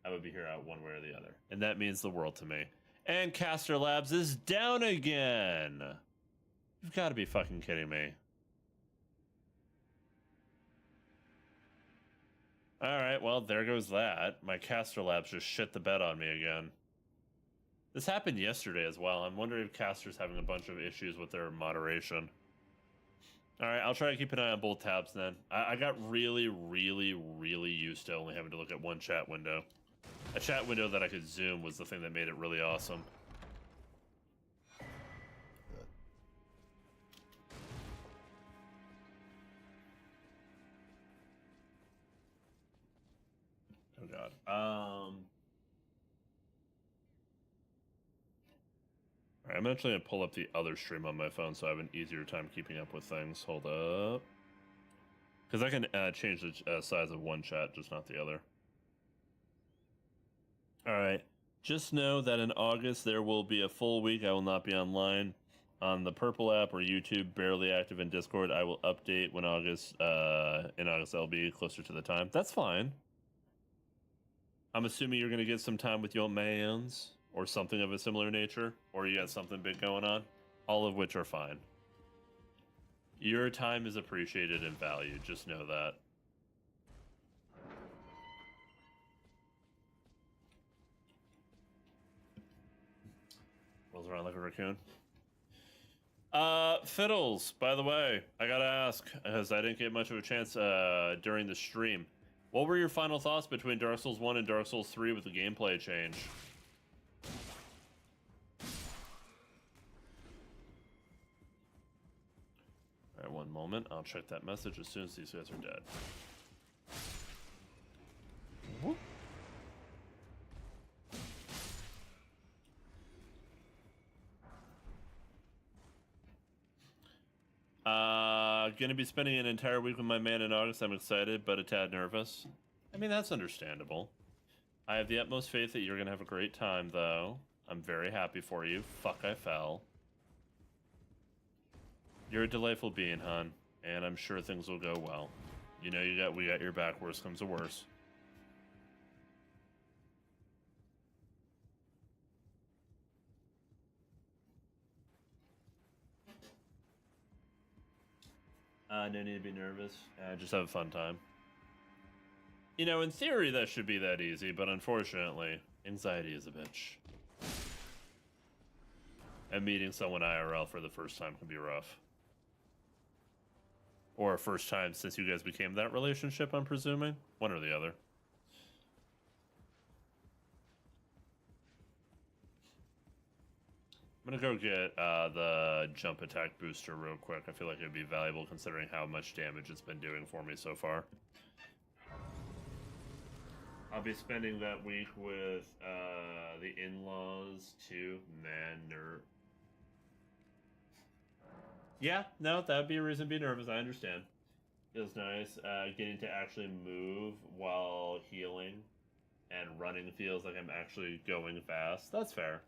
I would be here out one way or the other. And that means the world to me. And Caster Labs is down again! You've got to be fucking kidding me. Alright, well, there goes that. My Caster Labs just shit the bed on me again. This happened yesterday as well. I'm wondering if Caster's having a bunch of issues with their moderation. Alright, I'll try to keep an eye on both tabs then. I got really, really, really used to only having to look at one chat window. A chat window that I could zoom was the thing that made it really awesome. Oh god. Alright, I'm actually gonna pull up the other stream on my phone so I have an easier time keeping up with things. Hold up. Because I can change the size of one chat, just not the other. Alright. Just know that in August there will be a full week I will not be online on the Purple app or YouTube, barely active in Discord. I will update when August, in August I'll be closer to the time. That's fine. I'm assuming you're going to get some time with your mans or something of a similar nature, or you got something big going on, all of which are fine. Your time is appreciated and valued, just know that. Rolls around like a raccoon. Fiddles, by the way, I gotta ask, because I didn't get much of a chance during the stream. What were your final thoughts between Dark Souls 1 and Dark Souls 3 with the gameplay change? Alright, one moment. I'll check that message as soon as these guys are dead. Whoop. Gonna be spending an entire week with my man in August. I'm excited, but a tad nervous. I mean, that's understandable. I have the utmost faith that you're gonna have a great time, though. I'm very happy for you. Fuck, I fell. You're a delightful being, hon, and I'm sure things will go well. You know, we got your back. Worst comes to worst. No need to be nervous. Just have a fun time. You know, in theory, that should be that easy, but unfortunately, anxiety is a bitch. And meeting someone IRL for the first time can be rough. Or first time since you guys became that relationship, I'm presuming? One or the other. I'm gonna go get the jump attack booster real quick. I feel like it'd be valuable considering how much damage it's been doing for me so far. I'll be spending that week with the in-laws too. Man, yeah, no, that would be a reason to be nervous. I understand. Feels nice. Getting to actually move while healing and running feels like I'm actually going fast. That's fair.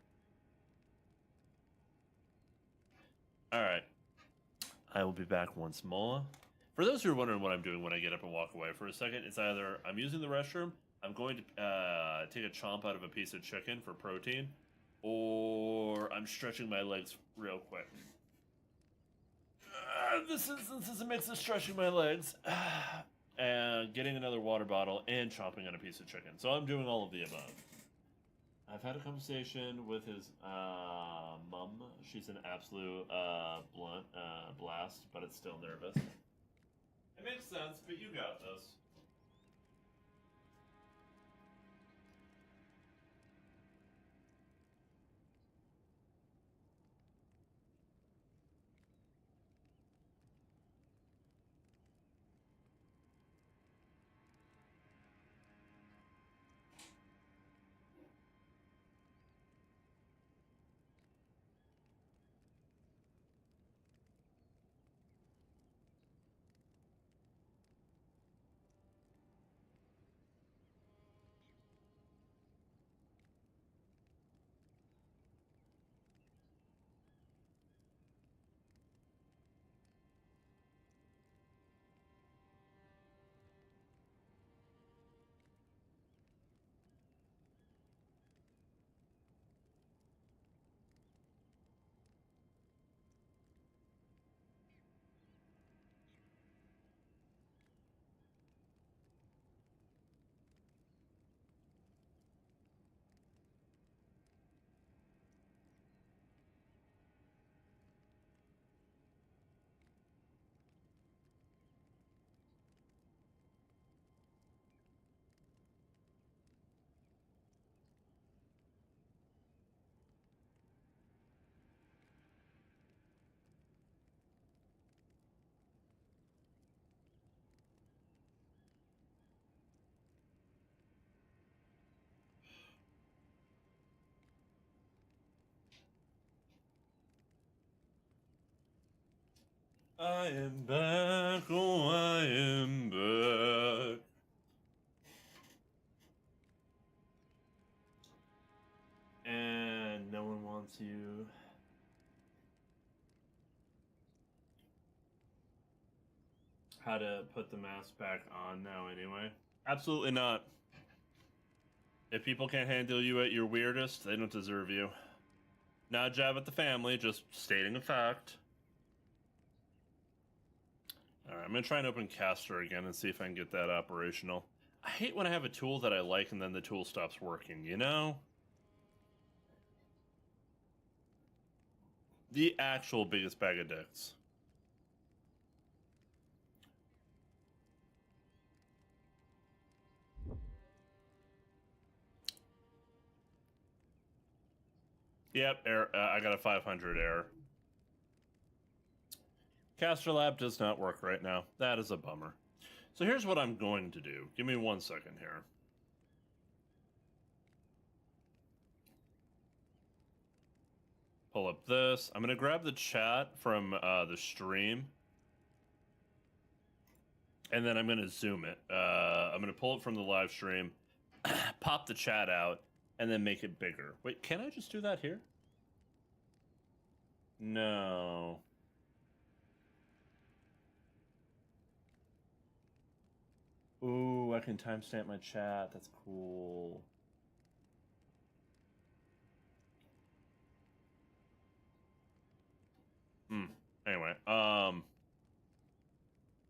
Alright. I will be back once more. For those who are wondering what I'm doing when I get up and walk away for a second, it's either I'm using the restroom, I'm going to take a chomp out of a piece of chicken for protein, or I'm stretching my legs real quick. This is a mix of stretching my legs and getting another water bottle and chomping on a piece of chicken. So I'm doing all of the above. I've had a conversation with his mum. She's an absolute blast, but it's still nervous. It makes sense, but you got this. I am back, oh, I am back. And no one wants you. How to put the mask back on now, anyway? Absolutely not. If people can't handle you at your weirdest, they don't deserve you. Not a jab at the family, just stating a fact. Alright, I'm gonna try and open Caster again and see if I can get that operational. I hate when I have a tool that I like and then the tool stops working, you know? The actual biggest bag of dicks. Yep, error, I got a 500 error. Caster Lab does not work right now. That is a bummer. So here's what I'm going to do. Give me 1 second here. Pull up this. I'm going to grab the chat from the stream. And then I'm going to zoom it. I'm going to pull it from the live stream, pop the chat out, and then make it bigger. Wait, can I just do that here? No. Ooh, I can timestamp my chat. That's cool. Anyway,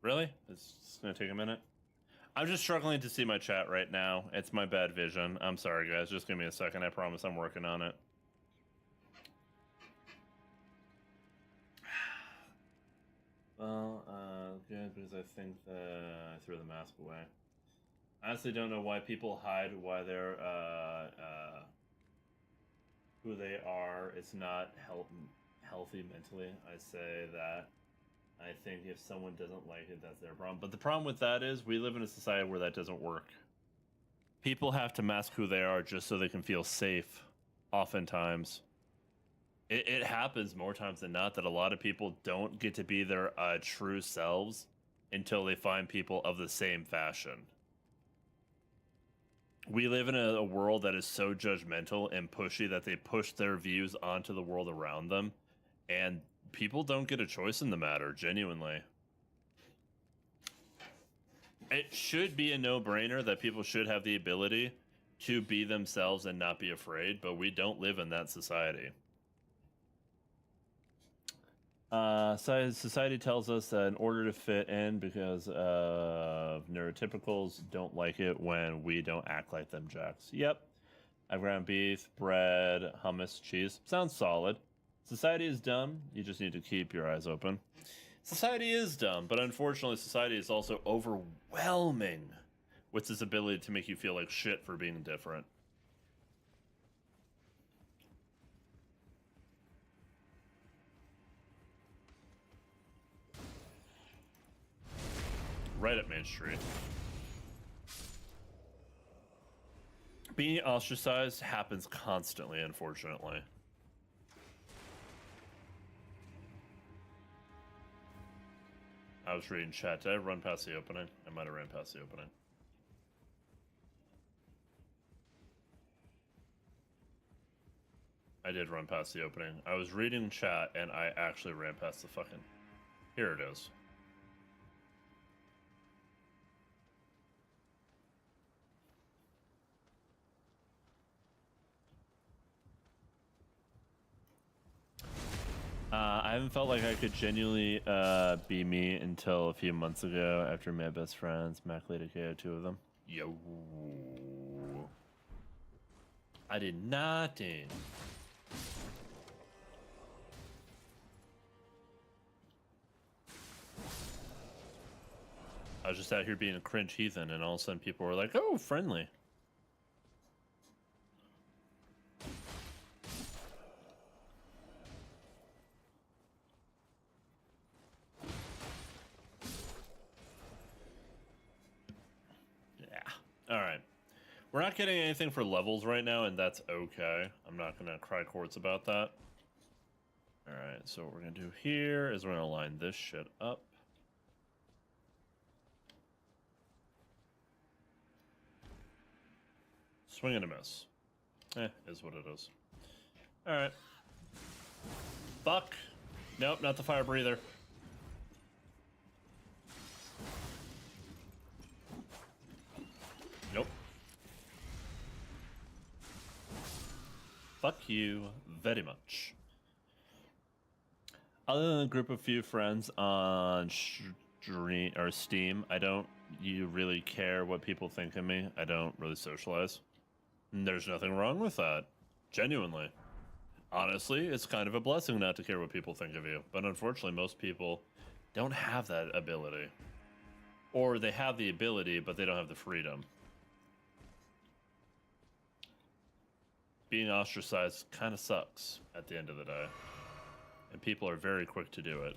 really? It's gonna take a minute? I'm just struggling to see my chat right now. It's my bad vision. I'm sorry, guys. Just give me a second. I promise I'm working on it. Well, good, because I think I threw the mask away. I honestly don't know why people hide why they're, who they are. It's not healthy mentally. I say that. I think if someone doesn't like it, that's their problem. But the problem with that is we live in a society where that doesn't work. People have to mask who they are just so they can feel safe, oftentimes. It happens more times than not that a lot of people don't get to be their true selves until they find people of the same fashion. We live in a world that is so judgmental and pushy that they push their views onto the world around them, and people don't get a choice in the matter, genuinely. It should be a no-brainer that people should have the ability to be themselves and not be afraid, but we don't live in that society. Society tells us that in order to fit in, because of neurotypicals don't like it when we don't act like them jacks. Yep. I've ground beef, bread, hummus, cheese. Sounds solid. Society is dumb. You just need to keep your eyes open. Society is dumb, but unfortunately society is also overwhelming with its ability to make you feel like shit for being different. Right at Main Street. Being ostracized happens constantly, unfortunately. I was reading chat. Did I run past the opening? I might have ran past the opening. I did run past the opening. I was reading chat and I actually ran past the fucking... Here it is. I haven't felt like I could genuinely be me until a few months ago after my best friends, Mac Lady KO, two of them. Yo. I did not. I was just out here being a cringe heathen, and all of a sudden people were like, oh, friendly. All right. We're not getting anything for levels right now, and that's okay. I'm not going to cry quartz about that. All right, so what we're going to do here is we're going to line this shit up. Swing and a miss. Is what it is. All right. Fuck. Nope, not the fire breather. Nope. Fuck you very much. Other than a group of few friends on Stream or Steam, I don't really care what people think of me. I don't really socialize. And there's nothing wrong with that. Genuinely. Honestly, it's kind of a blessing not to care what people think of you. But unfortunately, most people don't have that ability. Or they have the ability, but they don't have the freedom. Being ostracized kind of sucks at the end of the day. And people are very quick to do it.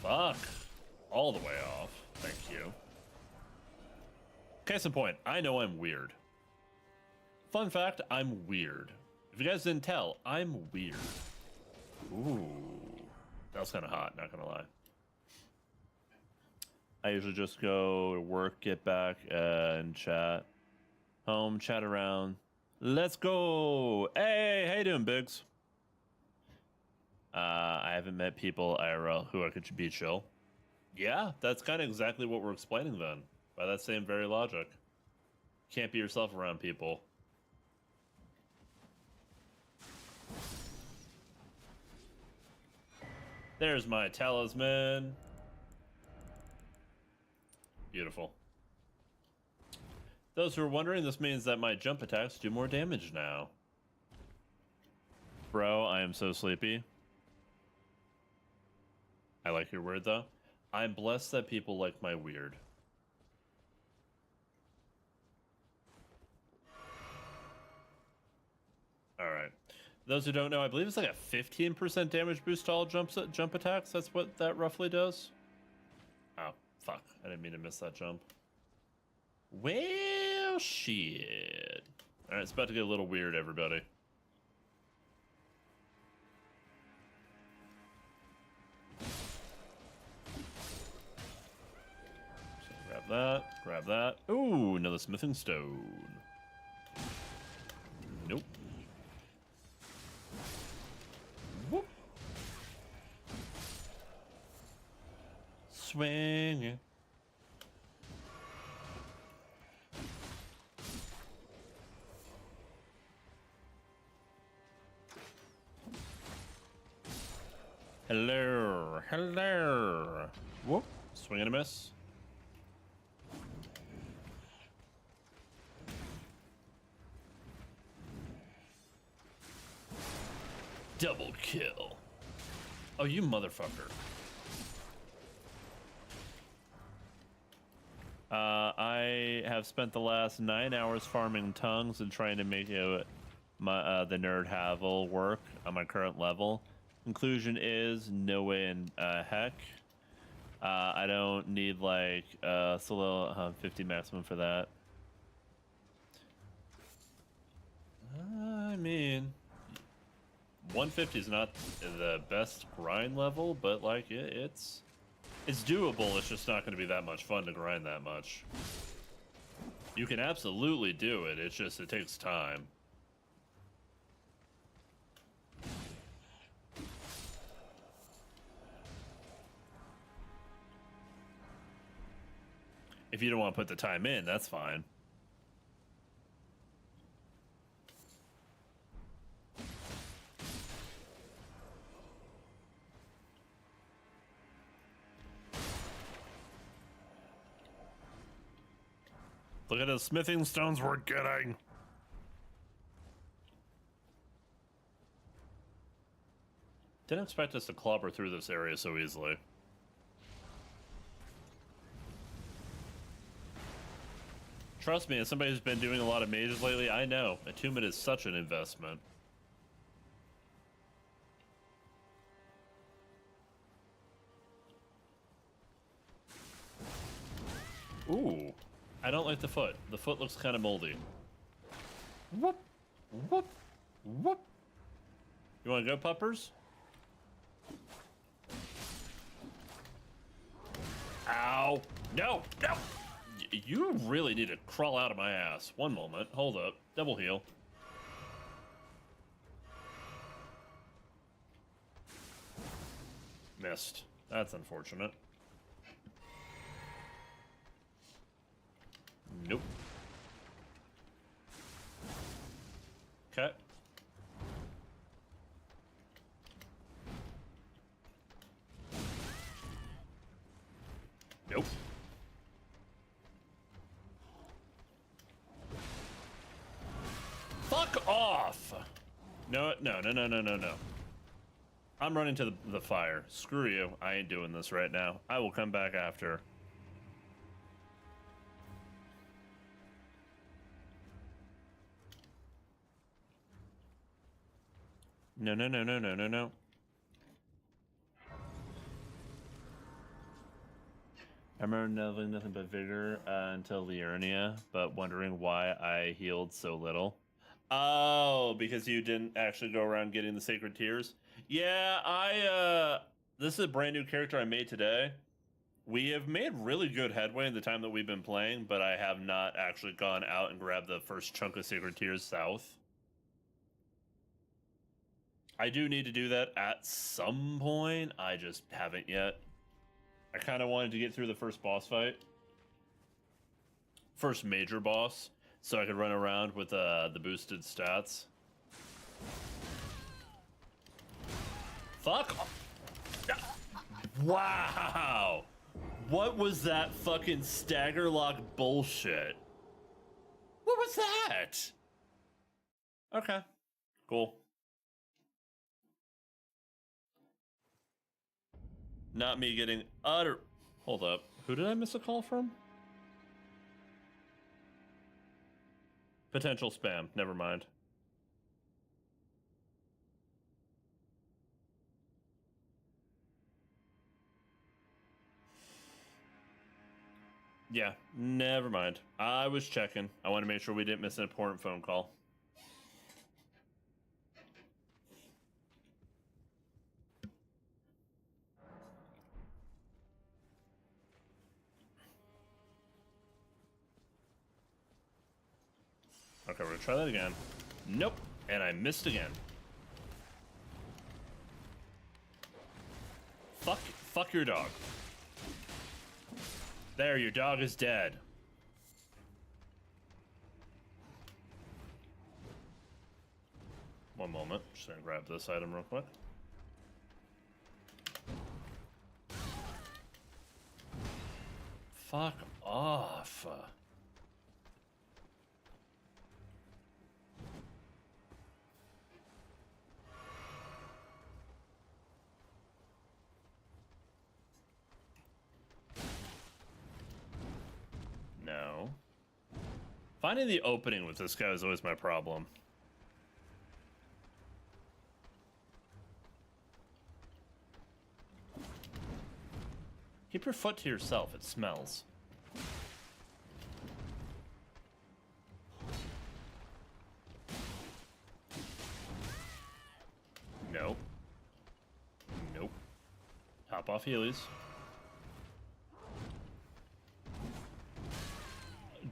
Fuck. All the way off. Thank you. Case in point, I know I'm weird. Fun fact, I'm weird. If you guys didn't tell, I'm weird. Ooh. That was kind of hot, not gonna lie. I usually just go to work, get back, and chat. Home, chat around. Let's go! Hey, how you doing, Biggs? I haven't met people IRL who I could be chill. Yeah, that's kind of exactly what we're explaining then. By that same very logic. Can't be yourself around people. There's my talisman. Beautiful. Those who are wondering, this means that my jump attacks do more damage now. Bro, I am so sleepy. I like your word, though. I'm blessed that people like my weird. Alright. Those who don't know, I believe it's like a 15% damage boost to all jump attacks. That's what that roughly does. Oh, fuck. I didn't mean to miss that jump. Well, shit. Alright, it's about to get a little weird, everybody. So grab that, grab that. Ooh, another smithing stone. Nope. swinging. Hello, hello. Whoop, swing and a miss. Double kill. Oh, you motherfucker. I have spent the last 9 hours farming tongues and trying to make the nerd Havel work on my current level. Conclusion is no way in heck. I don't need like solo 50 maximum for that. I mean, 150 is not the best grind level, but like it's doable. It's just not going to be that much fun to grind that much. You can absolutely do it. It's just it takes time. If you don't want to put the time in, that's fine. Look at the smithing stones we're getting. Didn't expect us to clobber through this area so easily. Trust me, as somebody who's been doing a lot of mages lately, I know. Attunement is such an investment. Ooh. I don't like the foot. The foot looks kind of moldy. Whoop. Whoop. Whoop. You want to go, puppers? Ow. No. No. You really need to crawl out of my ass. One moment. Hold up. Double heal. Missed. That's unfortunate. Nope. Okay. Nope. Fuck off! No, no, no, no, no, no, no. I'm running to the fire. Screw you. I ain't doing this right now. I will come back after. No, no, no, no, no, no, no. I remember having nothing but vigor until Liurnia, but wondering why I healed so little. Oh, because you didn't actually go around getting the sacred tears? Yeah, this is a brand new character I made today. We have made really good headway in the time that we've been playing, but I have not actually gone out and grabbed the first chunk of sacred tears south. I do need to do that at some point. I just haven't yet. I kind of wanted to get through the first boss fight. First major boss. So I could run around with the boosted stats. Fuck! Wow! What was that fucking stagger lock bullshit? What was that? Okay. Cool. Not me getting utter... Hold up. Who did I miss a call from? Potential spam. Never mind. Yeah, never mind. I was checking. I want to make sure we didn't miss an important phone call. Okay, we're gonna try that again. Nope, and I missed again. Fuck your dog. There, your dog is dead. One moment. Just gonna grab this item real quick. Fuck off. No. Finding the opening with this guy is always my problem. Keep your foot to yourself, it smells. Nope. Nope. Hop off Heelys.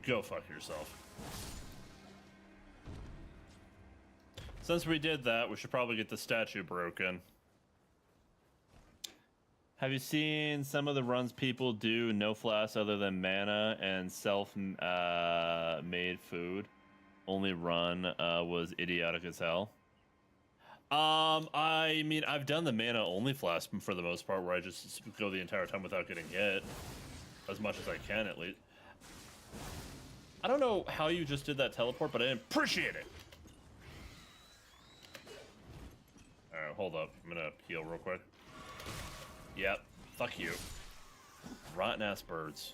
Go fuck yourself. Since we did that, we should probably get the statue broken. Have you seen some of the runs people do no flasks other than mana and self-made food? Only run was idiotic as hell. I mean, I've done the mana only flask for the most part, where I just go the entire time without getting hit, as much as I can at least. I don't know how you just did that teleport, but I appreciate it. All right, hold up. I'm gonna heal real quick. Yep, fuck you. Rotten ass birds.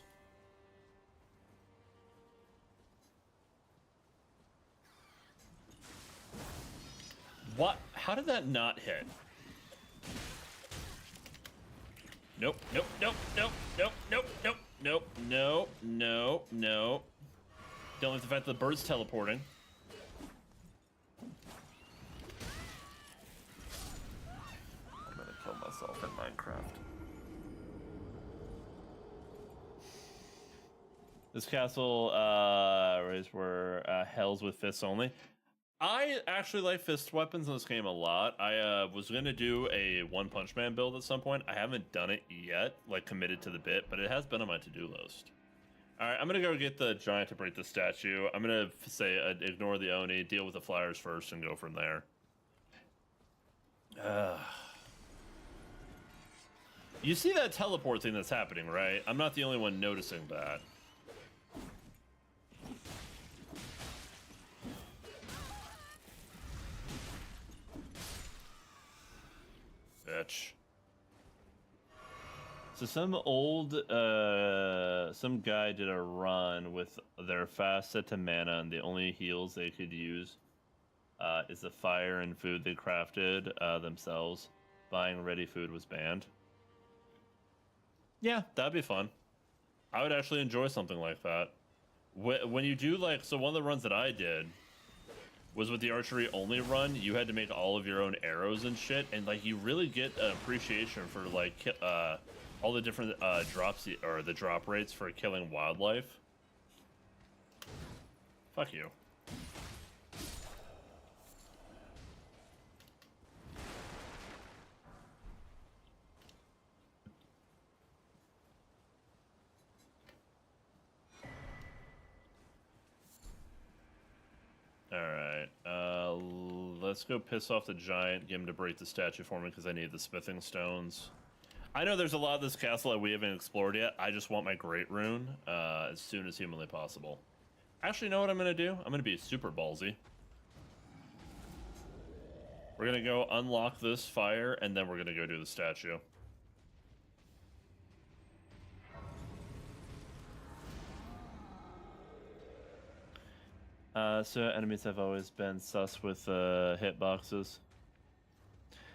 What? How did that not hit? Nope, nope, nope, nope, nope, nope, nope, nope, no, no, no. Don't like the fact that the bird's teleporting. I'm gonna kill myself in Minecraft. This castle raised were hells with fists only. I actually like fist weapons in this game a lot. I was gonna do a One Punch Man build at some point. I haven't done it yet, like committed to the bit, but it has been on my to-do list. All right, I'm gonna go get the giant to break the statue. I'm gonna say ignore the Oni, deal with the flyers first, and go from there. You see that teleport thing that's happening, right? I'm not the only one noticing that. Bitch. So some guy did a run with their fast set to mana, and the only heals they could use is the fire and food they crafted themselves. Buying ready food was banned. Yeah, that'd be fun. I would actually enjoy something like that. When you do like, so one of the runs that I did was with the archery only run. You had to make all of your own arrows and shit, and like you really get an appreciation for like all the different drops or the drop rates for killing wildlife. Fuck you. Alright, let's go piss off the giant, get him to break the statue for me because I need the smithing stones. I know there's a lot of this castle that we haven't explored yet. I just want my Great Rune as soon as humanly possible. Actually, you know what I'm going to do? I'm going to be super ballsy. We're going to go unlock this fire, and then we're going to go do the statue. So enemies have always been sus with hitboxes.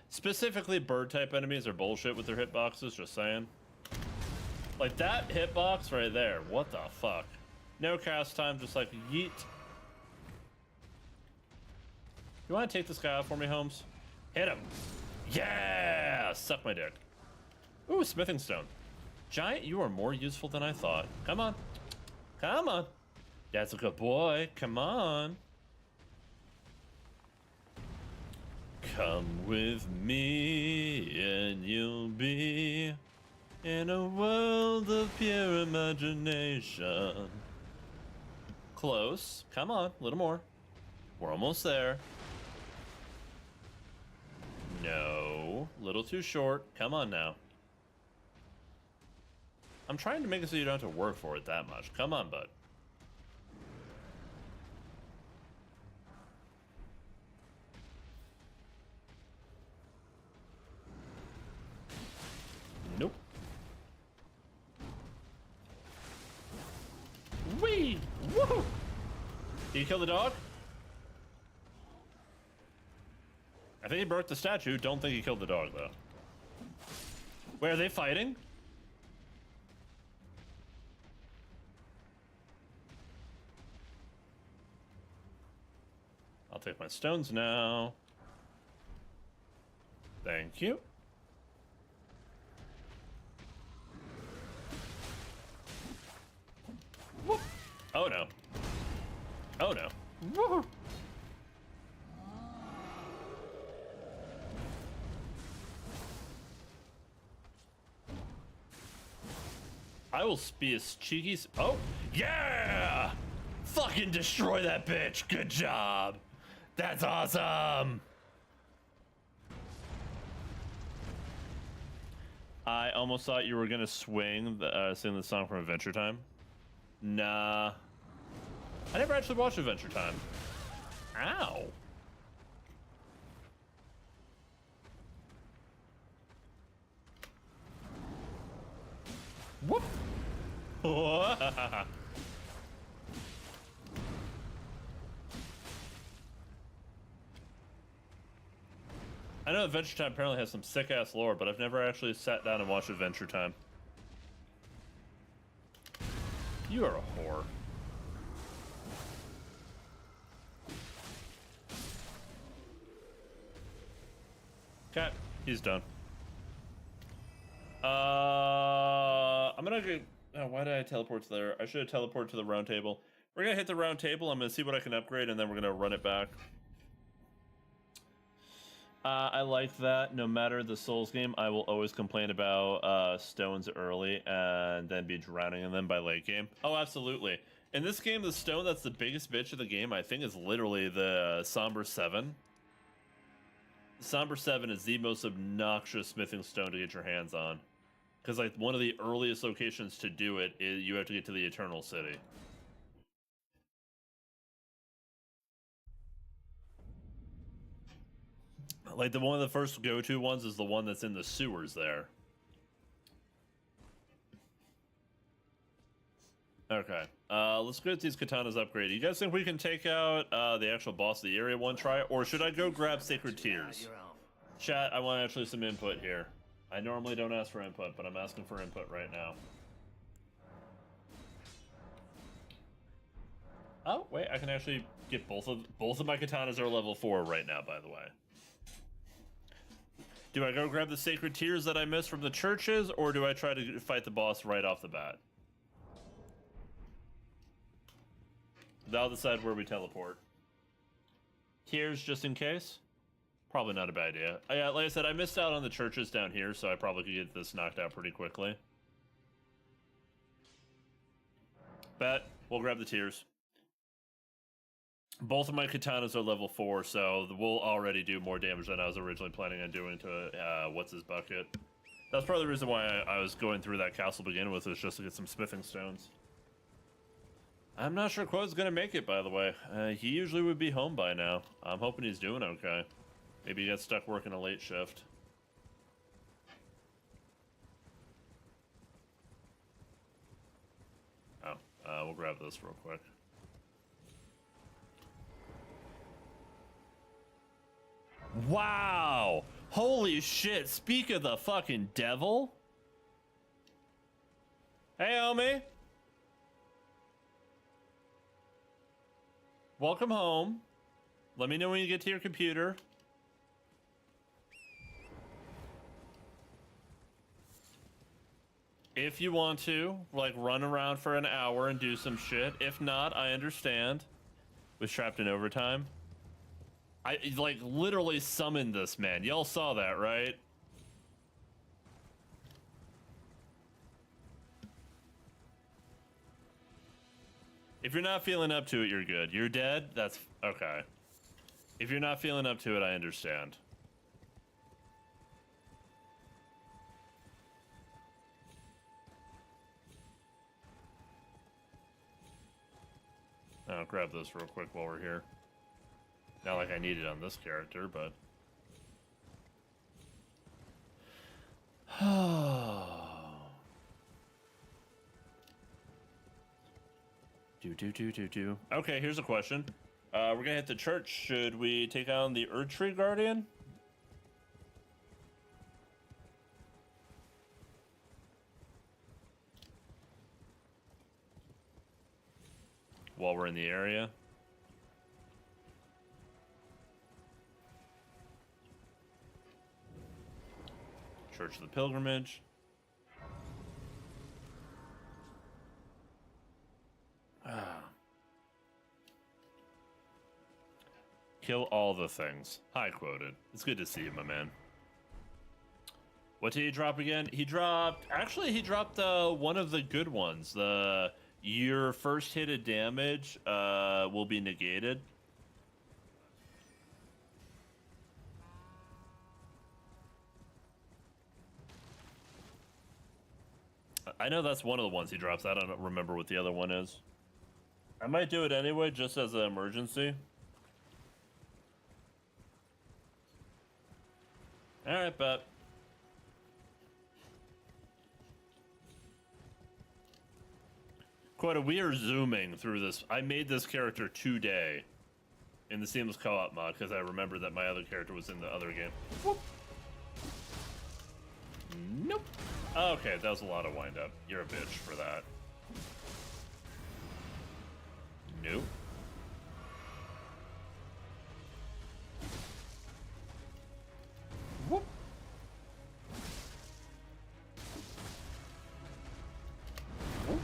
Specifically, bird-type enemies are bullshit with their hitboxes, just saying. Like, that hitbox right there, what the fuck? No cast time, just like, yeet. You want to take this guy out for me, Holmes? Hit him. Yeah! Suck my dick. Ooh, smithing stone. Giant, you are more useful than I thought. Come on. Come on. That's a good boy. Come on. Come with me and you'll be In a world of pure imagination. Close. Come on, a little more. We're almost there. No, a little too short. Come on now. I'm trying to make it so you don't have to work for it that much. Come on, bud. Nope. Wee! Woohoo! Did you kill the dog? I think he broke the statue. Don't think he killed the dog, though. Wait, are they fighting? I'll take my stones now. Thank you. Whoop. Oh no. Oh no. Woo. I will be as cheeky as— oh, yeah! Fucking destroy that bitch. Good job. That's awesome. I almost thought you were gonna sing the song from Adventure Time. Nah. I never actually watched Adventure Time. Ow. Whoop. I know Adventure Time apparently has some sick-ass lore, but I've never actually sat down and watched Adventure Time. You are a whore. Okay, he's done. I'm gonna go— oh, why did I teleport to there? I should have teleported to the round table. We're gonna hit the round table. I'm gonna see what I can upgrade, and then we're gonna run it back. I like that. No matter the Souls game, I will always complain about stones early and then be drowning in them by late game. Oh, absolutely. In this game, the stone that's the biggest bitch of the game, I think, is literally the Somber 7. Somber 7 is the most obnoxious smithing stone to get your hands on. Because, like, one of the earliest locations to do it is you have to get to the Eternal City. Like, one of the first go-to ones is the one that's in the sewers there. Okay, let's get these katanas upgraded. You guys think we can take out the actual boss of the area one try? Or should I go grab Sacred Tears? Chat, I want actually some input here. I normally don't ask for input, but I'm asking for input right now. Oh, wait, I can actually get both of my katanas are level 4 right now, by the way. Do I go grab the Sacred Tears that I missed from the churches, or do I try to fight the boss right off the bat? I'll decide where we teleport. Tears just in case? Probably not a bad idea. Yeah, like I said, I missed out on the churches down here, so I probably could get this knocked out pretty quickly. Bet. We'll grab the Tears. Both of my katanas are level 4, so we'll already do more damage than I was originally planning on doing to what's his bucket. That's probably the reason why I was going through that castle to begin with, was just to get some smithing stones. I'm not sure Quo's gonna make it, by the way. He usually would be home by now. I'm hoping he's doing okay. Maybe he got stuck working a late shift. Oh, we'll grab this real quick. Wow! Holy shit, speak of the fucking devil! Hey, homie! Welcome home. Let me know when you get to your computer. If you want to, like, run around for an hour and do some shit. If not, I understand. Was trapped in overtime. I, like, literally summoned this man. Y'all saw that, right? If you're not feeling up to it, you're good. You're dead? That's okay. If you're not feeling up to it, I understand. I'll grab this real quick while we're here. Not like I need it on this character, but... do. Okay, here's a question. We're gonna hit the church. Should we take on the Erdtree Guardian? While we're in the area? Church of the Pilgrimage. Kill all the things. High quoted. It's good to see you, my man. What did he drop again? He dropped... Actually, he dropped one of the good ones. Your first hit of damage will be negated. I know that's one of the ones he drops. I don't remember what the other one is. I might do it anyway, just as an emergency. Alright, but... Quota, we are zooming through this. I made this character today in the seamless co-op mod because I remembered that my other character was in the other game. Whoop. Nope. Okay, that was a lot of wind-up. You're a bitch for that. Nope. Whoop. Whoop.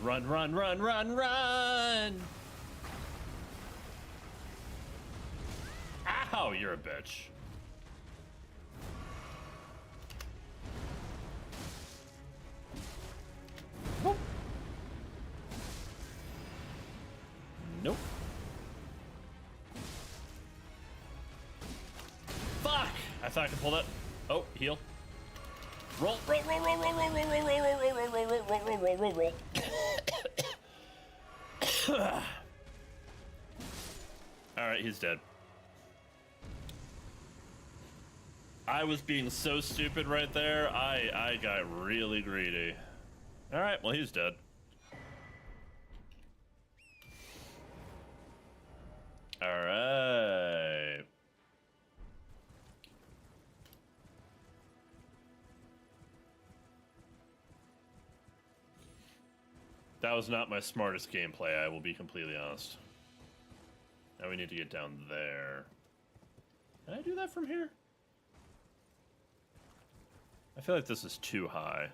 Run, run, run, run, run! Ow, you're a bitch. Whoop. Nope. Fuck! I thought I could pull that. Oh, heal. Roll, roll, roll, roll, roll, roll, roll, roll, roll, roll, roll, roll, roll, roll, roll, roll, roll. Alright, he's dead. I was being so stupid right there. I got really greedy. Alright, well, he's dead. Alright. That was not my smartest gameplay, I will be completely honest. Now we need to get down there. Can I do that from here? I feel like this is too high.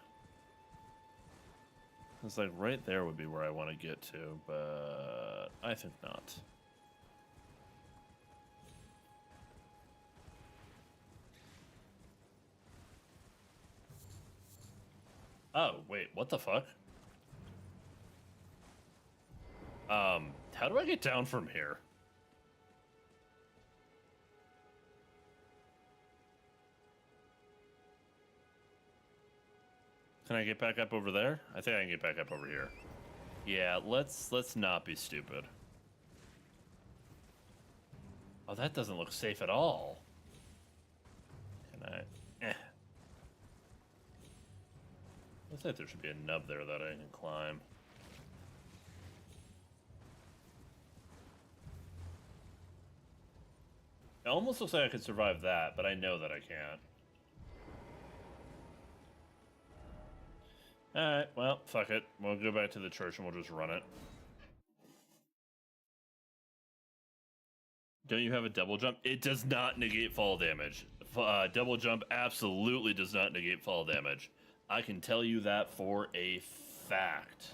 It's like right there would be where I want to get to, but I think not. Oh, wait, what the fuck? How do I get down from here? Can I get back up over there? I think I can get back up over here. Yeah, let's not be stupid. Oh, that doesn't look safe at all. Can I? Looks like there should be a nub there that I can climb. It almost looks like I could survive that, but I know that I can't. Alright, well, fuck it. We'll go back to the church and we'll just run it. Don't you have a double jump? It does not negate fall damage. Double jump absolutely does not negate fall damage. I can tell you that for a fact.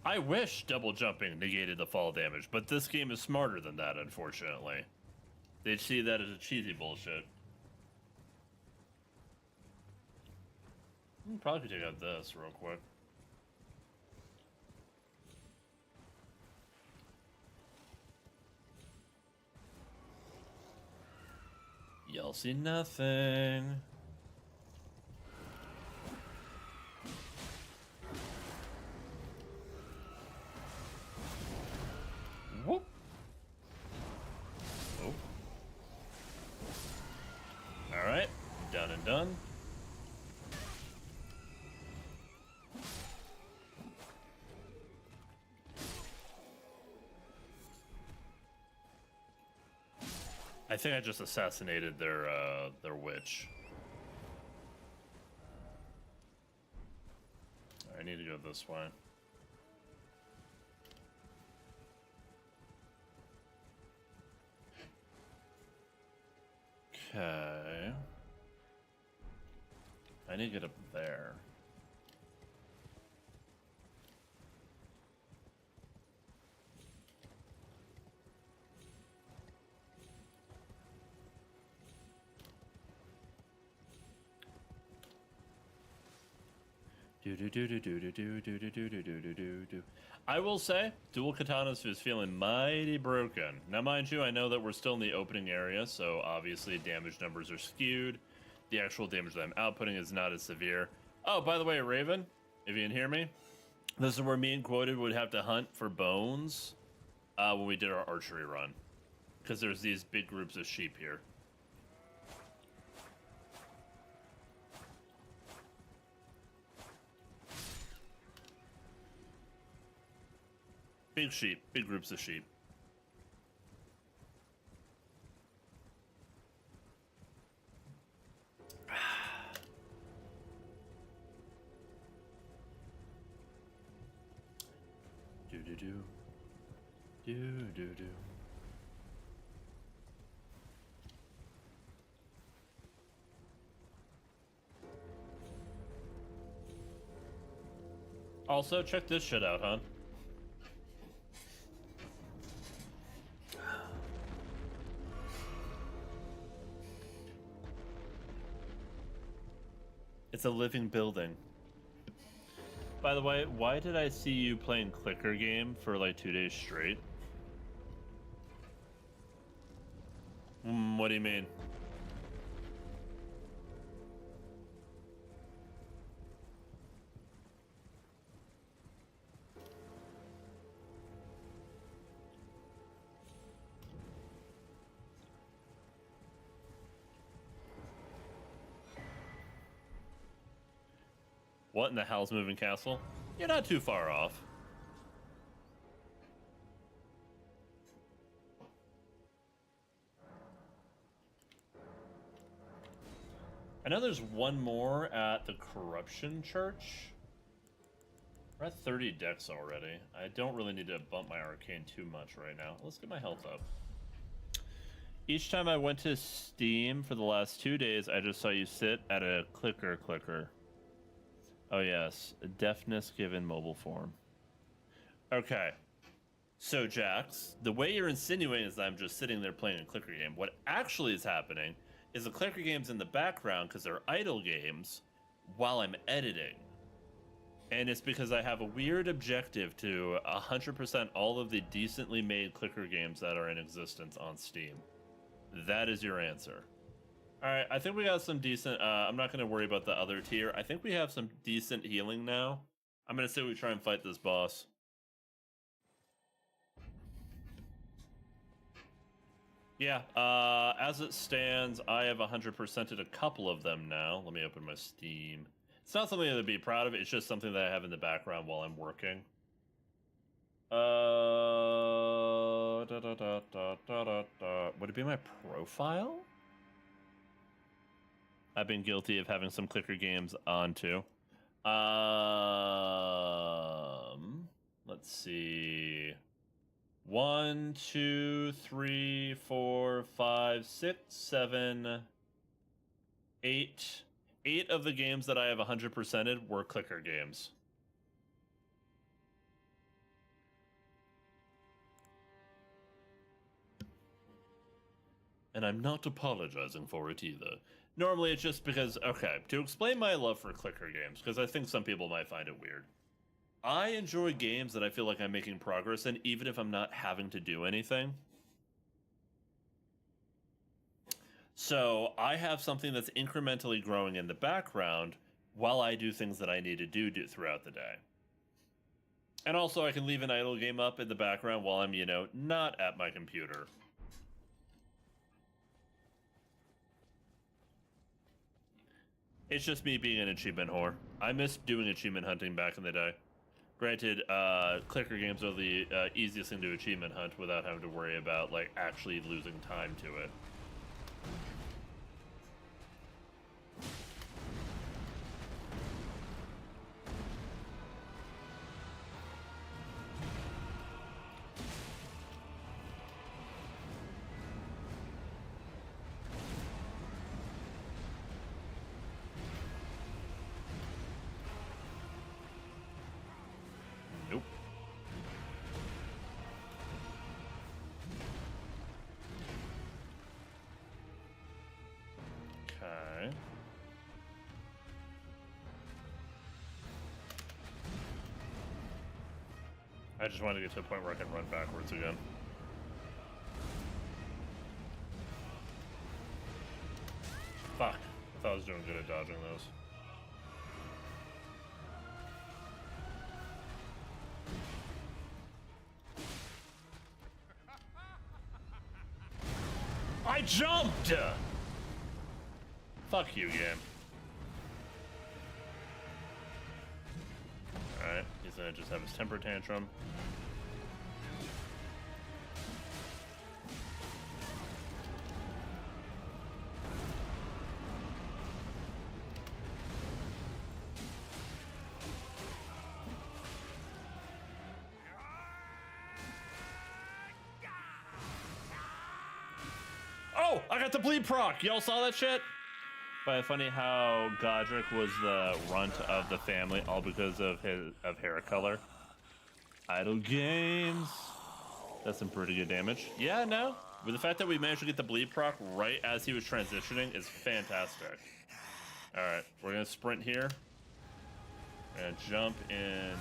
I wish double jumping negated the fall damage, but this game is smarter than that, unfortunately. They see that as a cheesy bullshit. Probably could take out this real quick. Y'all see nothing. Whoop. Oh. Alright, done and done. I think I just assassinated their witch. I need to go this way. Okay. I need to get up there. I will say, dual katanas is feeling mighty broken. Now, mind you, I know that we're still in the opening area, so obviously damage numbers are skewed. The actual damage that I'm outputting is not as severe. Oh, by the way, Raven, if you can hear me, this is where me and Quoted would have to hunt for bones when we did our archery run, because there's these big groups of sheep here. Big sheep, big groups of sheep. Do do do. Do do do. Also, check this shit out, huh? It's a living building. By the way, why did I see you playing clicker game for like 2 days straight? What do you mean? What in the hell's moving castle? You're not too far off. I know there's one more at the Corruption Church. We're at 30 decks already. I don't really need to bump my arcane too much right now. Let's get my health up. Each time I went to Steam for the last 2 days, I just saw you sit at a clicker. Oh yes, deafness given mobile form. Okay. So Jax, the way you're insinuating is that I'm just sitting there playing a clicker game. What actually is happening is the clicker game's in the background because they're idle games while I'm editing. And it's because I have a weird objective to 100% all of the decently made clicker games that are in existence on Steam. That is your answer. All right, I think we got some decent... I'm not going to worry about the other tier. I think we have some decent healing now. I'm going to say we try and fight this boss. Yeah, as it stands, I have 100%ed a couple of them now. Let me open my Steam. It's not something to be proud of. It's just something that I have in the background while I'm working. Would it be my profile? I've been guilty of having some clicker games on too. Let's see. 1, 2, 3, 4, 5, 6, 7, 8. 8 of the games that I have 100%ed were clicker games. And I'm not apologizing for it either. Normally it's just because, okay, to explain my love for clicker games, because I think some people might find it weird. I enjoy games that I feel like I'm making progress in, even if I'm not having to do anything. So I have something that's incrementally growing in the background while I do things that I need to do throughout the day. And also I can leave an idle game up in the background while I'm, not at my computer. It's just me being an achievement whore. I missed doing achievement hunting back in the day. Granted, clicker games are the easiest thing to achievement hunt without having to worry about, like, actually losing time to it. Nope. Okay. I just want to get to a point where I can run backwards again. Fuck. I thought I was doing good at dodging those. I jumped! Fuck you, game. Alright, he's gonna just have his temper tantrum. Oh, I got the bleed proc. Y'all saw that shit? But funny how Godric was the runt of the family, all because of his hair color. Idle games. That's some pretty good damage. Yeah, no. But the fact that we managed to get the bleed proc right as he was transitioning is fantastic. All right, we're gonna sprint here. We're gonna jump in,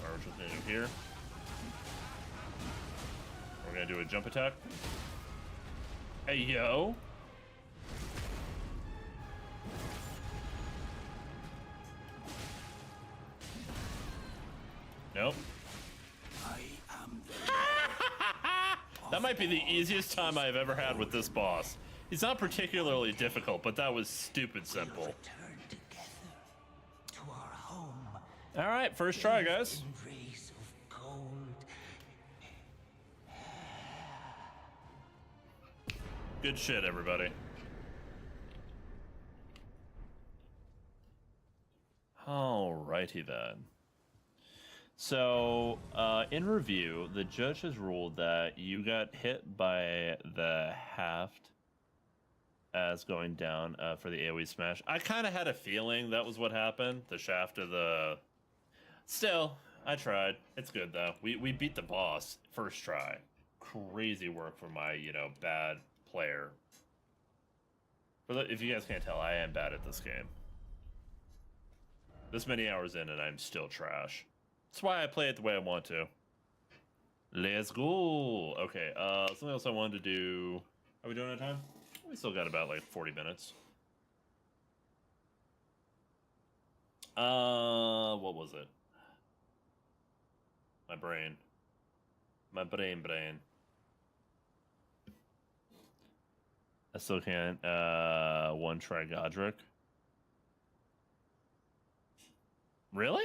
or we're just gonna do here. We're gonna do a jump attack. Hey, yo. Nope. I am That might be the easiest time I've ever had with this boss. He's not particularly difficult, but that was stupid simple. return together to our home. All right, first try, guys. Embrace of gold. Good shit, everybody. Alrighty then. So, in review, the judge has ruled that you got hit by the haft as going down for the AoE smash. I kind of had a feeling that was what happened. The shaft of the... Still, I tried. It's good, though. We beat the boss first try. Crazy work for my, bad player. If you guys can't tell, I am bad at this game. This many hours in and I'm still trash. That's why I play it the way I want to. Let's go. Okay, something else I wanted to do. Are we doing it time? We still got about like 40 minutes. What was it? My brain. My brain. I still can't, one try Godric. Really?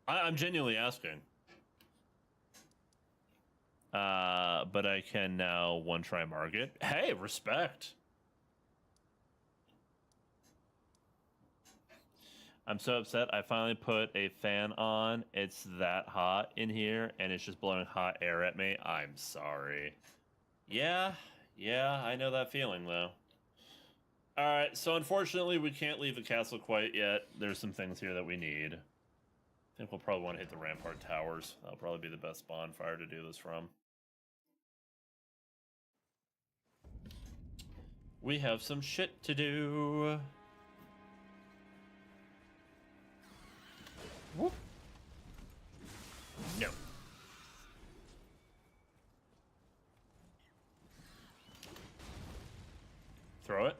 I'm genuinely asking. But I can now one try Margit. Hey, respect. I'm so upset. I finally put a fan on. It's that hot in here, and it's just blowing hot air at me. I'm sorry. Yeah, I know that feeling, though. Alright, so unfortunately we can't leave the castle quite yet. There's some things here that we need. I think we'll probably want to hit the rampart towers. That'll probably be the best bonfire to do this from. We have some shit to do. Whoop. No. Throw it.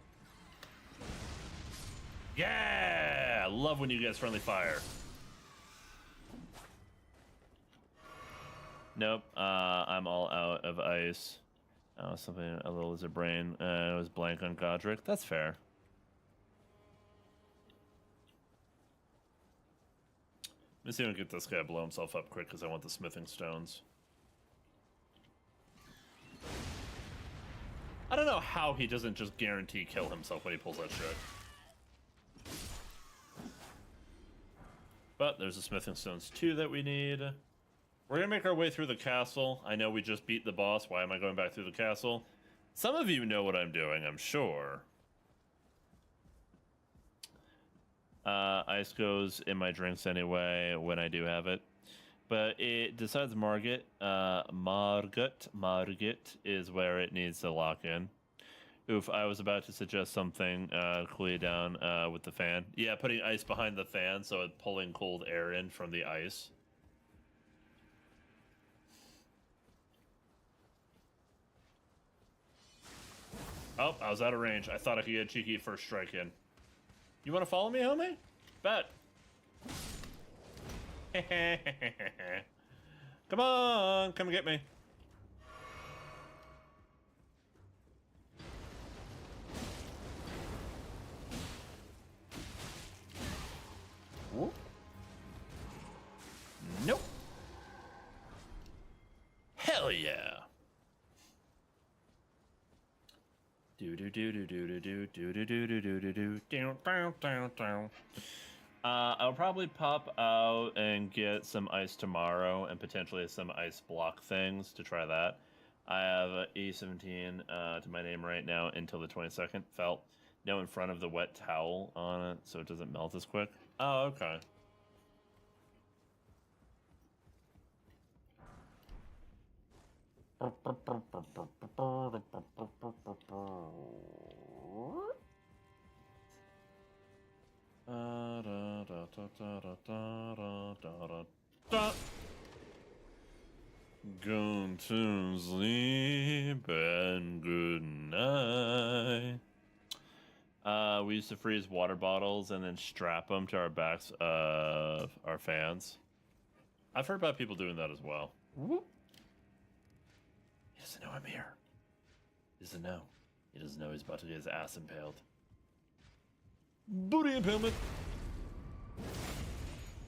Yeah! I love when you guys friendly fire. Nope, I'm all out of ice. Oh, something, a little lizard brain. It was blank on Godric. That's fair. Let me see if I can get this guy to blow himself up quick because I want the smithing stones. I don't know how he doesn't just guarantee kill himself when he pulls that shit. But there's the smithing stones too that we need. We're gonna make our way through the castle. I know we just beat the boss. Why am I going back through the castle? Some of you know what I'm doing, I'm sure. Ice goes in my drinks anyway when I do have it. But it decides Margit. Margit is where it needs to lock in. Oof, I was about to suggest something, cool you down with the fan. Yeah, putting ice behind the fan so it's pulling cold air in from the ice. Oh, I was out of range. I thought I could get a cheeky first strike in. You want to follow me, homie? Bet. Come on, come get me. Whoop. Nope. Hell yeah. Do do do do do do do do do do do do do do. I'll probably pop out and get some ice tomorrow and potentially some ice block things to try that. I have E17 to my name right now until the 22nd. Felt no in front of the wet towel on it so it doesn't melt as quick. Oh, okay. Go to sleep and good night. We used to freeze water bottles and then strap them to our backs of our fans. I've heard about people doing that as well. Whoop. He doesn't know I'm here. He doesn't know. He doesn't know he's about to get his ass impaled. Booty impalement.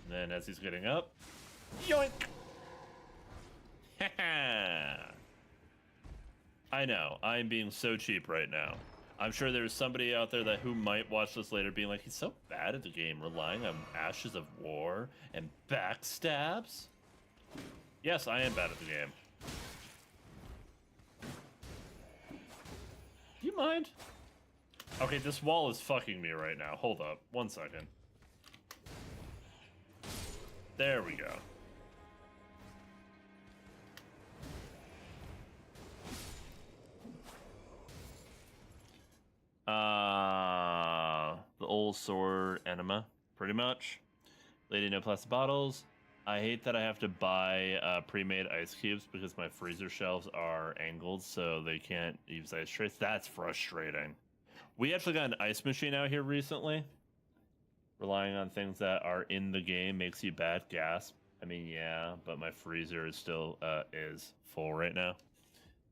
And then as he's getting up, yoink! I know, I'm being so cheap right now. I'm sure there's somebody out there who might watch this later being like, he's so bad at the game, relying on ashes of war and backstabs. Yes, I am bad at the game. Do you mind? Okay, this wall is fucking me right now. Hold up, 1 second. There we go. The old sword enema, pretty much. Lady no plastic bottles. I hate that I have to buy pre-made ice cubes because my freezer shelves are angled, so they can't use ice trays. That's frustrating. We actually got an ice machine out here recently. Relying on things that are in the game makes you bad. Gasp. I mean, yeah, but my freezer is still is full right now.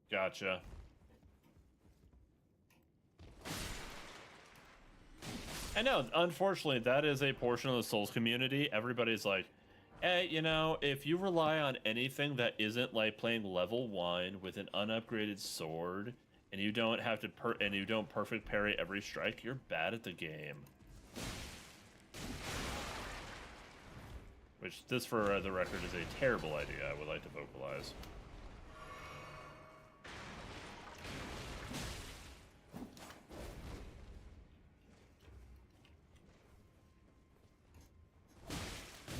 Gotcha. I know, unfortunately, that is a portion of the Souls community. Everybody's like, hey, you know, if you rely on anything that isn't like playing level 1 with an unupgraded sword, and you don't have to perfect parry every strike, you're bad at the game. Which, this for the record, is a terrible idea. I would like to vocalize.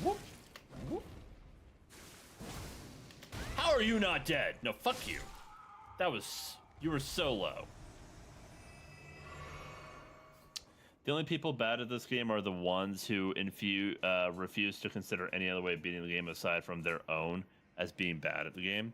Whoop. Whoop. How are you not dead? No, fuck you. That was... You were so low. The only people bad at this game are the ones who refuse to consider any other way of beating the game aside from their own as being bad at the game.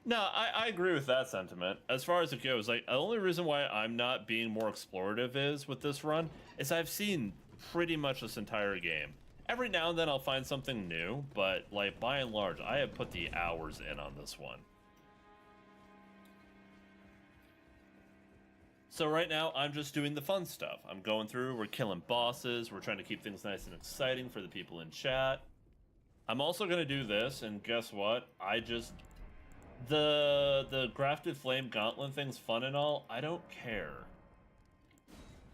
No, I agree with that sentiment. As far as it goes, like, the only reason why I'm not being more explorative is with this run is I've seen pretty much this entire game. Every now and then I'll find something new, but like by and large, I have put the hours in on this one. So right now, I'm just doing the fun stuff. I'm going through, we're killing bosses, we're trying to keep things nice and exciting for the people in chat. I'm also going to do this, and guess what? The Grafted Flame Gauntlet thing's fun and all, I don't care.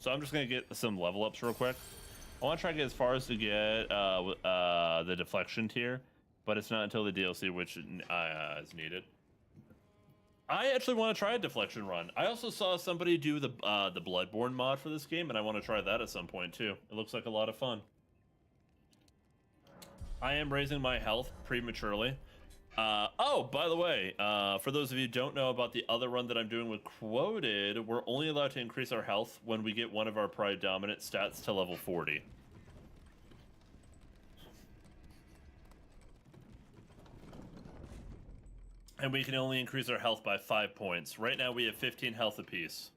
So I'm just going to get some level ups real quick. I want to try to get as far as to get the deflection tier, but it's not until the DLC, which is needed. I actually want to try a deflection run. I also saw somebody do the Bloodborne mod for this game, and I want to try that at some point too. It looks like a lot of fun. I am raising my health prematurely. Oh, by the way, for those of you who don't know about the other run that I'm doing with Quoted, we're only allowed to increase our health when we get one of our Pride Dominant stats to level 40. And we can only increase our health by 5 points. Right now we have 15 health apiece.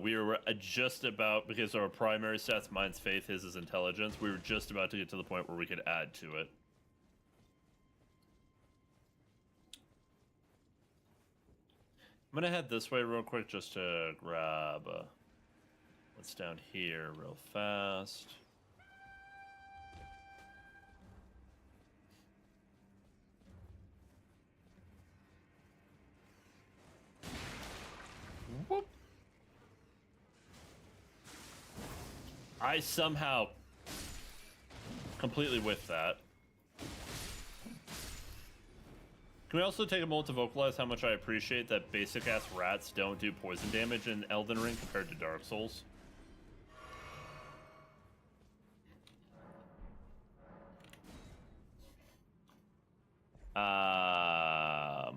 We were just about, because our primary stats, mine's faith, his is intelligence, we were just about to get to the point where we could add to it. I'm gonna head this way real quick just to grab what's down here real fast. Whoop. I somehow completely whiffed that. Can we also take a moment to vocalize how much I appreciate that basic-ass rats don't do poison damage in Elden Ring compared to Dark Souls? I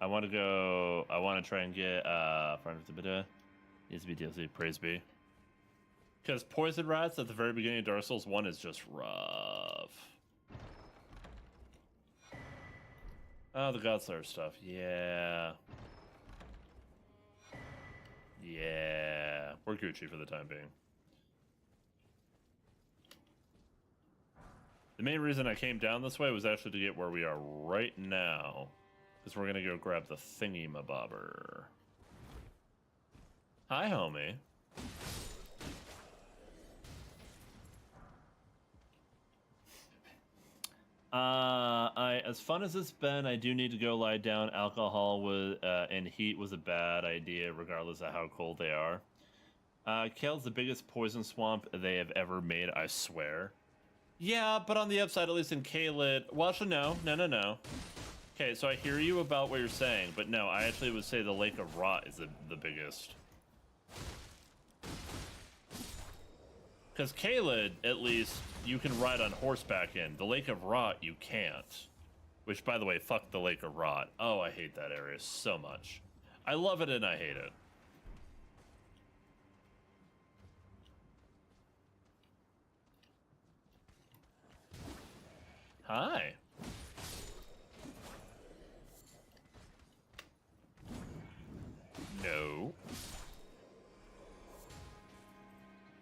want to try and get needs to be DLC, praise be. Because poison rats at the very beginning of Dark Souls 1 is just rough. Oh, the Godslayer stuff. Yeah. Yeah. We're Gucci for the time being. The main reason I came down this way was actually to get where we are right now. Because we're going to go grab the thingy-mabobber. Hi, homie. As fun as it's been, I do need to go lie down. Alcohol and heat was a bad idea, regardless of how cold they are. Kale's the biggest poison swamp they have ever made, I swear. Yeah, but on the upside, at least in Caelid... Well, actually, no. Okay, so I hear you about what you're saying, but no, I actually would say the Lake of Rot is the biggest. Because Caelid, at least, you can ride on horseback in. The Lake of Rot, you can't. Which, by the way, fuck the Lake of Rot. Oh, I hate that area so much. I love it and I hate it. Hi. No.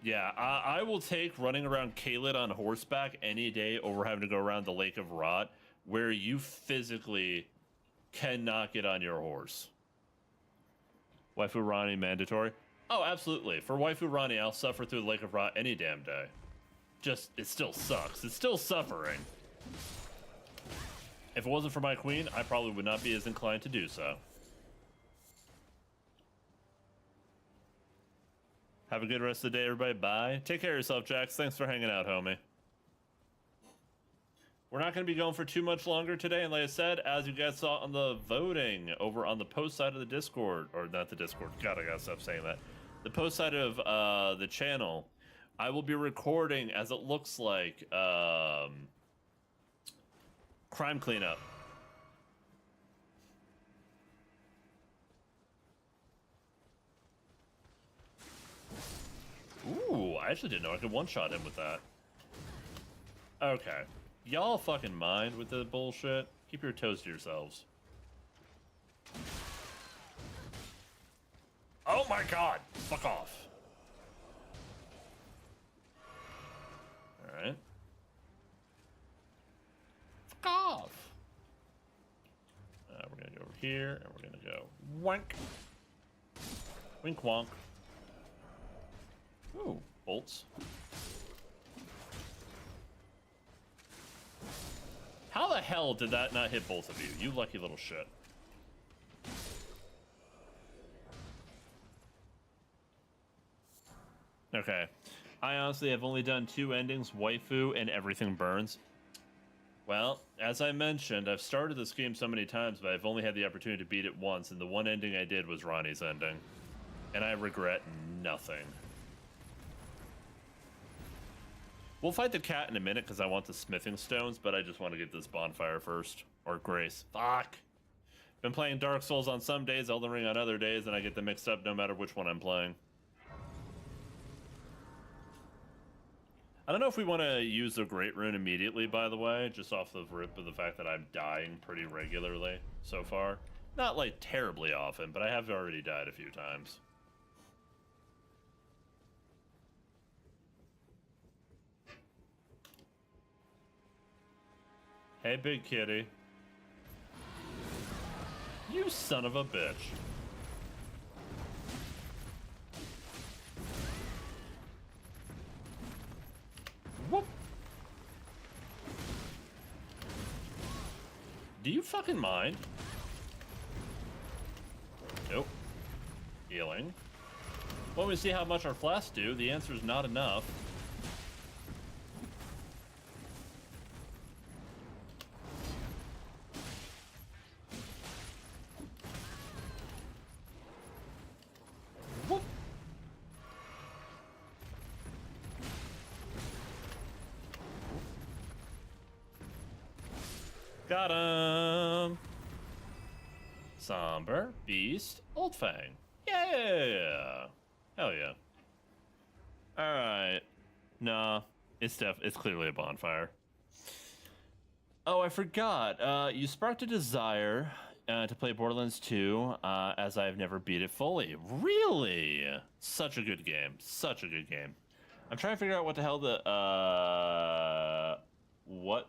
Yeah, I will take running around Caelid on horseback any day over having to go around the Lake of Rot, where you physically cannot get on your horse. Waifu Rani mandatory? Oh, absolutely. For Waifu Rani, I'll suffer through the Lake of Rot any damn day. Just, it still sucks. It's still suffering. If it wasn't for my queen, I probably would not be as inclined to do so. Have a good rest of the day, everybody. Bye. Take care of yourself, Jax. Thanks for hanging out, homie. We're not going to be going for too much longer today, and like I said, as you guys saw on the voting over on the post side of the Discord, or not the Discord, God, I gotta stop saying that. The post side of the channel, I will be recording, as it looks like, Crime Cleanup. actually didn't know I could one-shot him with that. Okay. Y'all fucking mind with the bullshit? Keep your toes to yourselves. Oh my god! Fuck off. Alright. Fuck off! We're gonna go over here, and we're gonna go wank. Wink wonk. Ooh, bolts. How the hell did that not hit both of you? You lucky little shit. Okay. I honestly have only done 2 endings, waifu, and everything burns. Well, as I mentioned, I've started this game so many times, but I've only had the opportunity to beat it once, and the one ending I did was Ronnie's ending. And I regret nothing. We'll fight the cat in a minute, because I want the smithing stones, but I just want to get this bonfire first. Or Grace. Fuck! Been playing Dark Souls on some days, Elden Ring on other days, and I get them mixed up no matter which one I'm playing. I don't know if we want to use the Great Rune immediately, by the way, just off the rip of the fact that I'm dying pretty regularly so far. Not, like, terribly often, but I have already died a few times. Hey, big kitty. You son of a bitch. Whoop. Do you fucking mind? Nope. Healing. When we see how much our flasks do, the answer is not enough. Whoop. Got him! Somber, Beast, Old Fang. Yeah! Hell yeah. Alright. Nah, it's clearly a bonfire. Oh, I forgot. You sparked a desire to play Borderlands 2, as I've never beat it fully. Really? Such a good game. Such a good game. I'm trying to figure out what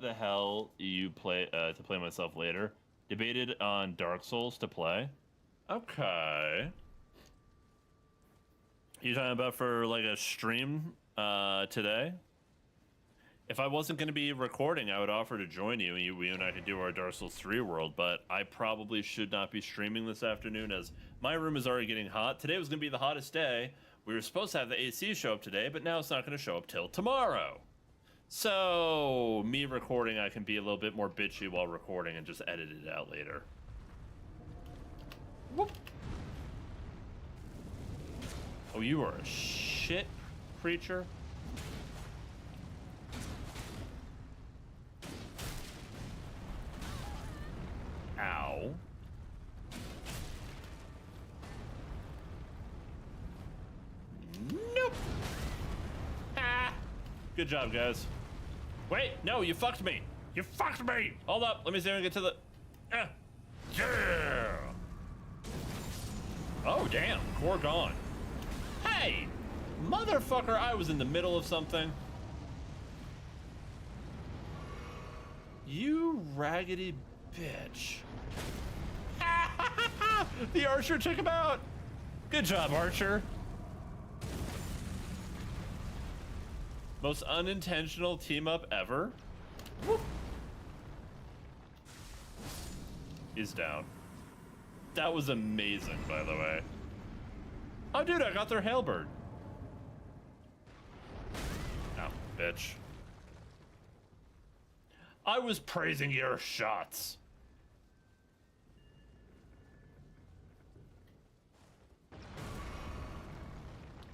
the hell you play to play myself later. Debated on Dark Souls to play. Okay. You talking about for like a stream today? If I wasn't going to be recording, I would offer to join you, and you and I could do our Dark Souls 3 world, but I probably should not be streaming this afternoon, as my room is already getting hot. Today was going to be the hottest day. We were supposed to have the AC show up today, but now it's not going to show up till tomorrow. So, me recording, I can be a little bit more bitchy while recording and just edit it out later. Whoop. Oh, you are a shit creature. Ow. Nope. Ah. Good job, guys. Wait, no, you fucked me. You fucked me. Hold up, let me see if I can get to the... Yeah. Oh, damn, core gone. Hey, motherfucker, I was in the middle of something. You raggedy bitch. The archer took him out. Good job, Archer. Most unintentional team up ever. Whoop. He's down. That was amazing, by the way. Oh, dude, I got their halberd. Oh, bitch. I was praising your shots.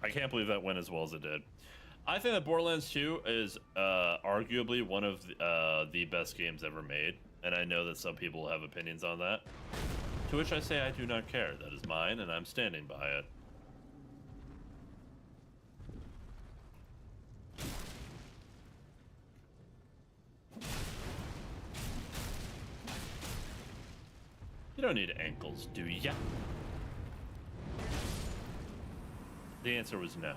I can't believe that went as well as it did. I think that Borderlands 2 is arguably one of the best games ever made, and I know that some people have opinions on that. To which I say I do not care. That is mine, and I'm standing by it. You don't need ankles, do ya? The answer was no.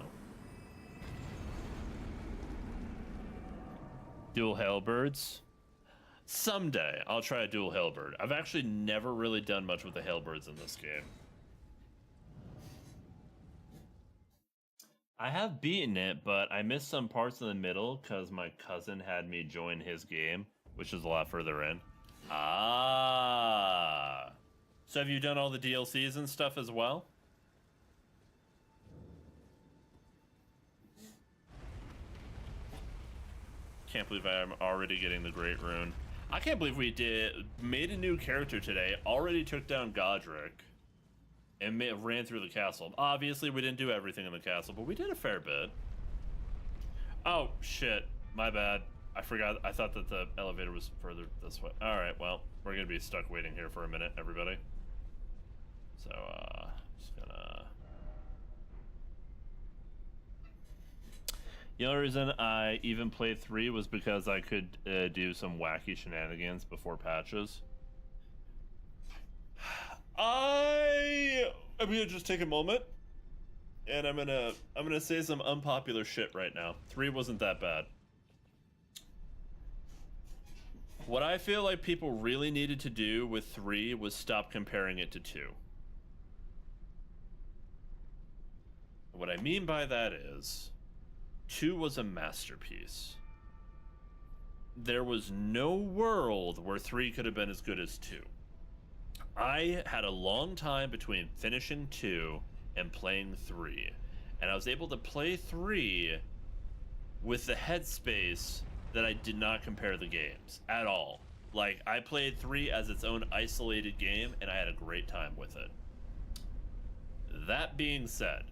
Dual Hailbirds? Someday, I'll try a dual Hailbird. I've actually never really done much with the Hailbirds in this game. I have beaten it, but I missed some parts in the middle because my cousin had me join his game, which is a lot further in. Ah. So have you done all the DLCs and stuff as well? Can't believe I'm already getting the Great Rune. I can't believe we made a new character today, already took down Godric, and ran through the castle. Obviously, we didn't do everything in the castle, but we did a fair bit. Oh, shit. My bad. I forgot. I thought that the elevator was further this way. All right, well, we're going to be stuck waiting here for a minute, everybody. So, just gonna... The only reason I even played 3 was because I could do some wacky shenanigans before patches. I'm gonna just take a moment, and I'm gonna say some unpopular shit right now. 3 wasn't that bad. What I feel like people really needed to do with 3 was stop comparing it to 2. What I mean by that is, 2 was a masterpiece. There was no world where 3 could have been as good as 2. I had a long time between finishing 2 and playing 3, and I was able to play 3 with the headspace that I did not compare the games at all. Like, I played 3 as its own isolated game, and I had a great time with it. That being said,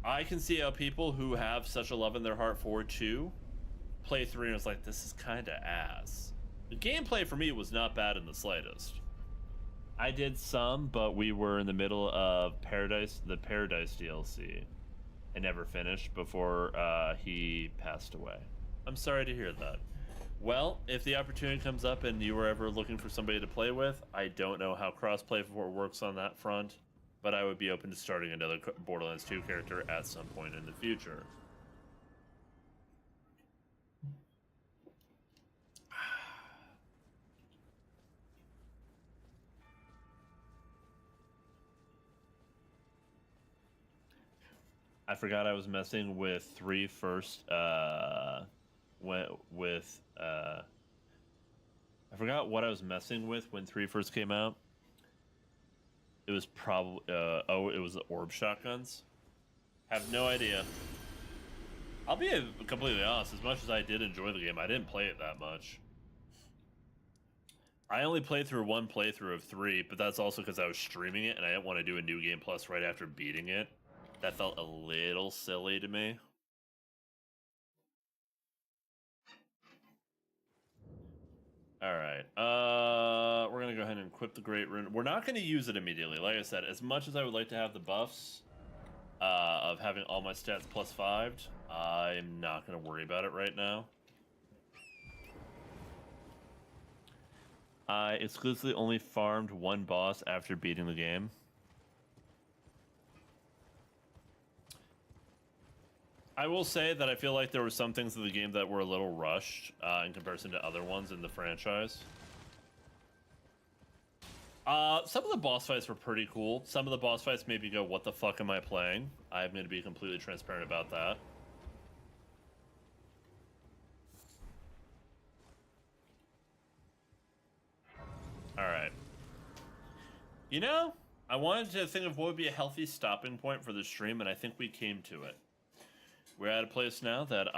I can see how people who have such a love in their heart for 2 play 3 and it's like, this is kind of ass. The gameplay for me was not bad in the slightest. I did some, but we were in the middle of the Paradise DLC, and never finished before he passed away. I'm sorry to hear that. Well, if the opportunity comes up and you were ever looking for somebody to play with, I don't know how crossplay works on that front, but I would be open to starting another Borderlands 2 character at some point in the future. I forgot I was messing with 3 first, I forgot what I was messing with when 3 first came out. It was probably, it was the orb shotguns. Have no idea. I'll be completely honest, as much as I did enjoy the game, I didn't play it that much. I only played through one playthrough of 3, but that's also because I was streaming it and I didn't want to do a New Game Plus right after beating it. That felt a little silly to me. Alright, we're going to go ahead and equip the Great Rune. We're not going to use it immediately. Like I said, as much as I would like to have the buffs of having all my stats plus 5'd, I'm not going to worry about it right now. I exclusively only farmed one boss after beating the game. I will say that I feel like there were some things in the game that were a little rushed in comparison to other ones in the franchise. Some of the boss fights were pretty cool. Some of the boss fights made me go, what the fuck am I playing? I'm going to be completely transparent about that. Alright. You know, I wanted to think of what would be a healthy stopping point for the stream, and I think we came to it. We're at a place now that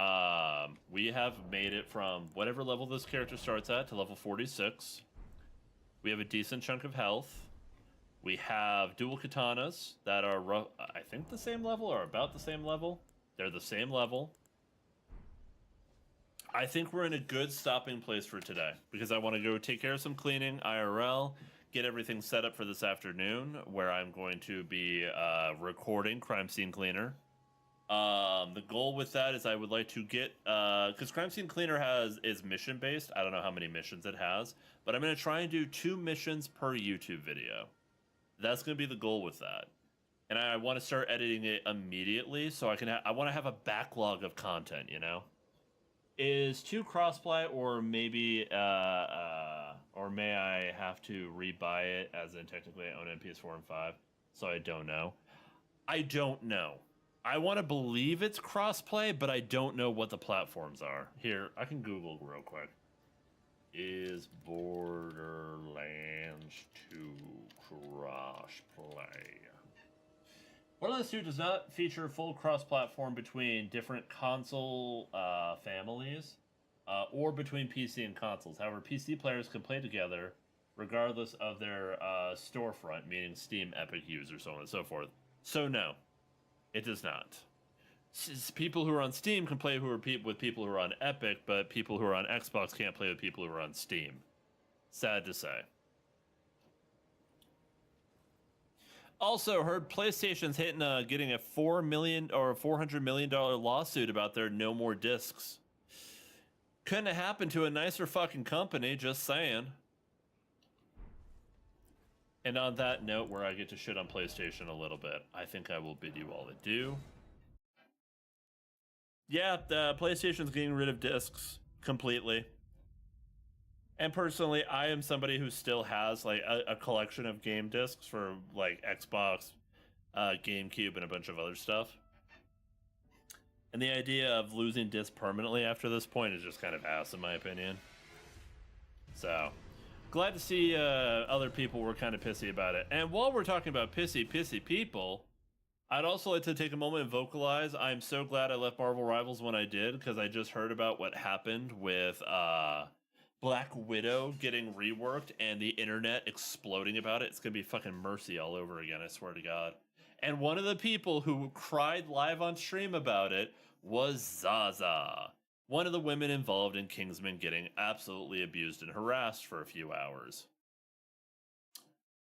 we have made it from whatever level this character starts at to level 46. We have a decent chunk of health. We have dual katanas that are, I think, the same level or about the same level. They're the same level. I think we're in a good stopping place for today because I want to go take care of some cleaning, IRL, get everything set up for this afternoon where I'm going to be recording Crime Scene Cleaner. The goal with that is I would like to get because Crime Scene Cleaner is mission based. I don't know how many missions it has, but I'm gonna try and do 2 missions per YouTube video. That's gonna be the goal with that, and I want to start editing it immediately so I can. I want to have a backlog of content. You know, is 2 crossplay or maybe or may I have to rebuy it as in technically I own it PS4 and 5, so I don't know. I don't know. I want to believe it's crossplay, but I don't know what the platforms are. Here, I can Google real quick. Is Borderlands 2 crossplay? Borderlands 2 does not feature full cross-platform between different console families or between PC and consoles. However, PC players can play together regardless of their storefront, meaning Steam, Epic users, so on and so forth. So no, it does not. People who are on Steam can play with people who are on Epic, but people who are on Xbox can't play with people who are on Steam. Sad to say. Also, heard PlayStation's getting a $400 million lawsuit about their no more discs. Couldn't have happened to a nicer fucking company, just saying. And on that note, where I get to shit on PlayStation a little bit, I think I will bid you all adieu. Yeah, the PlayStation's getting rid of discs completely. And personally, I am somebody who still has like a collection of game discs for like Xbox, GameCube, and a bunch of other stuff. And the idea of losing discs permanently after this point is just kind of ass, in my opinion. So, glad to see other people were kind of pissy about it. And while we're talking about pissy people, I'd also like to take a moment and vocalize. I'm so glad I left Marvel Rivals when I did, because I just heard about what happened with Black Widow getting reworked and the internet exploding about it. It's gonna be fucking Mercy all over again, I swear to God. And one of the people who cried live on stream about it was Zaza, one of the women involved in Kingsman getting absolutely abused and harassed for a few hours.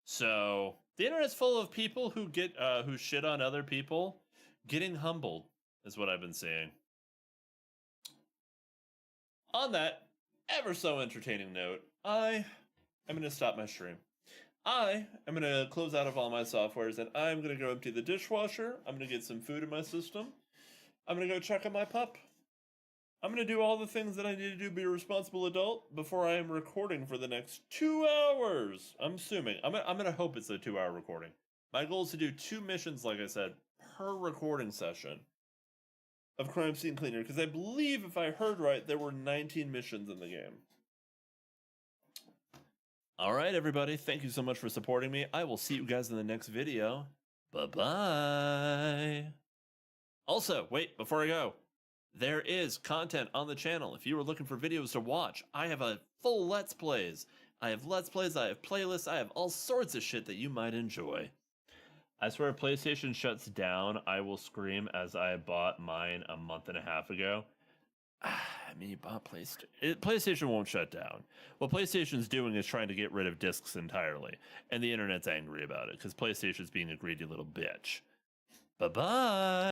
So the internet's full of people who get who shit on other people getting humbled, is what I've been seeing. On that ever so entertaining note, I am going to stop my stream. I am going to close out of all my softwares, and I'm going to go empty the dishwasher. I'm going to get some food in my system. I'm going to go check on my pup. I'm going to do all the things that I need to do to be a responsible adult before I am recording for the next 2 hours. I'm assuming. I'm going to hope it's a 2-hour recording. My goal is to do 2 missions, like I said, per recording session of Crime Scene Cleaner, because I believe, if I heard right, there were 19 missions in the game. All right, everybody. Thank you so much for supporting me. I will see you guys in the next video. Bye-bye. Also, wait, before I go, there is content on the channel. If you are looking for videos to watch, I have a full Let's Plays. I have Let's Plays, I have playlists, I have all sorts of shit that you might enjoy. I swear if PlayStation shuts down, I will scream, as I bought mine a month and a half ago. I mean, you bought PlayStation. PlayStation won't shut down. What PlayStation's doing is trying to get rid of discs entirely. And the internet's angry about it, because PlayStation's being a greedy little bitch. Bye-bye!